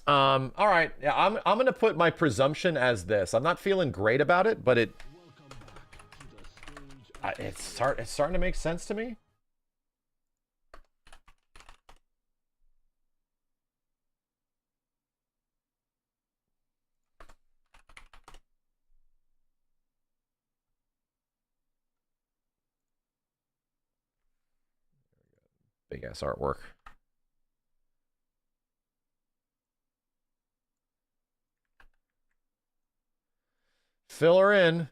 All right. Yeah, I'm going to put my presumption as this. I'm not feeling great about it, but it's starting to make sense to me. Big ass artwork. Fill her in.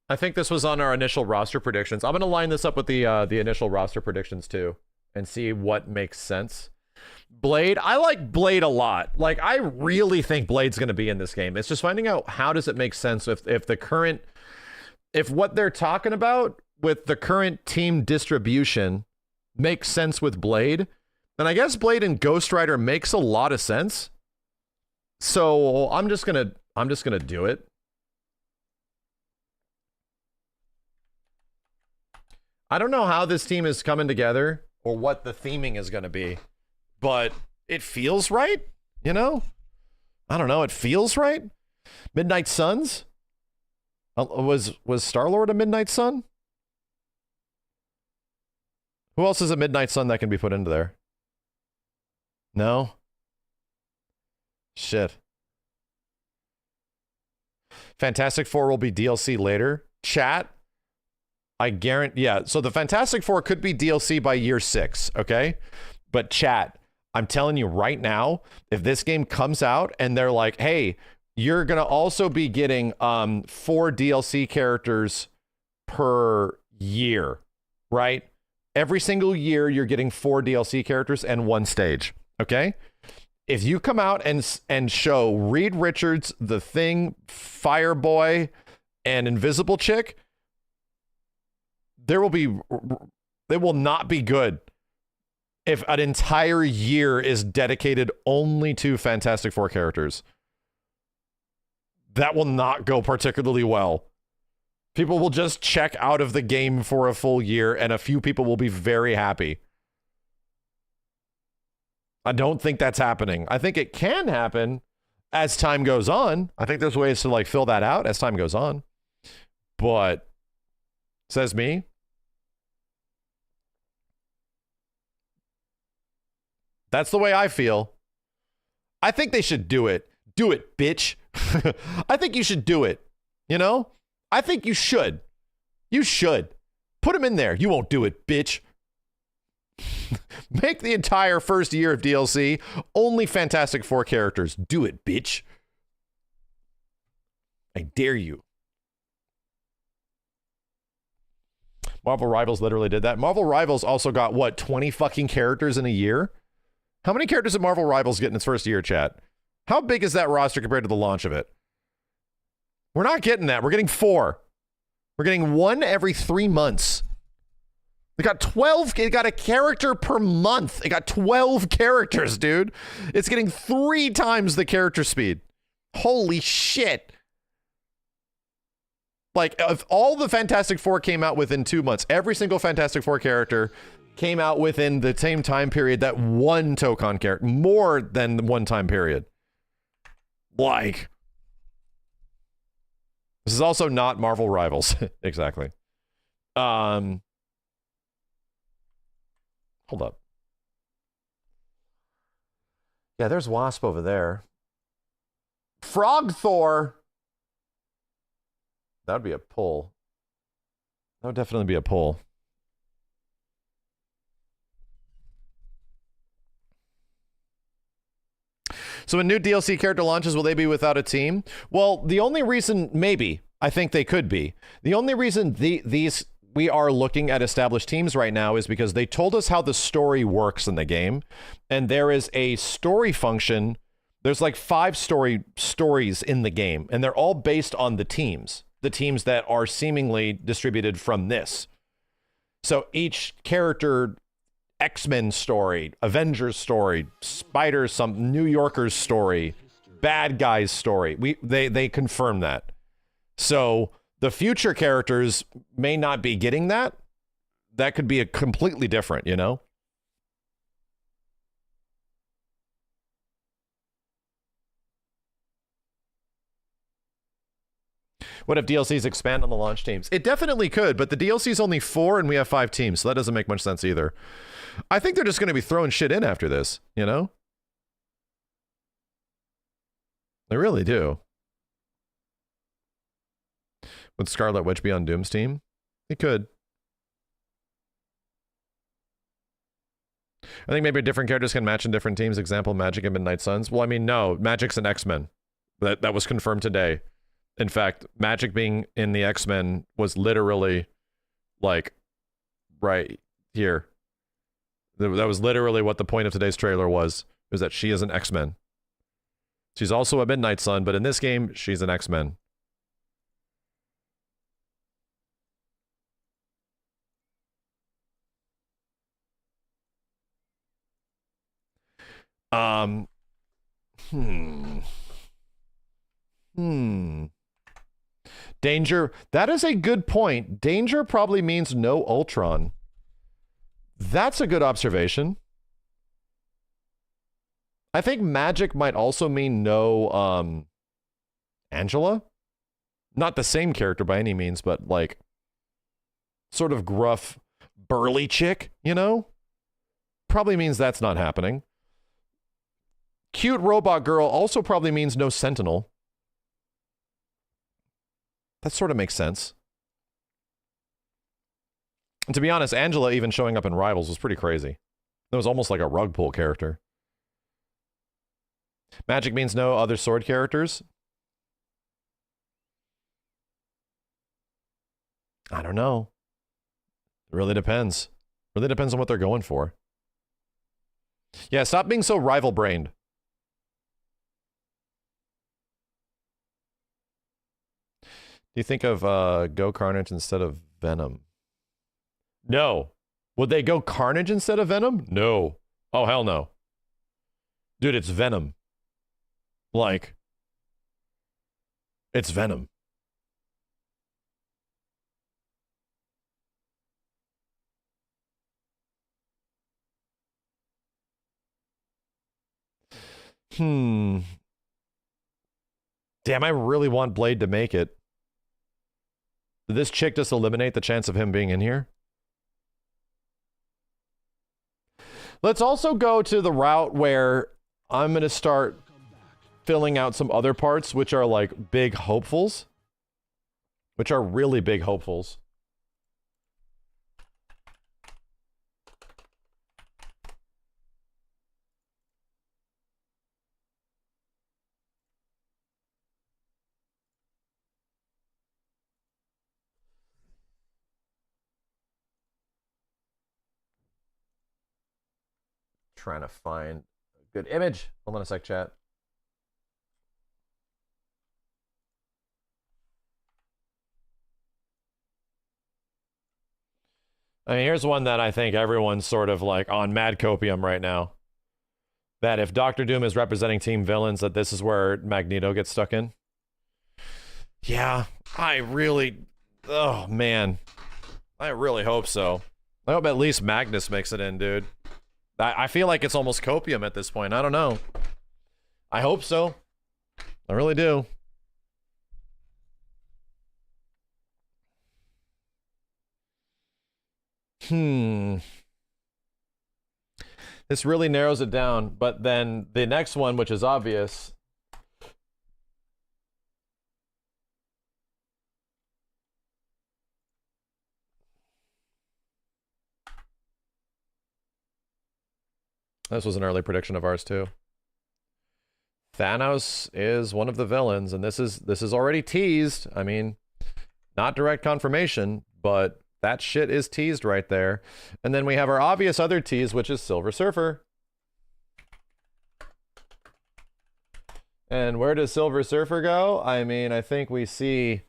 I think this was on our initial roster predictions. I'm going to line this up with the initial roster predictions too and see what makes sense. Blade, I like Blade a lot. Like, I really think Blade's going to be in this game. It's just finding out how does it make sense if what they're talking about with the current team distribution makes sense with Blade. And I guess Blade and Ghost Rider makes a lot of sense. So I'm just going to do it. I don't know how this team is coming together or what the theming is going to be, but it feels right, you know? I don't know, it feels right. Midnight Suns? Was Star-Lord a Midnight Sun? Who else is a Midnight Sun that can be put into there? No? Shit. Fantastic Four will be DLC later. Chat? I guarantee, yeah, so the Fantastic Four could be DLC by year 6, okay? But chat, I'm telling you right now, if this game comes out and they're like, hey, you're going to also be getting 4 DLC characters per year, right? Every single year, you're getting 4 DLC characters and 1 stage, okay? If you come out and show Reed Richards, The Thing, Fireboy, and Invisible Chick, they will not be good. if an entire year is dedicated only to Fantastic Four characters. That will not go particularly well. People will just check out of the game for a full year, and a few people will be very happy. I don't think that's happening. I think it can happen as time goes on. I think there's ways to like fill that out as time goes on. But says me. That's the way I feel. I think they should do it. Do it, bitch. I think you should do it. You know? I think you should. You should. Put them in there. You won't do it, bitch. Make the entire first year of DLC only Fantastic Four characters. Do it, bitch. I dare you. Marvel Rivals literally did that. Marvel Rivals also got, what, 20 fucking characters in a year? How many characters did Marvel Rivals get in its first year, chat? How big is that roster compared to the launch of it? We're not getting that. We're getting 4. We're getting 1 every 3 months. It got 12. It got a character per month. It got 12 characters, dude. It's getting 3 times the character speed. Holy shit. Like, if all the Fantastic Four came out within 2 months, every single Fantastic Four character came out within the same time period that one Tokon character, more than the one time period. Like, this is also not Marvel Rivals. Exactly. Hold up. Yeah, there's Wasp over there. Frog Thor. That would be a pull. That would definitely be a pull. So when new DLC character launches, will they be without a team? Well, the only reason, maybe, I think they could be. The only reason we are looking at established teams right now is because they told us how the story works in the game. And there is a story function. There's like 5 stories in the game, and they're all based on the teams that are seemingly distributed from this. So each character, X-Men story, Avengers story, Spider, some New Yorkers story, bad guys story. They confirm that. So the future characters may not be getting that. That could be a completely different, you know? What if DLCs expand on the launch teams? It definitely could, but the DLC is only 4 and we have 5 teams, so that doesn't make much sense either. I think they're just going to be throwing shit in after this, you know? They really do. Would Scarlet Witch be on Doom's team? It could. I think maybe different characters can match in different teams. Example, Magic and Midnight Suns. Well, I mean, no. Magic's an X-Men. That was confirmed today. In fact, Magic being in the X-Men was literally, like, right here. That was literally what the point of today's trailer was that she is an X-Men. She's also a Midnight Sun, but in this game, she's an X-Men. Danger. That is a good point. Danger probably means no Ultron. That's a good observation. I think magic might also mean no Angela. Not the same character by any means, but like sort of gruff, burly chick, you know? Probably means that's not happening. Cute robot girl also probably means no Sentinel. That sort of makes sense. And to be honest, Angela even showing up in Rivals was pretty crazy. It was almost like a rug pull character. Magic means no other sword characters. I don't know. It really depends. Really depends on what they're going for. Yeah, stop being so rival-brained. Do you think of Go Carnage instead of Venom? No. Would they go Carnage instead of Venom? No. Oh, hell no. Dude, it's Venom. Like, it's Venom. Damn, I really want Blade to make it. Did this chick just eliminate the chance of him being in here? Let's also go to the route where I'm going to start filling out some other parts, which are like big hopefuls. Which are really big hopefuls. Trying to find a good image. Hold on a sec, chat. I mean, here's one that I think everyone's sort of like on mad copium right now. That if Doctor Doom is representing Team Villains, that this is where Magneto gets stuck in. Yeah, I really... Oh, man. I really hope so. I hope at least Magnus makes it in, dude. I feel like it's almost copium at this point. I don't know. I hope so. I really do. This really narrows it down, but then the next one, which is obvious. This was an early prediction of ours too. Thanos is one of the villains, and this is already teased. I mean, not direct confirmation, but that shit is teased right there. And then we have our obvious other tease, which is Silver Surfer. And where does Silver Surfer go? I mean, I think we see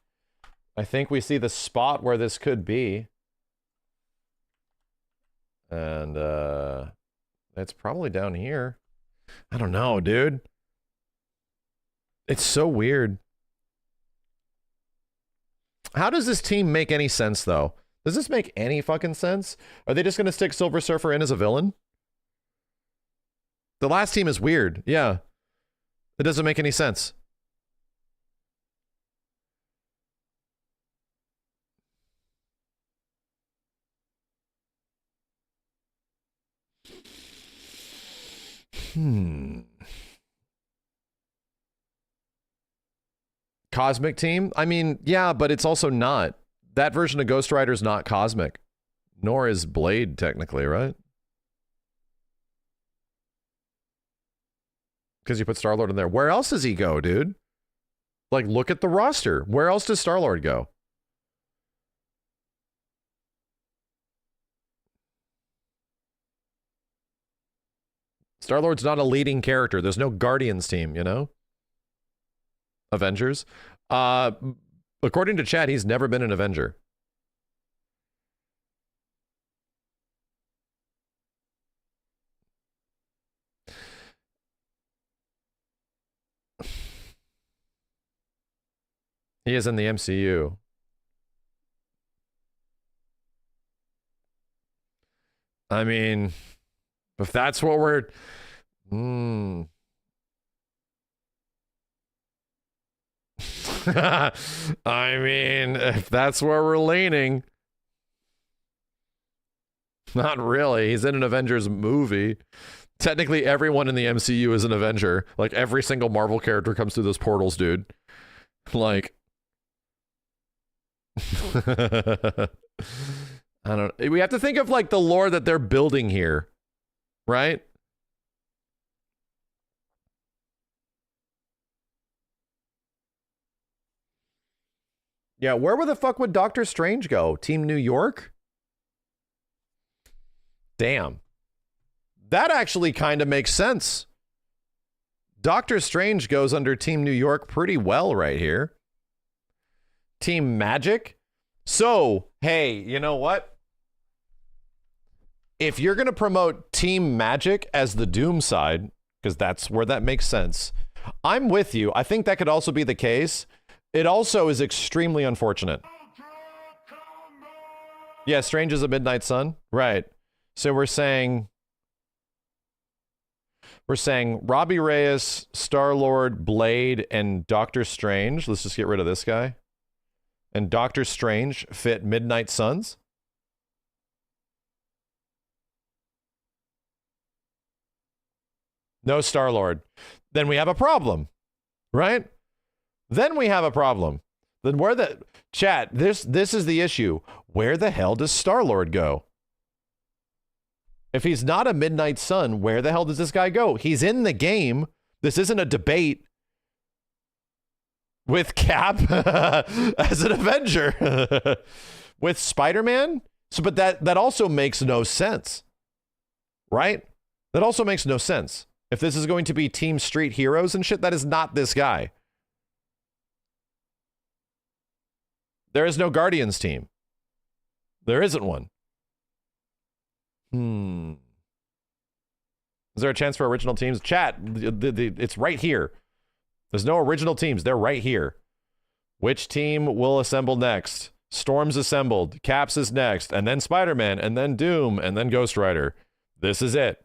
the spot where this could be. And it's probably down here. I don't know, dude. It's so weird. How does this team make any sense, though? Does this make any fucking sense? Are they just going to stick Silver Surfer in as a villain? The last team is weird. Yeah. It doesn't make any sense. Cosmic team? I mean, yeah, but it's also not. That version of Ghost Rider is not cosmic. Nor is Blade, technically, right? Because you put Star-Lord in there. Where else does he go, dude? Like, look at the roster. Where else does Star-Lord go? Star-Lord's not a leading character. There's no Guardians team, you know? Avengers. According to chat, he's never been an Avenger. He is in the MCU. I mean, if that's what we're... I mean, if that's where we're leaning. Not really. He's in an Avengers movie. Technically, everyone in the MCU is an Avenger. Like, every single Marvel character comes through those portals, dude. Like... I don't... We have to think of, like, the lore that they're building here. Right? Yeah, where the fuck would Doctor Strange go? Team New York? Damn. That actually kind of makes sense. Doctor Strange goes under Team New York pretty well right here. Team Magic? So, hey, you know what? if you're going to promote Team Magic as the Doom side, because that's where that makes sense, I'm with you. I think that could also be the case. It also is extremely unfortunate. Yeah, Strange is a Midnight Sun. Right. So we're saying Robbie Reyes, Star-Lord, Blade, and Doctor Strange. Let's just get rid of this guy. And Doctor Strange fit Midnight Suns. No Star-Lord. Then we have a problem, right? Then we have a problem. Then where the chat, this is the issue. Where the hell does Star-Lord go? If he's not a Midnight Sun, where the hell does this guy go? He's in the game. This isn't a debate with Cap as an Avenger. With Spider-Man? So, but that also makes no sense. Right? That also makes no sense. If this is going to be Team Street Heroes and shit, that is not this guy. There is no Guardians team. There isn't one. Is there a chance for original teams? Chat, it's right here. There's no original teams. They're right here. Which team will assemble next? Storm's assembled. Caps is next. And then Spider-Man. And then Doom. And then Ghost Rider. This is it.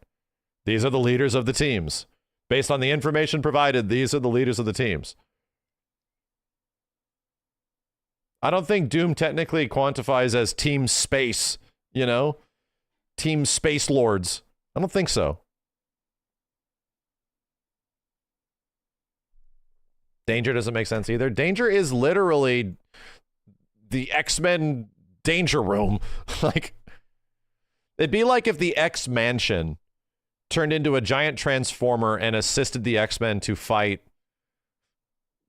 These are the leaders of the teams. Based on the information provided, these are the leaders of the teams. I don't think Doom technically quantifies as Team Space, you know? Team Space Lords. I don't think so. Danger doesn't make sense either. Danger is literally the X-Men Danger Room. Like, it'd be like if the X-Mansion turned into a giant transformer and assisted the X-Men to fight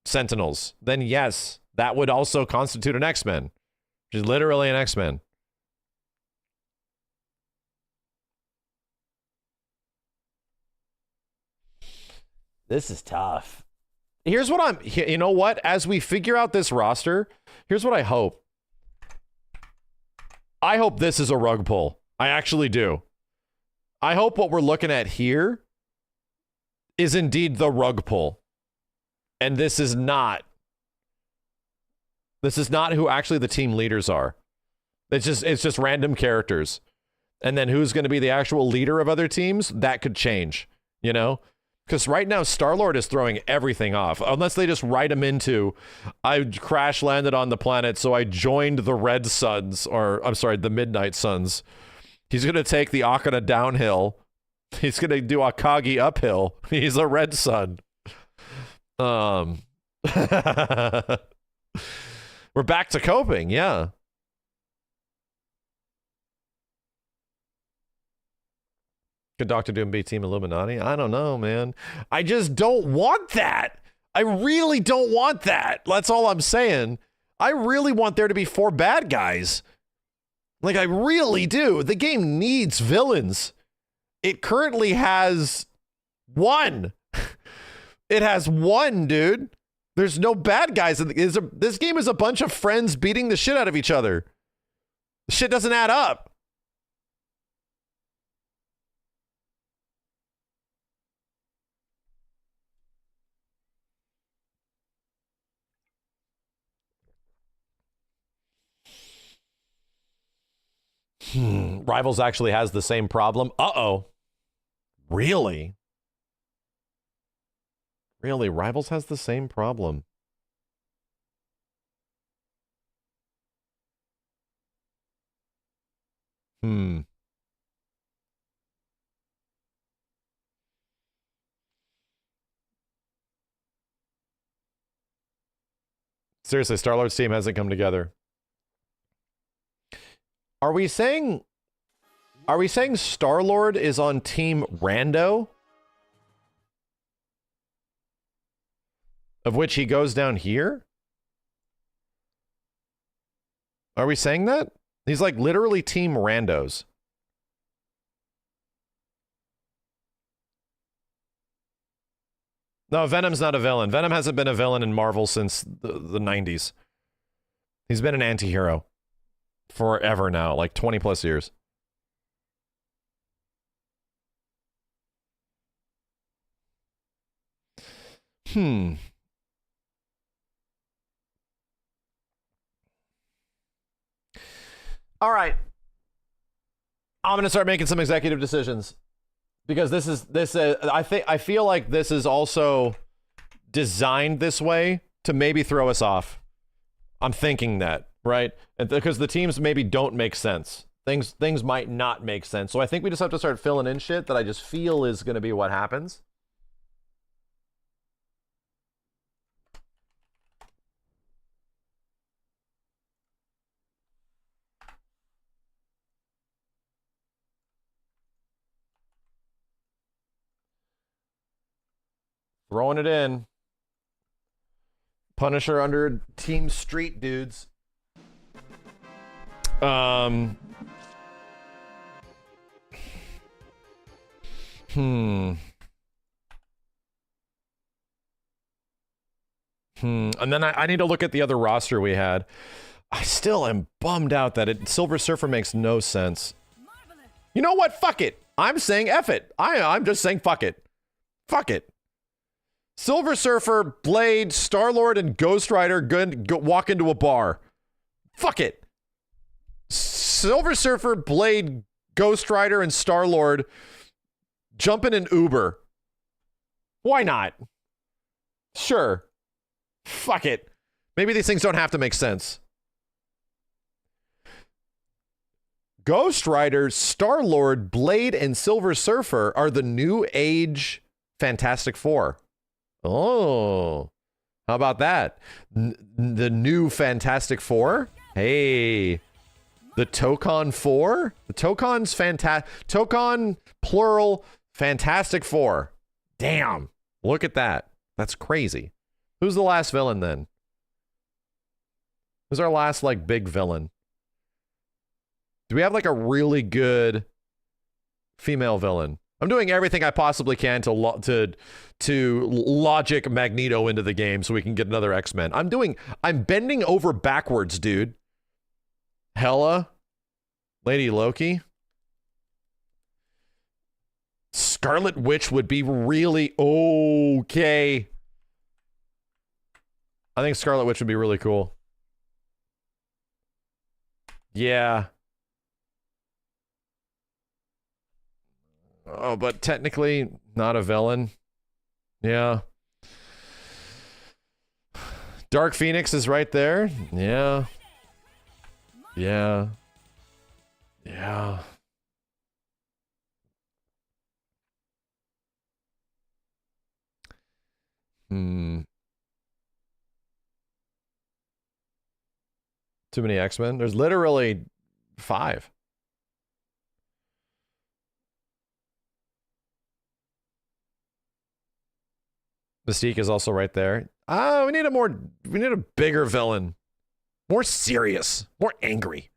Sentinels. Then yes, that would also constitute an X-Men, which is literally an X-Men. This is tough. Here's what you know what? As we figure out this roster, here's what I hope. I hope this is a rug pull. I actually do. I hope what we're looking at here is indeed the rug pull. And this is not who actually the team leaders are. It's just random characters. And then who's going to be the actual leader of other teams? That could change, you know? Because right now, Star-Lord is throwing everything off. Unless they just write him into, I crash landed on the planet, so I joined the Red Suns, or I'm sorry, the Midnight Suns. He's going to take the Akana downhill. He's going to do Akagi uphill. He's a Red Sun. We're back to coping, yeah. Could Dr. Doom be Team Illuminati? I don't know, man. I just don't want that. I really don't want that. That's all I'm saying. I really want there to be 4 bad guys. Like, I really do. The game needs villains. It currently has 1. It has 1, dude. There's no bad guys. This game is a bunch of friends beating the shit out of each other. The shit doesn't add up. Rivals actually has the same problem. Uh-oh. Really? Really? Rivals has the same problem. Seriously, Star-Lord's team hasn't come together. Are we saying Star-Lord is on Team Rando? Of which he goes down here? Are we saying that? He's like literally Team Randos. No, Venom's not a villain. Venom hasn't been a villain in Marvel since the 90s. He's been an anti-hero forever now, like 20 plus years. All right. I'm gonna start making some executive decisions because I feel like this is also designed this way to maybe throw us off. I'm thinking that, right? And because the teams maybe don't make sense. Things might not make sense. So I think we just have to start filling in shit that I just feel is gonna be what happens. Throwing it in. Punisher under Team Street dudes. And then I need to look at the other roster we had. I still am bummed out that Silver Surfer makes no sense. You know what? Fuck it. I'm saying F it. I'm just saying fuck it. Fuck it. Silver Surfer, Blade, Star-Lord, and Ghost Rider walk into a bar. Fuck it. Silver Surfer, Blade, Ghost Rider, and Star-Lord jump in an Uber. Why not? Sure. Fuck it. Maybe these things don't have to make sense. Ghost Rider, Star-Lord, Blade, and Silver Surfer are the new age Fantastic Four. Oh, how about that? The new Fantastic Four? Hey, the Tokon 4? The Tokon's Tokon, plural, Fantastic Four. Damn, look at that. That's crazy. Who's the last villain then? Who's our last, like, big villain? Do we have, like, a really good female villain? I'm doing everything I possibly can to logic Magneto into the game so we can get another X-Men. I'm bending over backwards, dude. Hela, Lady Loki. Scarlet Witch would be really okay. I think Scarlet Witch would be really cool. Yeah. Oh, but technically not a villain. Yeah. Dark Phoenix is right there. Yeah. Yeah. Yeah. Too many X-Men? There's literally 5. Mystique is also right there. We need a bigger villain. More serious. More angry.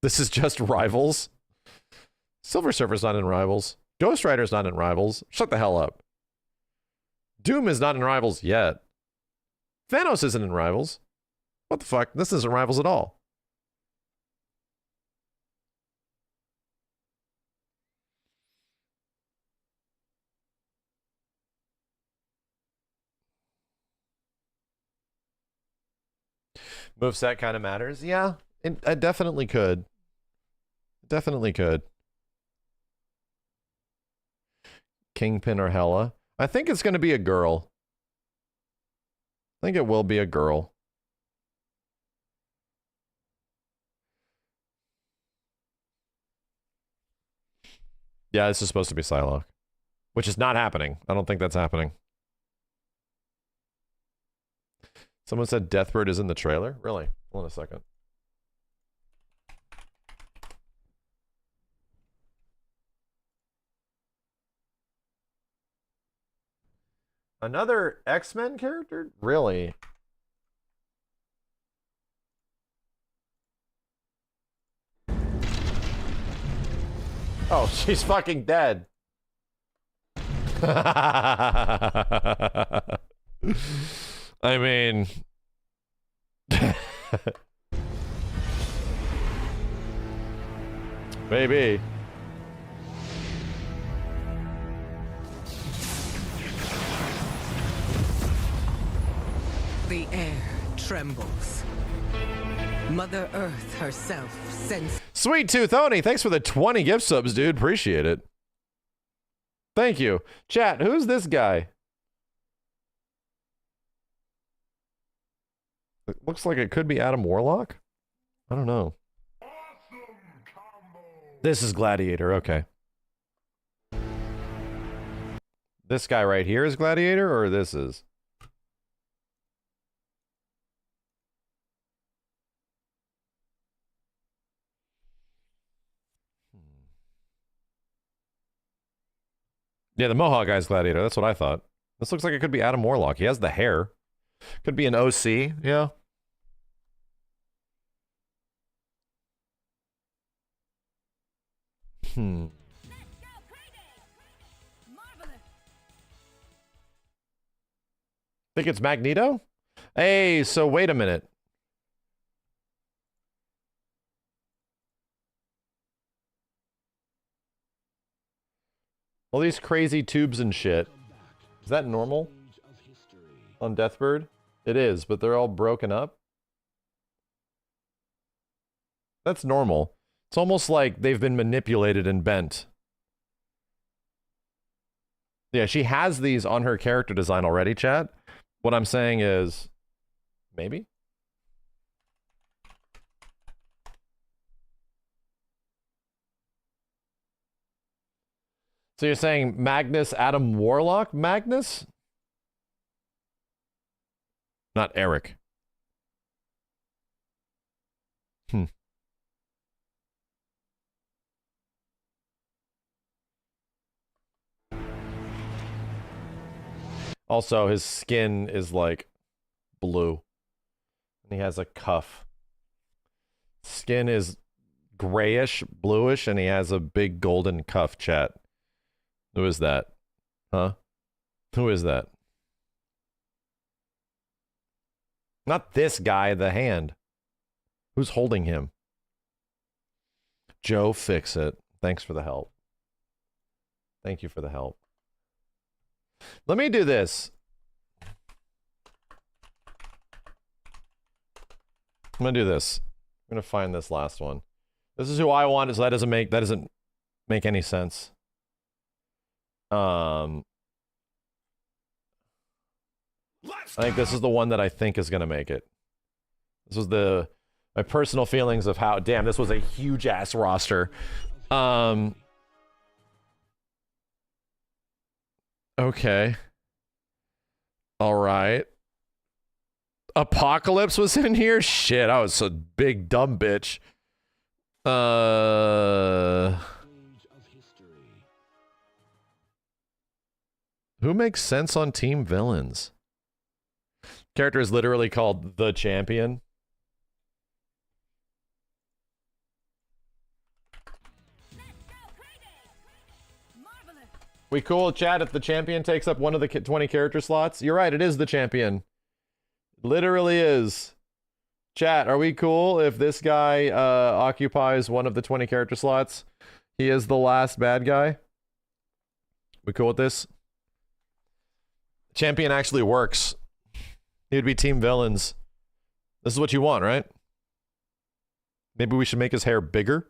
This is just Rivals. Silver Surfer's not in Rivals. Ghost Rider's not in Rivals. Shut the hell up. Doom is not in Rivals yet. Thanos isn't in Rivals. What the fuck? This isn't Rivals at all. Moveset kind of matters. Yeah, it definitely could. Definitely could. Kingpin or Hela. I think it's going to be a girl. I think it will be a girl. Yeah, this is supposed to be Psylocke. Which is not happening. I don't think that's happening. Someone said Deathbird is in the trailer? Really? Hold on a second. Another X-Men character? Really? Oh, she's fucking dead. I mean... Maybe. The air trembles. Mother Earth herself sends. Sweet Tooth Oni, thanks for the 20 gift subs, dude. Appreciate it. Thank you. Chat, who's this guy? It looks like it could be Adam Warlock. I don't know. This is Gladiator, okay. This guy right here is Gladiator, or this is? Yeah, the Mohawk guy's Gladiator. That's what I thought. This looks like it could be Adam Warlock. He has the hair. Could be an OC, yeah. Think it's Magneto? Hey, so wait a minute. All these crazy tubes and shit. Is that normal on Deathbird? It is, but they're all broken up. That's normal. It's almost like they've been manipulated and bent. Yeah, she has these on her character design already, chat. What I'm saying is, maybe? So you're saying Magnus Adam Warlock? Magnus? Not Eric. Also, his skin is like blue. And he has a cuff. Skin is grayish, bluish, and he has a big golden cuff, chat. Who is that? Huh? Who is that? Not this guy, the hand. Who's holding him? Joe, fix it. Thanks for the help. Thank you for the help. Let me do this. I'm gonna do this. I'm gonna find this last one. This is who I want, so that doesn't make any sense. I think this is the one that I think is gonna make it. This was my personal feelings of how, damn, this was a huge ass roster. Okay. All right. Apocalypse was in here? Shit, I was a big dumb bitch. Who makes sense on team villains? Character is literally called the Champion. We cool, chat, if the Champion takes up one of the 20 character slots? You're right, it is the Champion. Literally is. Chat, are we cool if this guy occupies one of the 20 character slots? He is the last bad guy. We cool with this? Champion actually works. He would be team villains. This is what you want, right? Maybe we should make his hair bigger?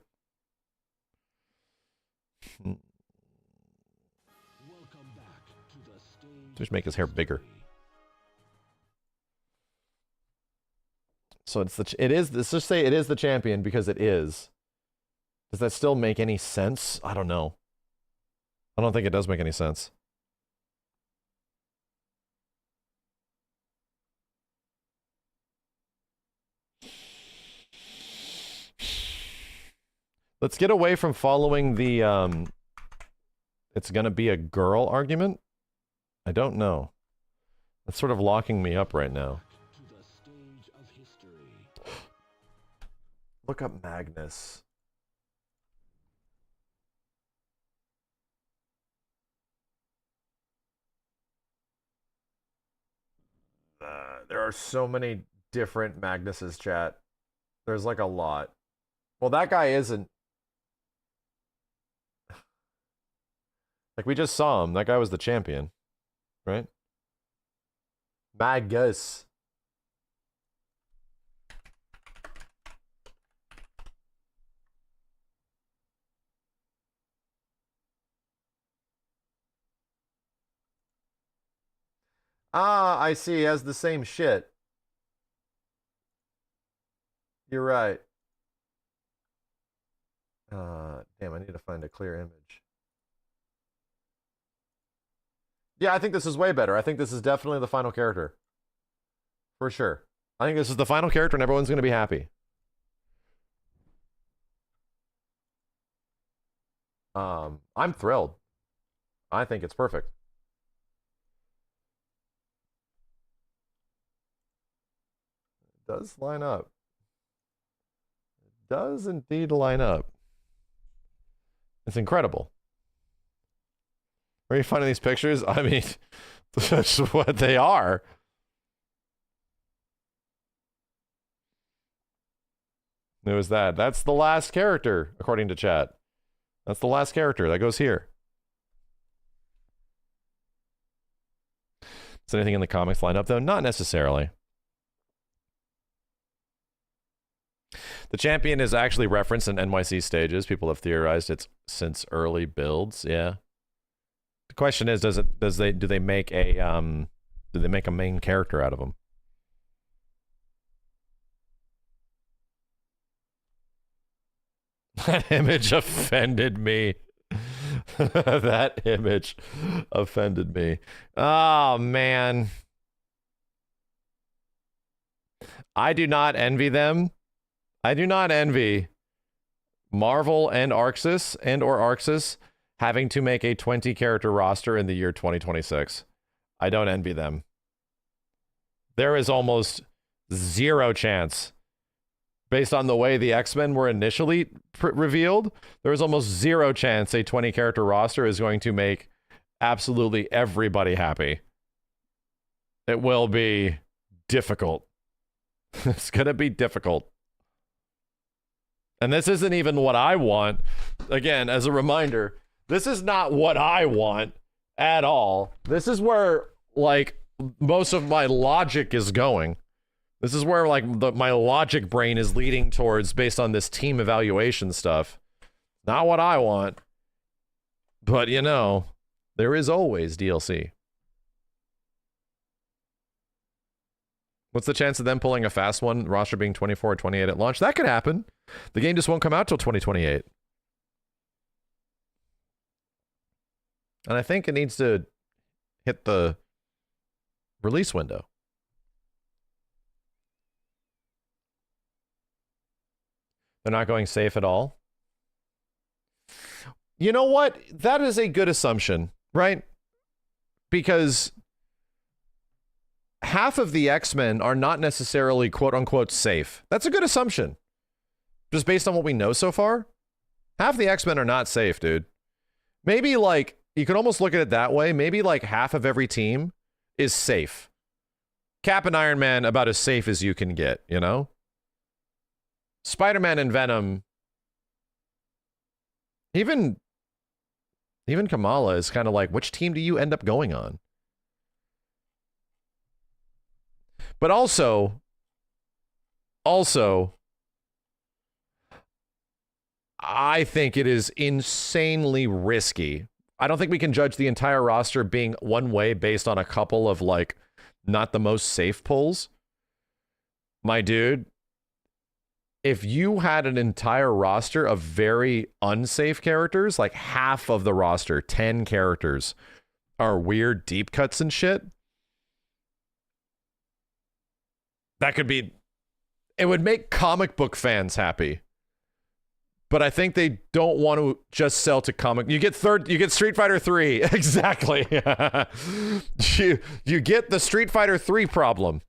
Just make his hair bigger. So let's just say it is the Champion because it is. Does that still make any sense? I don't know. I don't think it does make any sense. Let's get away from following the it's gonna be a girl argument. I don't know. That's sort of locking me up right now. Look up Magnus. There are so many different Magnuses, chat. There's like a lot. Well, that guy isn't. Like, we just saw him. That guy was the Champion. Right? Magus. Ah, I see. He has the same shit. You're right. Damn, I need to find a clear image. Yeah, I think this is way better. I think this is definitely the final character. For sure. I think this is the final character and everyone's going to be happy. I'm thrilled. I think it's perfect. It does line up. It does indeed line up. It's incredible. Where are you finding these pictures? I mean, that's what they are. It was that. That's the last character, according to chat. That's the last character. That goes here. Does anything in the comics line up, though? Not necessarily. The champion is actually referenced in NYC stages. People have theorized it's since early builds. Yeah. The question is, do they make a main character out of him? That image offended me. That image offended me. Oh, man. I do not envy them. I do not envy Marvel and Arxis or Arxis having to make a 20-character roster in the year 2026. I don't envy them. There is almost zero chance, based on the way the X-Men were initially revealed, there is almost zero chance a 20-character roster is going to make absolutely everybody happy. It will be difficult. It's going to be difficult. And this isn't even what I want. Again, as a reminder, this is not what I want at all. This is where, like, most of my logic is going. This is where, like, my logic brain is leading towards based on this team evaluation stuff. Not what I want. But, you know, there is always DLC. What's the chance of them pulling a fast one, roster being 24 or 28 at launch? That could happen. The game just won't come out till 2028. And I think it needs to hit the release window. They're not going safe at all. You know what? That is a good assumption, right? Because half of the X-Men are not necessarily quote-unquote safe. That's a good assumption. Just based on what we know so far. Half the X-Men are not safe, dude. Maybe, like, you could almost look at it that way. Maybe, like, half of every team is safe. Cap and Iron Man about as safe as you can get, you know? Spider-Man and Venom, even Kamala is kind of like, which team do you end up going on? But also, I think it is insanely risky. I don't think we can judge the entire roster being one way based on a couple of, like, not the most safe pulls. My dude, if you had an entire roster of very unsafe characters, like half of the roster, 10 characters, are weird deep cuts and shit, that could be, it would make comic book fans happy. But I think they don't want to just sell to comic. You get Street Fighter 3. Exactly. you get the Street Fighter 3 problem.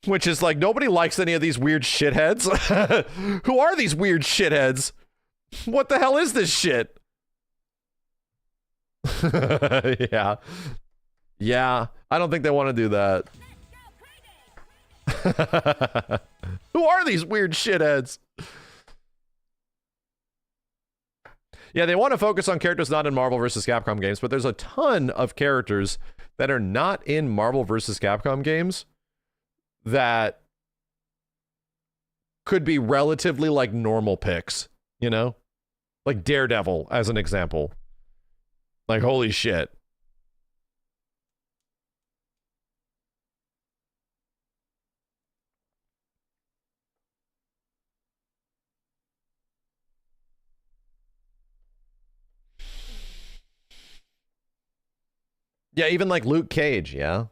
Which is like, nobody likes any of these weird shitheads. Who are these weird shitheads? What the hell is this shit? Yeah. Yeah. I don't think they want to do that. Who are these weird shitheads? Yeah, they want to focus on characters not in Marvel vs. Capcom games, but there's a ton of characters that are not in Marvel vs. Capcom games that could be relatively like normal picks, you know? Like Daredevil, as an example. Like, holy shit. Yeah, even like Luke Cage, yeah.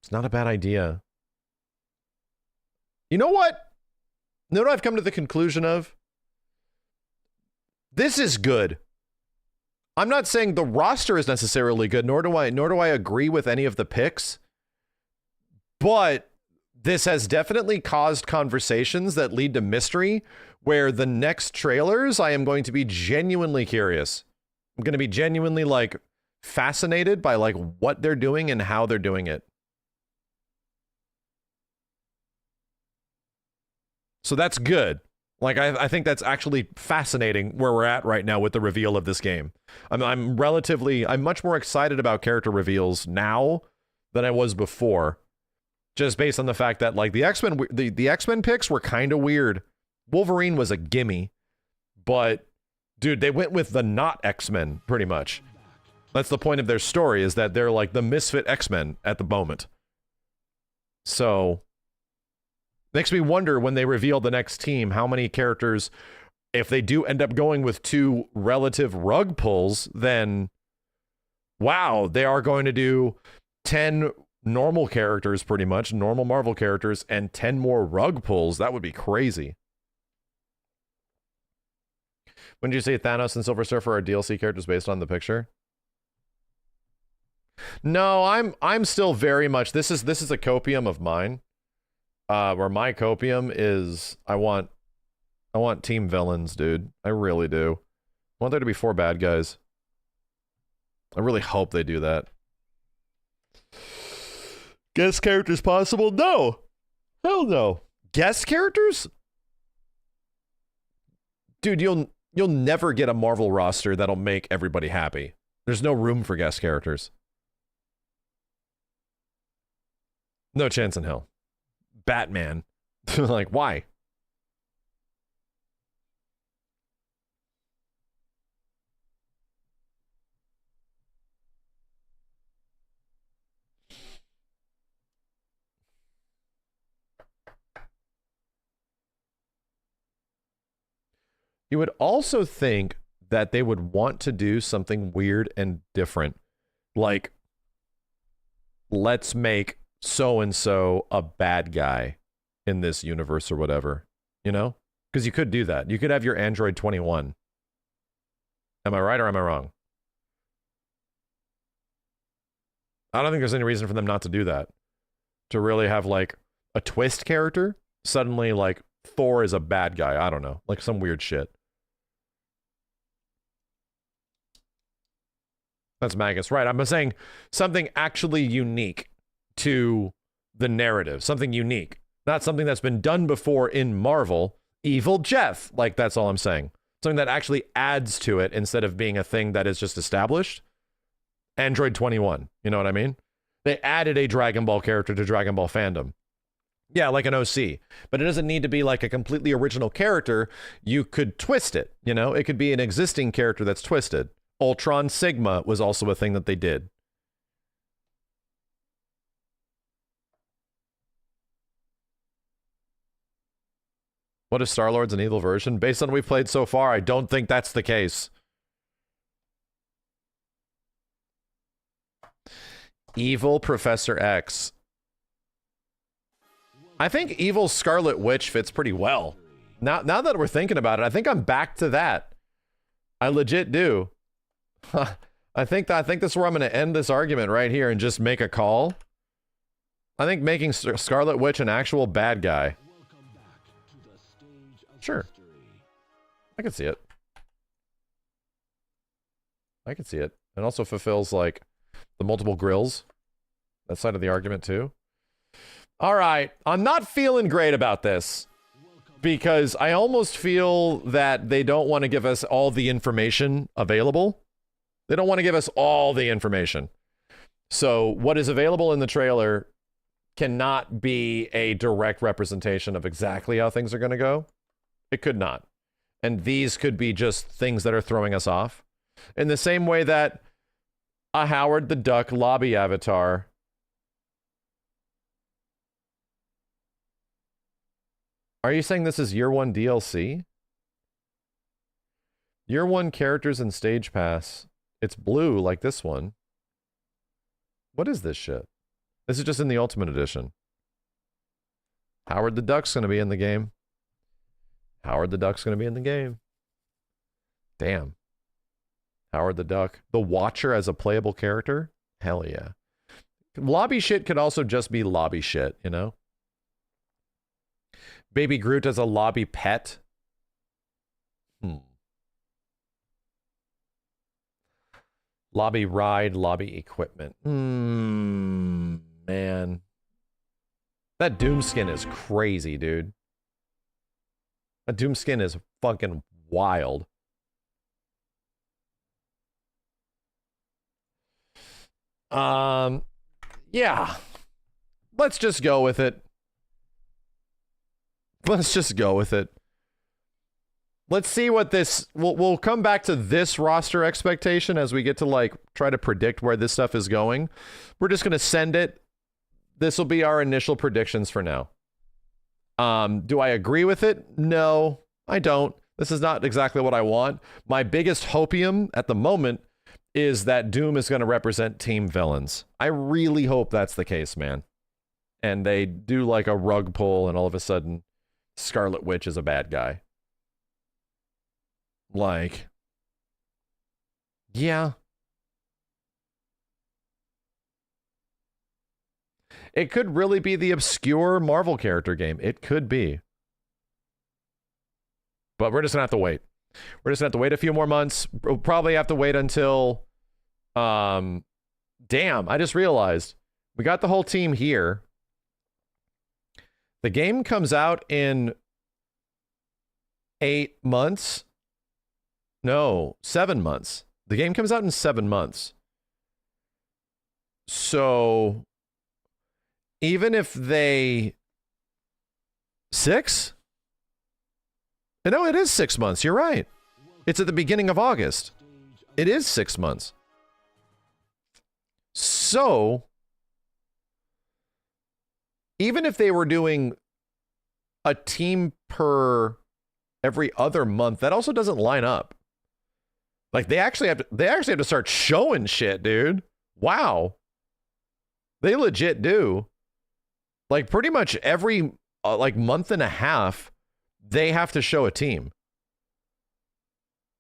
It's not a bad idea. You know what? You know what I've come to the conclusion of? This is good. I'm not saying the roster is necessarily good, nor do I agree with any of the picks. But this has definitely caused conversations that lead to mystery, where the next trailers I am going to be genuinely curious. I'm going to be genuinely like fascinated by like what they're doing and how they're doing it. So that's good. Like, I think that's actually fascinating where we're at right now with the reveal of this game. I'm much more excited about character reveals now than I was before. Just based on the fact that like the X-Men picks were kind of weird. Wolverine was a gimme, but dude, they went with the not X-Men pretty much. That's the point of their story, is that they're like the misfit X-Men at the moment. So makes me wonder when they reveal the next team, how many characters, if they do end up going with 2 relative rug pulls, then wow, they are going to do 10 normal characters, pretty much, normal Marvel characters, and 10 more rug pulls. That would be crazy. When did you say Thanos and Silver Surfer are DLC characters based on the picture? No, I'm still very much, this is a copium of mine. Where my copium is, I want team villains, dude. I really do. I want there to be 4 bad guys. I really hope they do that. Guest characters possible? No. Hell no. Guest characters? Dude, you'll never get a Marvel roster that'll make everybody happy. There's no room for guest characters. No chance in hell. Batman. Like, why? You would also think that they would want to do something weird and different. Like, let's make so-and-so a bad guy in this universe or whatever, you know? Because you could do that. You could have your Android 21. Am I right or am I wrong? I don't think there's any reason for them not to do that. To really have, like, a twist character. Suddenly, like, Thor is a bad guy. I don't know. Like, some weird shit. That's Magus. Right, I'm saying something actually unique to the narrative, something unique, not something that's been done before in Marvel. Evil Jeff, like, that's all I'm saying. Something that actually adds to it instead of being a thing that is just established. Android 21, you know what I mean? They added a Dragon Ball character to Dragon Ball fandom. Yeah, like an OC, but it doesn't need to be like a completely original character. You could twist it, you know? It could be an existing character that's twisted. Ultron Sigma was also a thing that they did. What if Star-Lord's an evil version? Based on what we've played so far, I don't think that's the case. Evil Professor X. I think evil Scarlet Witch fits pretty well. Now that we're thinking about it, I think I'm back to that. I legit do. I think this is where I'm going to end this argument right here and just make a call. I think making Scarlet Witch an actual bad guy. Sure. I can see it. I can see it. It also fulfills, like, the multiple grills. That side of the argument, too. All right. I'm not feeling great about this. Because I almost feel that they don't want to give us all the information available. They don't want to give us all the information. So what is available in the trailer cannot be a direct representation of exactly how things are going to go. It could not. And these could be just things that are throwing us off. In the same way that a Howard the Duck lobby avatar Are you saying this is year 1 DLC? Year 1 characters and stage pass. It's blue like this one. What is this shit? This is just in the Ultimate Edition. Howard the Duck's going to be in the game. Howard the Duck's going to be in the game. Damn. Howard the Duck. The Watcher as a playable character? Hell yeah. Lobby shit could also just be lobby shit, you know? Baby Groot as a lobby pet? Lobby ride, lobby equipment. Man. That Doom skin is crazy, dude. That Doom skin is fucking wild. Yeah. Let's just go with it. Let's just go with it. Let's see what this... We'll come back to this roster expectation as we get to, like, try to predict where this stuff is going. We're just going to send it. This will be our initial predictions for now. Do I agree with it? No, I don't. This is not exactly what I want. My biggest hopium at the moment is that Doom is going to represent team villains. I really hope that's the case, man. And they do, like, a rug pull, and all of a sudden, Scarlet Witch is a bad guy. Like, yeah. It could really be the obscure Marvel character game. It could be. But we're just going to have to wait. We're just going to have to wait a few more months. We'll probably have to wait until... Damn, I just realized. We got the whole team here. The game comes out in 8 months. No, 7 months. The game comes out in 7 months. So, even if they... 6? No, it is 6 months. You're right. It's at the beginning of August. It is 6 months. So, even if they were doing a team per every other month, that also doesn't line up. Like, they actually have to start showing shit, dude. Wow. They legit do. Like, pretty much every like month and a half, they have to show a team.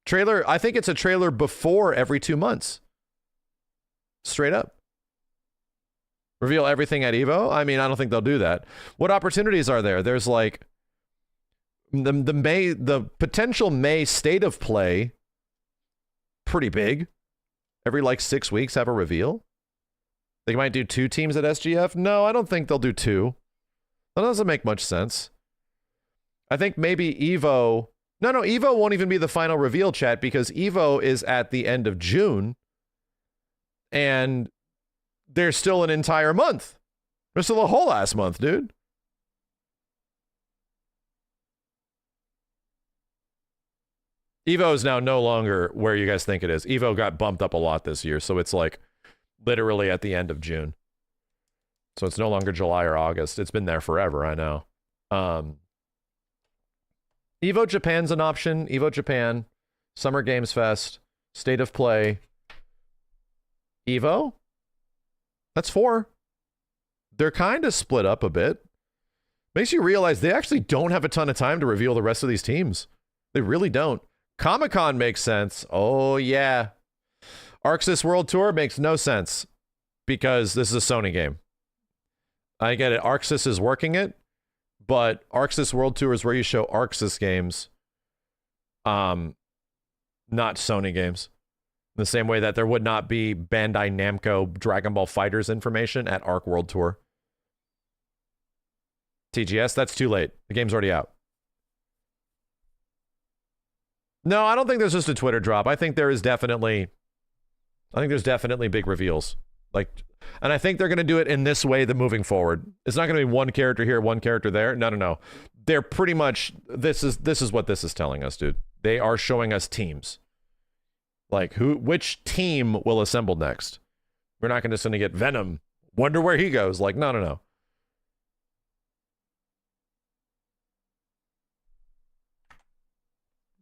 Trailer, I think it's a trailer before every 2 months. Straight up. Reveal everything at Evo? I mean, I don't think they'll do that. What opportunities are there? There's like the potential May state of play, pretty big. Every like 6 weeks have a reveal. They might do 2 teams at SGF. No, I don't think they'll do 2. That doesn't make much sense. I think maybe Evo. No, Evo won't even be the final reveal, chat, because Evo is at the end of June. And there's still an entire month. There's still a whole ass month, dude. Evo is now no longer where you guys think it is. Evo got bumped up a lot this year, so it's like literally at the end of June. So it's no longer July or August. It's been there forever, I know. Evo Japan's an option. Evo Japan, Summer Games Fest, State of Play. Evo? That's 4. They're kind of split up a bit. Makes you realize they actually don't have a ton of time to reveal the rest of these teams. They really don't. Comic-Con makes sense. Oh, yeah. Arxis World Tour makes no sense because this is a Sony game. I get it. Arxis is working it, but Arxis World Tour is where you show Arxis games, not Sony games. In the same way that there would not be Bandai Namco Dragon Ball FighterZ information at Arc World Tour. TGS, that's too late. The game's already out. No, I don't think there's just a Twitter drop. I think there's definitely big reveals. Like, and I think they're going to do it in this way moving forward. It's not going to be one character here, one character there. No. They're pretty much, this is what this is telling us, dude. They are showing us teams. Like, which team will assemble next? We're not just going to get Venom. Wonder where he goes. Like, no.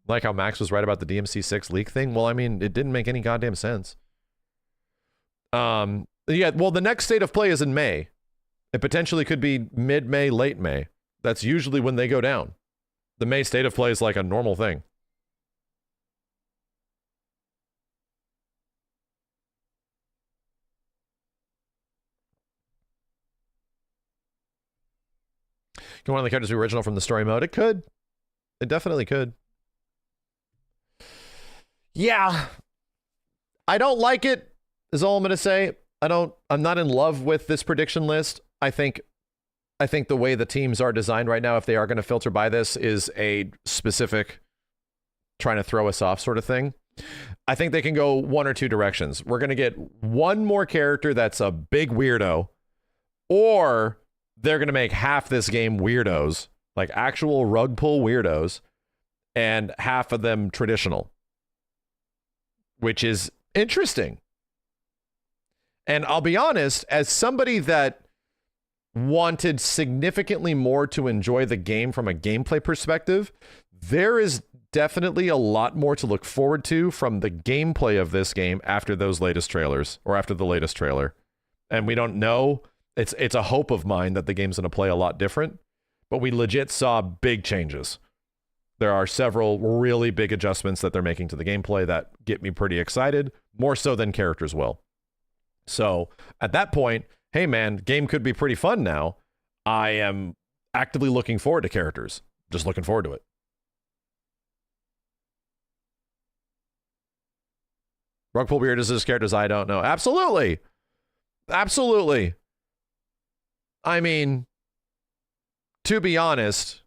Like how Max was right about the DMC6 leak thing. Well, I mean, it didn't make any goddamn sense. Yeah, well, the next state of play is in May. It potentially could be mid-May, late May. That's usually when they go down. The May state of play is like a normal thing. Can one of the characters be original from the story mode? It could. It definitely could. Yeah. I don't like it, is all I'm going to say. I'm not in love with this prediction list. I think the way the teams are designed right now, if they are going to filter by this, is a specific trying to throw us off sort of thing. I think they can go one or two directions. We're going to get one more character that's a big weirdo, or they're going to make half this game weirdos, like actual rug pull weirdos, and half of them traditional, which is interesting. And I'll be honest, as somebody that wanted significantly more to enjoy the game from a gameplay perspective, there is definitely a lot more to look forward to from the gameplay of this game after those latest trailers, or after the latest trailer. And we don't know. It's a hope of mine that the game's going to play a lot different, but we legit saw big changes. There are several really big adjustments that they're making to the gameplay that get me pretty excited, more so than characters will. So at that point, hey man, game could be pretty fun now. I am actively looking forward to characters. Just looking forward to it. Rugpull Beard is his characters I don't know. Absolutely. Absolutely. I mean, to be honest,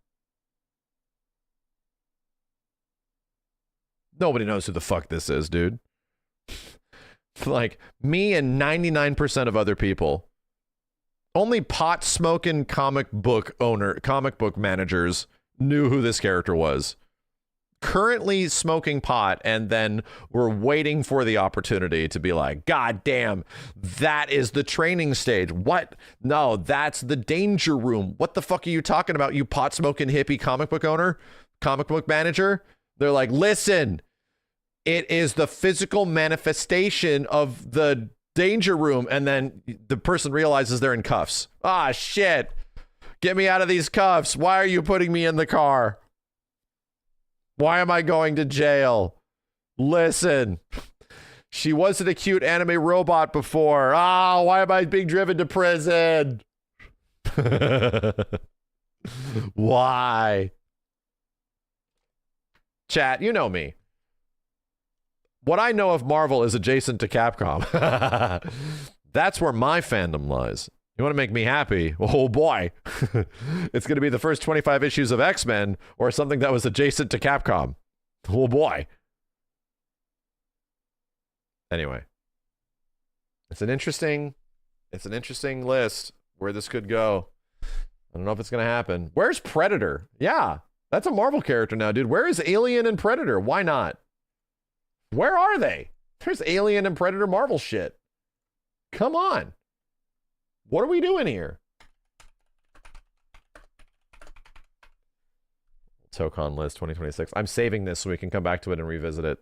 nobody knows who the fuck this is, dude. Like, me and 99% of other people. Only pot-smoking comic book managers knew who this character was. Currently smoking pot, and then we're waiting for the opportunity to be like, God damn, that is the training stage. What? No, that's the danger room. What the fuck are you talking about, you pot-smoking hippie comic book manager? They're like, listen, it is the physical manifestation of the danger room. And then the person realizes they're in cuffs. Ah, shit. Get me out of these cuffs. Why are you putting me in the car? Why am I going to jail? Listen, she wasn't a cute anime robot before. Ah, why am I being driven to prison? Why? Chat, you know me. What I know of Marvel is adjacent to Capcom. That's where my fandom lies. You want to make me happy? Oh boy. It's going to be the first 25 issues of X-Men or something that was adjacent to Capcom. Oh boy. Anyway. It's an interesting list where this could go. I don't know if it's going to happen. Where's Predator? Yeah, that's a Marvel character now, dude. Where is Alien and Predator? Why not? Where are they? There's Alien and Predator Marvel shit. Come on. What are we doing here? Tokon list 2026. I'm saving this so we can come back to it and revisit it.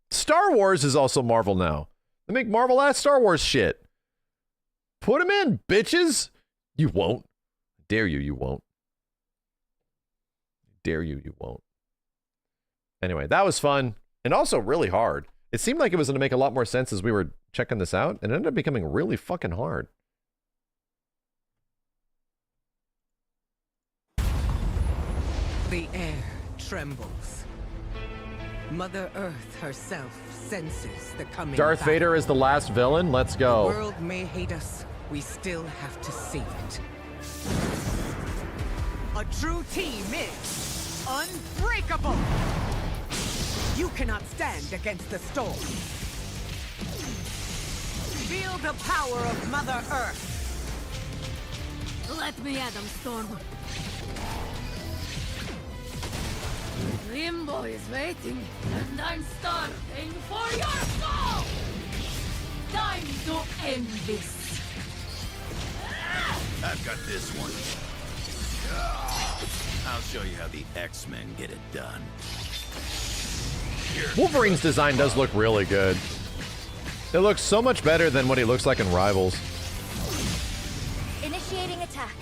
Star Wars is also Marvel now. They make Marvel-ass Star Wars shit. Put them in, bitches. You won't. Dare you, you won't. Dare you, you won't. Anyway, that was fun and also really hard. It seemed like it was going to make a lot more sense as we were checking this out, and it ended up becoming really fucking hard. The air trembles. Mother Earth herself senses the coming Darth battle. Vader is the last villain. Let's go. The world may hate us. We still have to save it. A true team is unbreakable. You cannot stand against the storm. Feel the power of Mother Earth. Let me at them, Storm. Limbo is waiting, and I'm starving for your soul! Time to end this. I've got this one. I'll show you how the X-Men get it done. Wolverine's design does look really good. It looks so much better than what he looks like in Rivals. Initiating attack.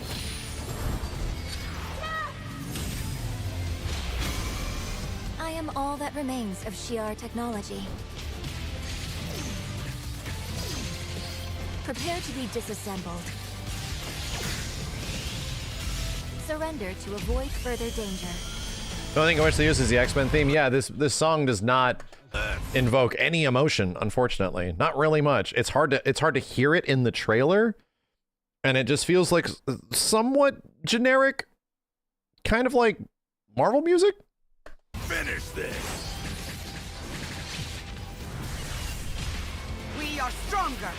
I am all that remains of Shi'ar technology. Prepare to be disassembled. Surrender to avoid further danger. The only thing I wish they used is the X-Men theme. Yeah, this song does not invoke any emotion, unfortunately. Not really much. It's hard to hear it in the trailer, and it just feels like somewhat generic, kind of like Marvel music. Finish this. We are stronger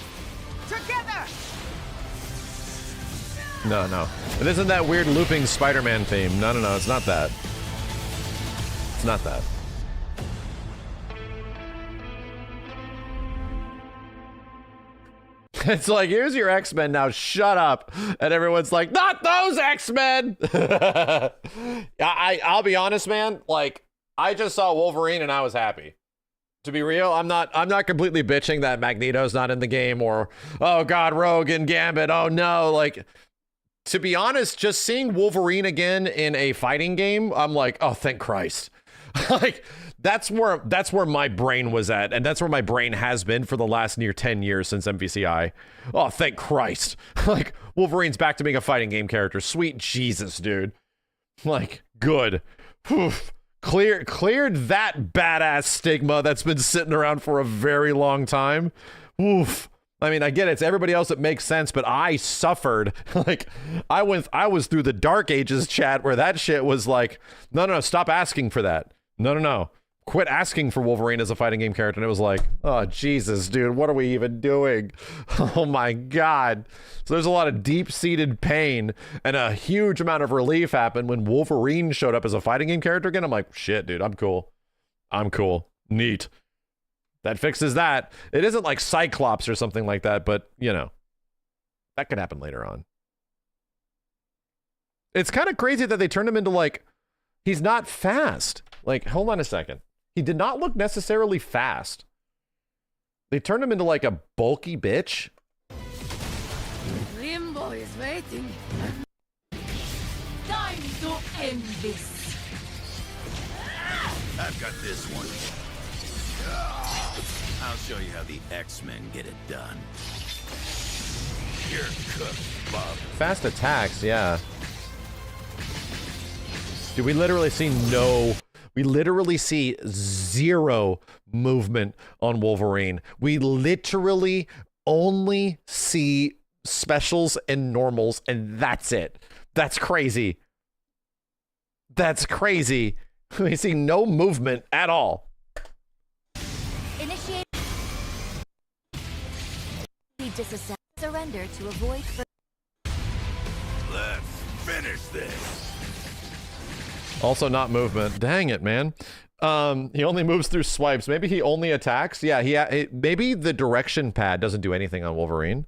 together. No. It isn't that weird looping Spider-Man theme. No, it's not that. It's not that. It's like, here's your X-Men, now shut up. And everyone's like, not those X-Men! I'll be honest, man, like, I just saw Wolverine and I was happy. To be real, I'm not completely bitching that Magneto's not in the game, or, oh god, Rogue and Gambit, oh no, like, to be honest, just seeing Wolverine again in a fighting game, I'm like, oh, thank Christ. Like, that's where my brain was at, and that's where my brain has been for the last near 10 years since MVCI. Oh, thank Christ. Like, Wolverine's back to being a fighting game character. Sweet Jesus, dude. Like, good. Whew. Cleared that badass stigma that's been sitting around for a very long time. Oof. I mean, I get it. It's everybody else that makes sense, but I suffered. Like, I was through the Dark Ages chat where that shit was like, no, stop asking for that. No. Quit asking for Wolverine as a fighting game character. And it was like, oh, Jesus, dude, what are we even doing? Oh, my God. So there's a lot of deep-seated pain, and a huge amount of relief happened when Wolverine showed up as a fighting game character again. I'm like, shit, dude, I'm cool. Neat. That fixes that. It isn't like Cyclops or something like that, but, you know, that could happen later on. It's kind of crazy that they turned him into, like, he's not fast. Like, hold on a second. He did not look necessarily fast. They turned him into like a bulky bitch. Limbo is waiting. Time to end this. I've got this one. I'll show you how the X-Men get it done. You're cooked, Bob. Fast attacks, yeah. Dude, we literally see zero movement on Wolverine. We literally only see specials and normals, and that's it. That's crazy. That's crazy. We see no movement at all. Initiate. Disassemble. Surrender to avoid. Let's finish this. Also not movement. Dang it, man. He only moves through swipes. Maybe he only attacks. Yeah, maybe the direction pad doesn't do anything on Wolverine.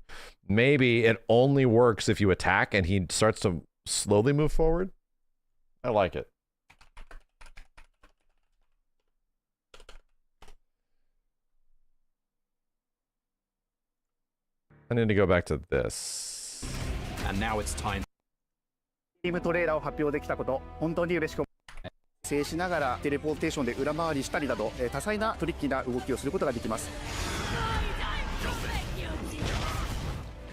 Maybe it only works if you attack and he starts to slowly move forward. I like it. I need to go back to this. And now it's time. チームトレーラーを発表できたこと、本当に嬉しく思います。静止しながらテレポーテーションで裏回りしたりなど、多彩なトリッキーな動きをすることができます。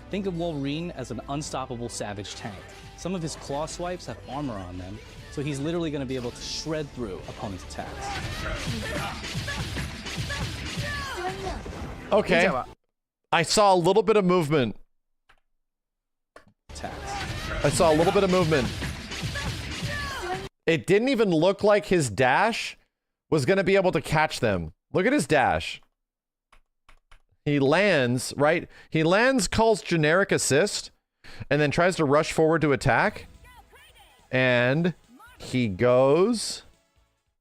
Think of Wolverine as an unstoppable savage tank. Some of his claw swipes have armor on them, so he's literally going to be able to shred through opponents' attacks. Okay. I saw a little bit of movement. I saw a little bit of movement. It didn't even look like his dash was going to be able to catch them. Look at his dash. He lands, right? He lands, calls generic assist, and then tries to rush forward to attack. And he goes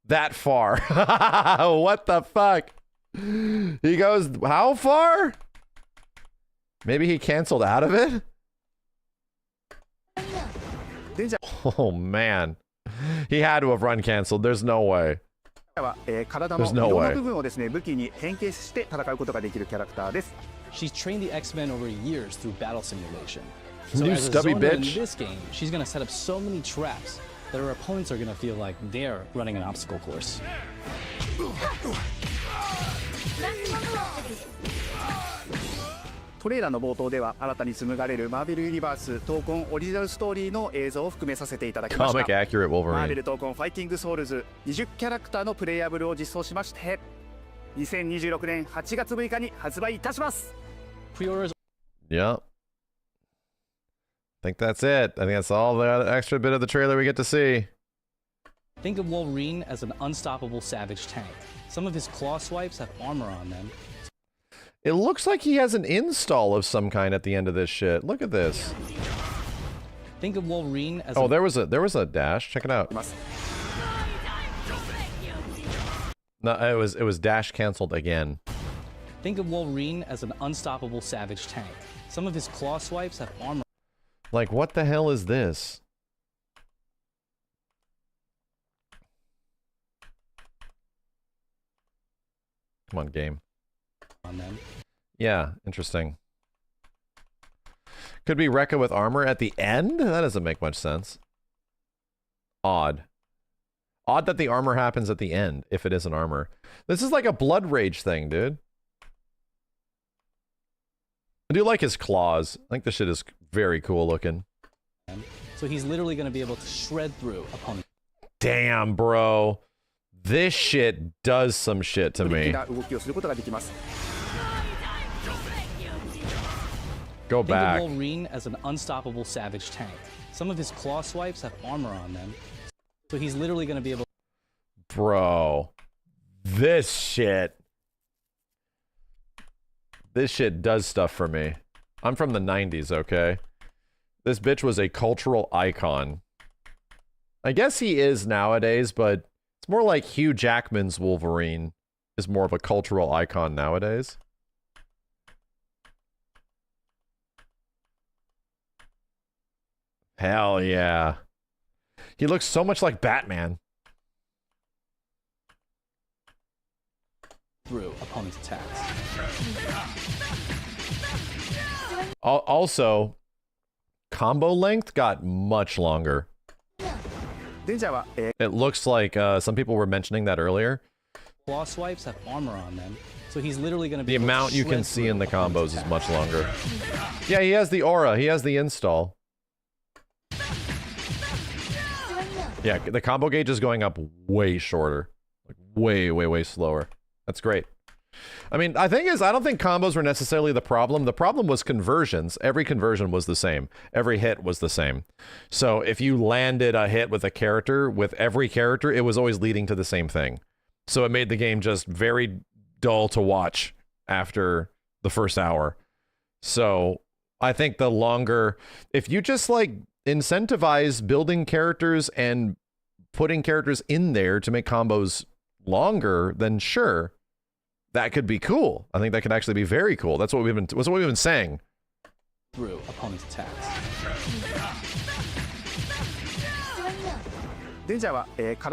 that far. What the fuck? He goes how far? Maybe he canceled out of it? Oh man, he had to have run canceled. There's no way. 体のいろんな部分をですね、武器に変形して戦うことができるキャラクターです。She's trained the X-Men over years through battle simulation. You So as a stubby zoner in bitch. this game, she's gonna set up so many traps that her opponents are gonna feel like they're running an obstacle course. トレーラーの冒頭では新たに紡がれるマーベルユニバーストーコンオリジナルストーリーの映像を含めさせていただきました。 Comic accurate Wolverine. マーベルトーコンファイティングソウルズ20キャラクターのプレイヤブルを実装しまして2026年8月6日に発売いたします。 Pre-orders. Yeah. I think that's it. I think that's all the extra bit of the trailer we get to see. Think of Wolverine as an unstoppable savage tank. Some of his claw swipes have armor on them. It looks like he has an install of some kind at the end of this shit. Look at this. Think of Wolverine as there was a dash. Check it out. No, it was dash canceled again. Think of Wolverine as an unstoppable savage tank. Some of his claw swipes have armor. Like, what the hell is this? Come on, game. On them. Yeah, interesting. Could be Rekka with armor at the end? That doesn't make much sense. Odd. Odd that the armor happens at the end, if it isn't armor. This is like a Blood Rage thing, dude. I do like his claws. I think this shit is very cool looking. So he's literally going to be able to shred through opponents. Damn, bro. This shit does some shit to me. Go back. Think of Wolverine as an unstoppable savage tank. Some of his claw swipes have armor on them. So he's literally going to be able. Bro. This shit does stuff for me. I'm from the 90s, okay? This bitch was a cultural icon. I guess he is nowadays, but it's more like Hugh Jackman's Wolverine is more of a cultural icon nowadays. Hell yeah. He looks so much like Batman. Through opponent's attacks. Also, combo length got much longer. It looks like some people were mentioning that earlier. Claw swipes have armor on them, so he's literally going to be. The amount you can see in the combos is much longer. Yeah, he has the aura. He has the install. Yeah, the combo gauge is going up way shorter. Like way slower. That's great. I mean, I don't think combos were necessarily the problem. The problem was conversions. Every conversion was the same. Every hit was the same. So if you landed a hit with a character, with every character, it was always leading to the same thing. So it made the game just very dull to watch after the first hour. So I think the longer, if you just like incentivize building characters and putting characters in there to make combos longer, then sure. That could be cool. I think that could actually be very cool. That's what we've been saying. Through opponent's attacks.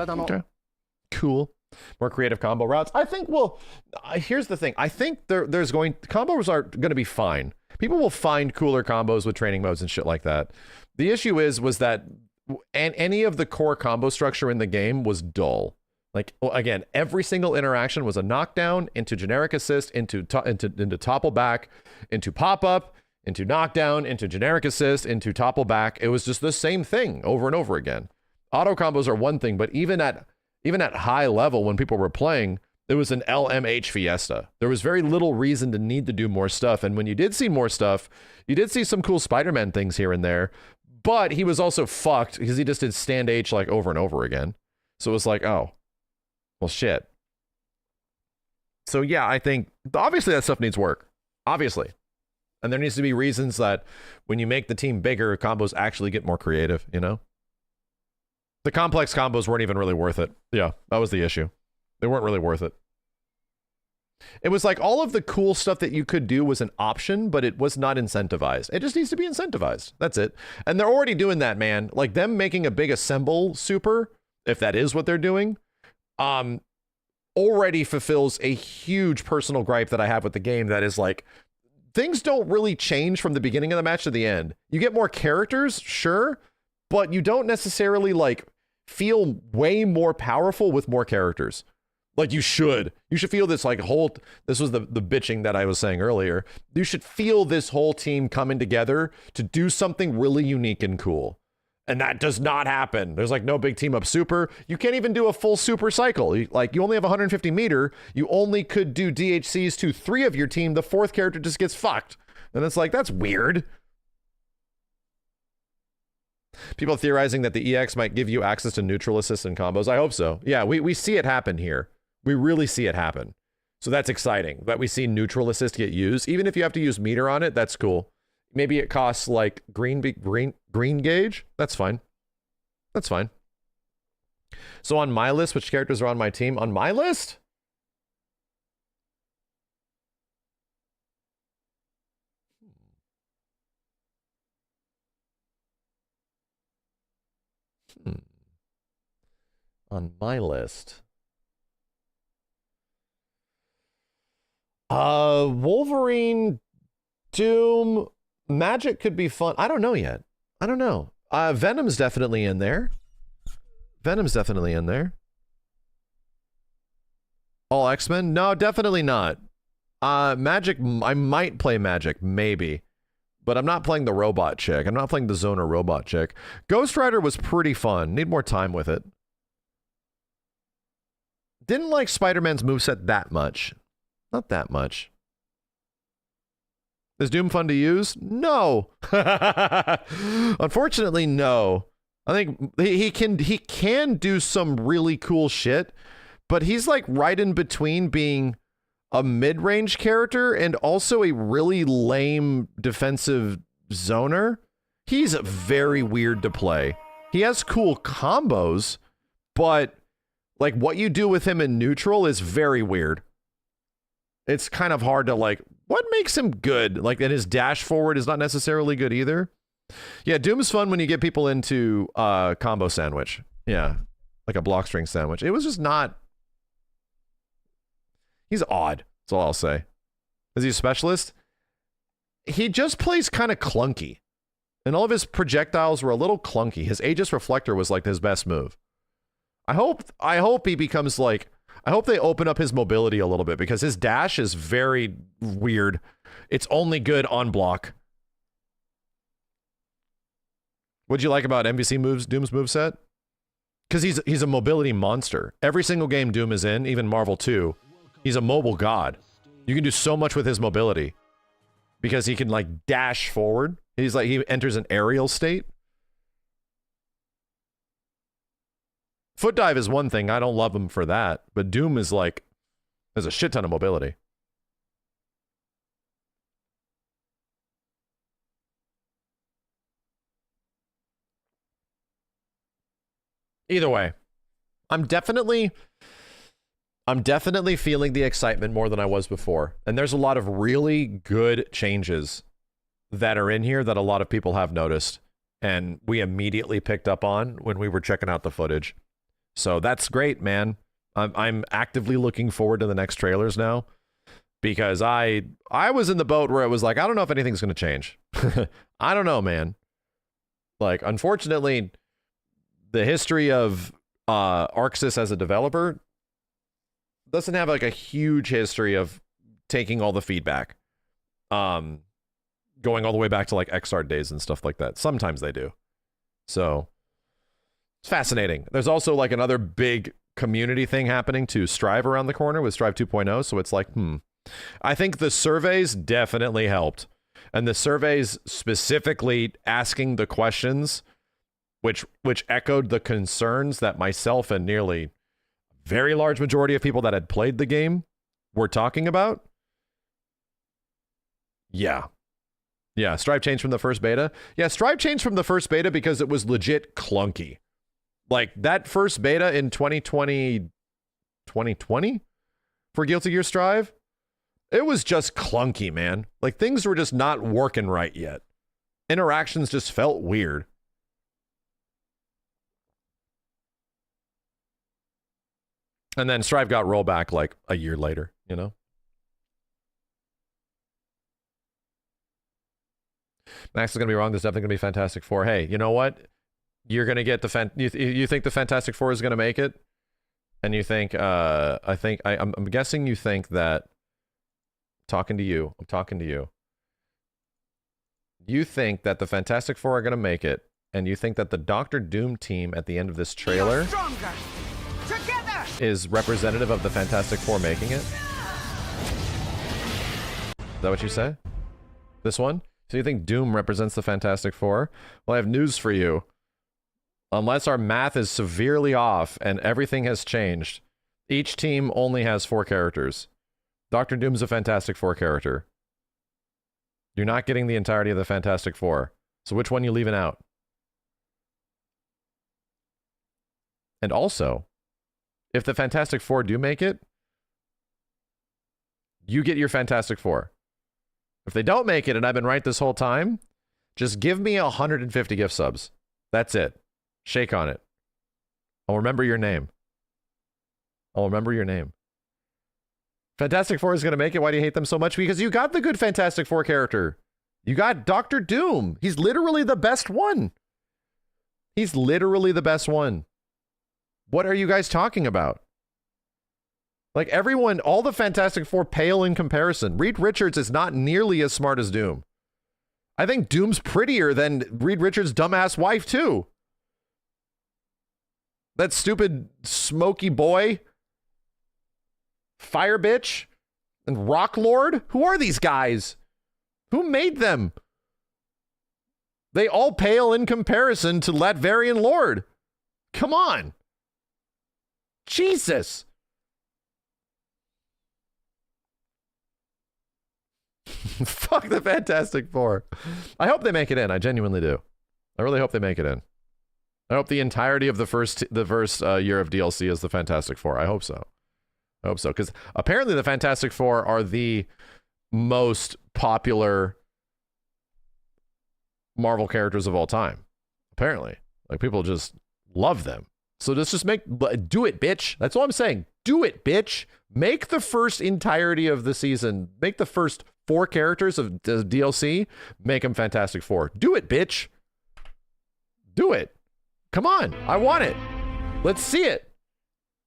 Okay. Cool. More creative combo routes. I think here's the thing. I think combos are going to be fine. People will find cooler combos with training modes and shit like that. The issue was that any of the core combo structure in the game was dull. Like, again, every single interaction was a knockdown into generic assist, into topple back, into pop up, into knockdown, into generic assist, into topple back. It was just the same thing over and over again. Auto combos are one thing, but even at high level when people were playing, it was an LMH fiesta. There was very little reason to need to do more stuff. And when you did see more stuff, you did see some cool Spider-Man things here and there, but he was also fucked because he just did stand H like over and over again. So it was like, oh. Well, shit. So yeah, I think obviously that stuff needs work. Obviously. And there needs to be reasons that when you make the team bigger, combos actually get more creative, you know? The complex combos weren't even really worth it. Yeah, that was the issue. They weren't really worth it. It was like all of the cool stuff that you could do was an option, but it was not incentivized. It just needs to be incentivized. That's it. And they're already doing that, man. Like them making a big assemble super, if that is what they're doing, already fulfills a huge personal gripe that I have with the game. That is like, things don't really change from the beginning of the match to the end. You get more characters, sure, but you don't necessarily like feel way more powerful with more characters. Like you should feel this like whole, this was the bitching that I was saying earlier. You should feel this whole team coming together to do something really unique and cool. And that does not happen. There's like no big team up super. You can't even do a full super cycle. You only have 150 meter. You only could do DHCs to 3 of your team. The 4th character just gets fucked. And it's like, that's weird. People theorizing that the EX might give you access to neutral assist and combos. I hope so. Yeah, we see it happen here. We really see it happen. So that's exciting that we see neutral assist get used. Even if you have to use meter on it, that's cool. Maybe it costs like green gauge. That's fine. That's fine. So on my list, which characters are on my team? On my list? On my list. Wolverine, Doom, Magic could be fun. I don't know yet. I don't know. Venom's definitely in there. Venom's definitely in there. All X-Men? No, definitely not. Magic, I might play Magic, maybe. But I'm not playing the robot chick. I'm not playing the Zoner robot chick. Ghost Rider was pretty fun. Need more time with it. Didn't like Spider-Man's moveset that much. Not that much. Is Doom fun to use? No. Unfortunately, no. I think he can do some really cool shit, but he's like right in between being a mid-range character and also a really lame defensive zoner. He's very weird to play. He has cool combos, but like what you do with him in neutral is very weird. It's kind of hard to like, what makes him good? Like, and his dash forward is not necessarily good either. Yeah, Doom's fun when you get people into combo sandwich. Yeah, like a block string sandwich. It was just not. He's odd. That's all I'll say. Is he a specialist? He just plays kind of clunky. And all of his projectiles were a little clunky. His Aegis Reflector was like his best move. I hope he becomes like, I hope they open up his mobility a little bit because his dash is very weird. It's only good on block. What'd you like about MVC moves, Doom's moveset? Because he's a mobility monster. Every single game Doom is in, even Marvel 2, he's a mobile god. You can do so much with his mobility because he can like dash forward. He's like, he enters an aerial state. Foot dive is one thing. I don't love him for that. But Doom is like, there's a shit ton of mobility. Either way, I'm definitely feeling the excitement more than I was before. And there's a lot of really good changes that are in here that a lot of people have noticed. And we immediately picked up on when we were checking out the footage. So that's great, man. I'm actively looking forward to the next trailers now because I was in the boat where it was like, I don't know if anything's going to change. I don't know, man. Like, unfortunately, the history of Arxis as a developer doesn't have like a huge history of taking all the feedback. Going all the way back to like XR days and stuff like that. Sometimes they do. So it's fascinating. There's also like another big community thing happening to Strive around the corner with Strive 2.0. So it's like, I think the surveys definitely helped. And the surveys specifically asking the questions which echoed the concerns that myself and nearly very large majority of people that had played the game were talking about. Yeah. Yeah, Strive changed from the first beta. Yeah, Strive changed from the first beta because it was legit clunky. Like, that first beta in 2020 for Guilty Gear Strive, it was just clunky, man. Like, things were just not working right yet. Interactions just felt weird. And then Strive got rollback like a year later, you know? Max is going to be wrong. There's definitely going to be Fantastic Four. Hey, you know what? You're going to get the you think the Fantastic Four is going to make it? And you think, I'm guessing you think that, I'm talking to you. You think that the Fantastic Four are going to make it, and you think that the Doctor Doom team at the end of this trailer is representative of the Fantastic Four making it? Is that what you say? This one? So you think Doom represents the Fantastic Four? Well, I have news for you. Unless our math is severely off and everything has changed, each team only has 4 characters. Doctor Doom's a Fantastic Four character. You're not getting the entirety of the Fantastic Four. So which one are you leaving out? And also, if the Fantastic Four do make it, you get your Fantastic Four. If they don't make it, and I've been right this whole time, just give me 150 gift subs. That's it. Shake on it. I'll remember your name. Fantastic Four is going to make it. Why do you hate them so much? Because you got the good Fantastic Four character. You got Doctor Doom. He's literally the best one. What are you guys talking about? Like everyone, all the Fantastic Four pale in comparison. Reed Richards is not nearly as smart as Doom. I think Doom's prettier than Reed Richards' dumbass wife too. That stupid smoky boy, fire bitch, and Rock Lord. Who are these guys? Who made them? They all pale in comparison to Latverian Lord. Come on. Jesus. Fuck the Fantastic Four. I hope they make it in. I genuinely do. I really hope they make it in. I hope the entirety of the first year of DLC is the Fantastic Four. I hope so. Because apparently the Fantastic Four are the most popular Marvel characters of all time. Apparently. Like, people just love them. So let's just do it, bitch. That's all I'm saying. Do it, bitch. Make the first entirety of the season. Make the first 4 characters of the DLC. Make them Fantastic Four. Do it, bitch. Do it. Come on, I want it. Let's see it.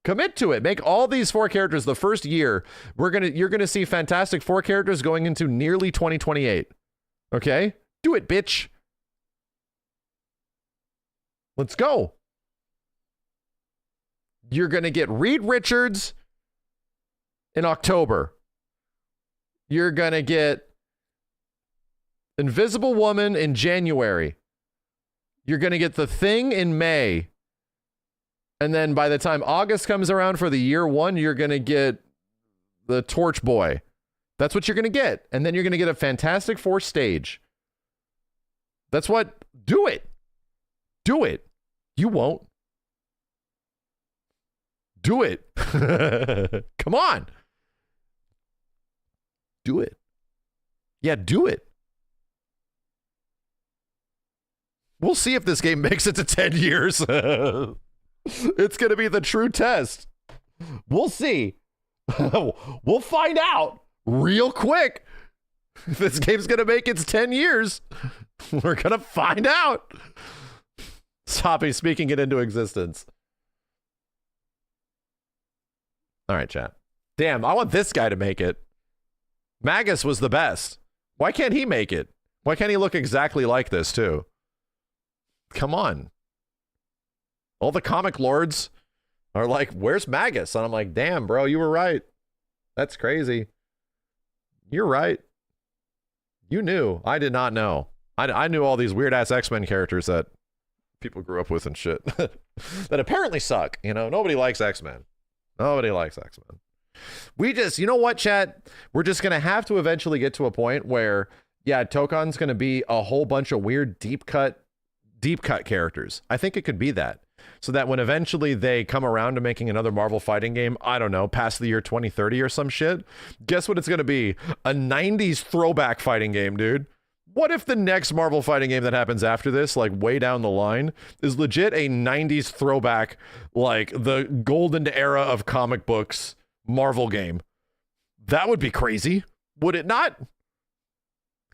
Commit to it. Make all these 4 characters the first year. You're gonna see Fantastic Four characters going into nearly 2028. Okay? Do it, bitch. Let's go. You're gonna get Reed Richards in October. You're gonna get Invisible Woman in January. You're going to get The Thing in May. And then by the time August comes around for the year 1, you're going to get the Torch Boy. That's what you're going to get. And then you're going to get a Fantastic Four stage. That's what... Do it. Do it. You won't. Do it. Come on. Do it. Yeah, do it. We'll see if this game makes it to 10 years. It's going to be the true test. We'll see. We'll find out real quick if this game's going to make its 10 years. We're going to find out. Stop speaking it into existence. All right, chat. Damn, I want this guy to make it. Magus was the best. Why can't he make it? Why can't he look exactly like this, too? Come on. All the comic lords are like, where's Magus? And I'm like, damn, bro, you were right. That's crazy. You're right. You knew. I did not know. I knew all these weird-ass X-Men characters that people grew up with and shit that apparently suck. You know, nobody likes X-Men. Nobody likes X-Men. You know what, chat? We're just going to have to eventually get to a point where, yeah, Tokon's going to be a whole bunch of weird deep cut characters. I think it could be that. So that when eventually they come around to making another Marvel fighting game, I don't know, past the year 2030 or some shit, guess what it's going to be? A 90s throwback fighting game, dude. What if the next Marvel fighting game that happens after this, like way down the line, is legit a 90s throwback, like the golden era of comic books Marvel game? That would be crazy, would it not?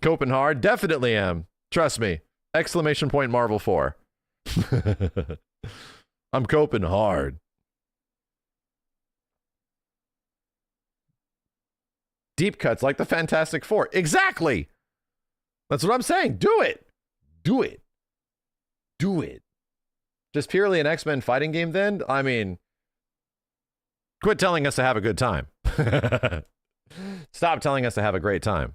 Coping hard, definitely am. Trust me. Exclamation point Marvel 4. I'm coping hard. Deep cuts like the Fantastic Four. Exactly. That's what I'm saying. Do it. Do it. Do it. Just purely an X-Men fighting game then? I mean, quit telling us to have a good time. Stop telling us to have a great time.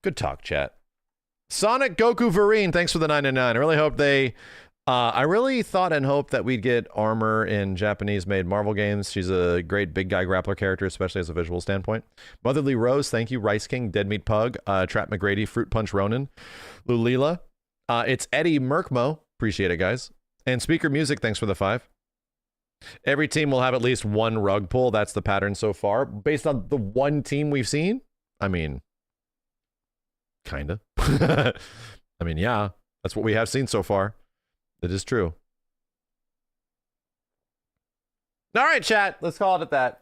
Good talk, chat. Sonic Goku Varine, thanks for the 999. I really hope they... I really thought and hoped that we'd get Armor in Japanese-made Marvel games. She's a great big guy grappler character, especially as a visual standpoint. Motherly Rose, thank you. Rice King, Dead Meat Pug, Trap McGrady, Fruit Punch Ronin, Lulila. It's Eddie Merkmo. Appreciate it, guys. And Speaker Music, thanks for the 5. Every team will have at least one rug pull. That's the pattern so far. Based on the one team we've seen, I mean, kind of. I mean, yeah, that's what we have seen so far. It is true. All right, chat. Let's call it at that.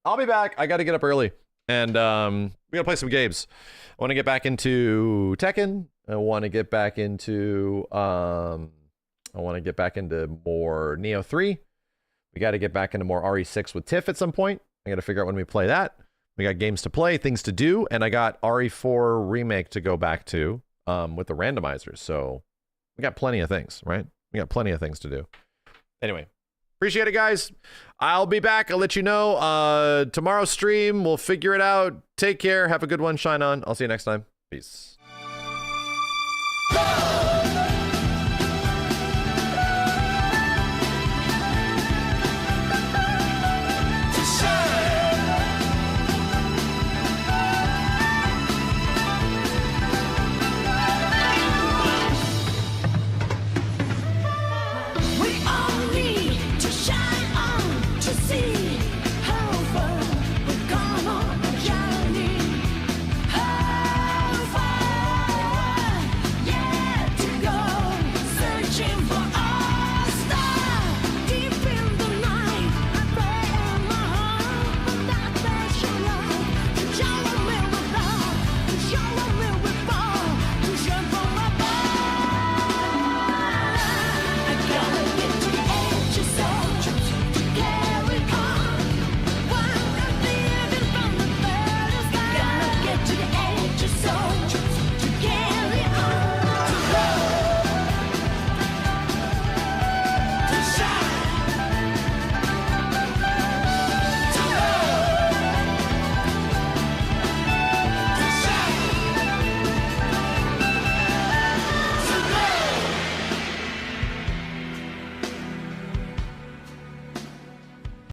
I'll be back. I got to get up early. And we got to play some games. I want to get back into Tekken. I want to get back into more Neo 3. We got to get back into more RE6 with Tiff at some point. I got to figure out when we play that. We got games to play, things to do, and I got RE4 Remake to go back to with the randomizers. So we got plenty of things, right? We got plenty of things to do. Anyway, appreciate it, guys. I'll be back. I'll let you know. Tomorrow's stream, we'll figure it out. Take care. Have a good one. Shine on. I'll see you next time. Peace.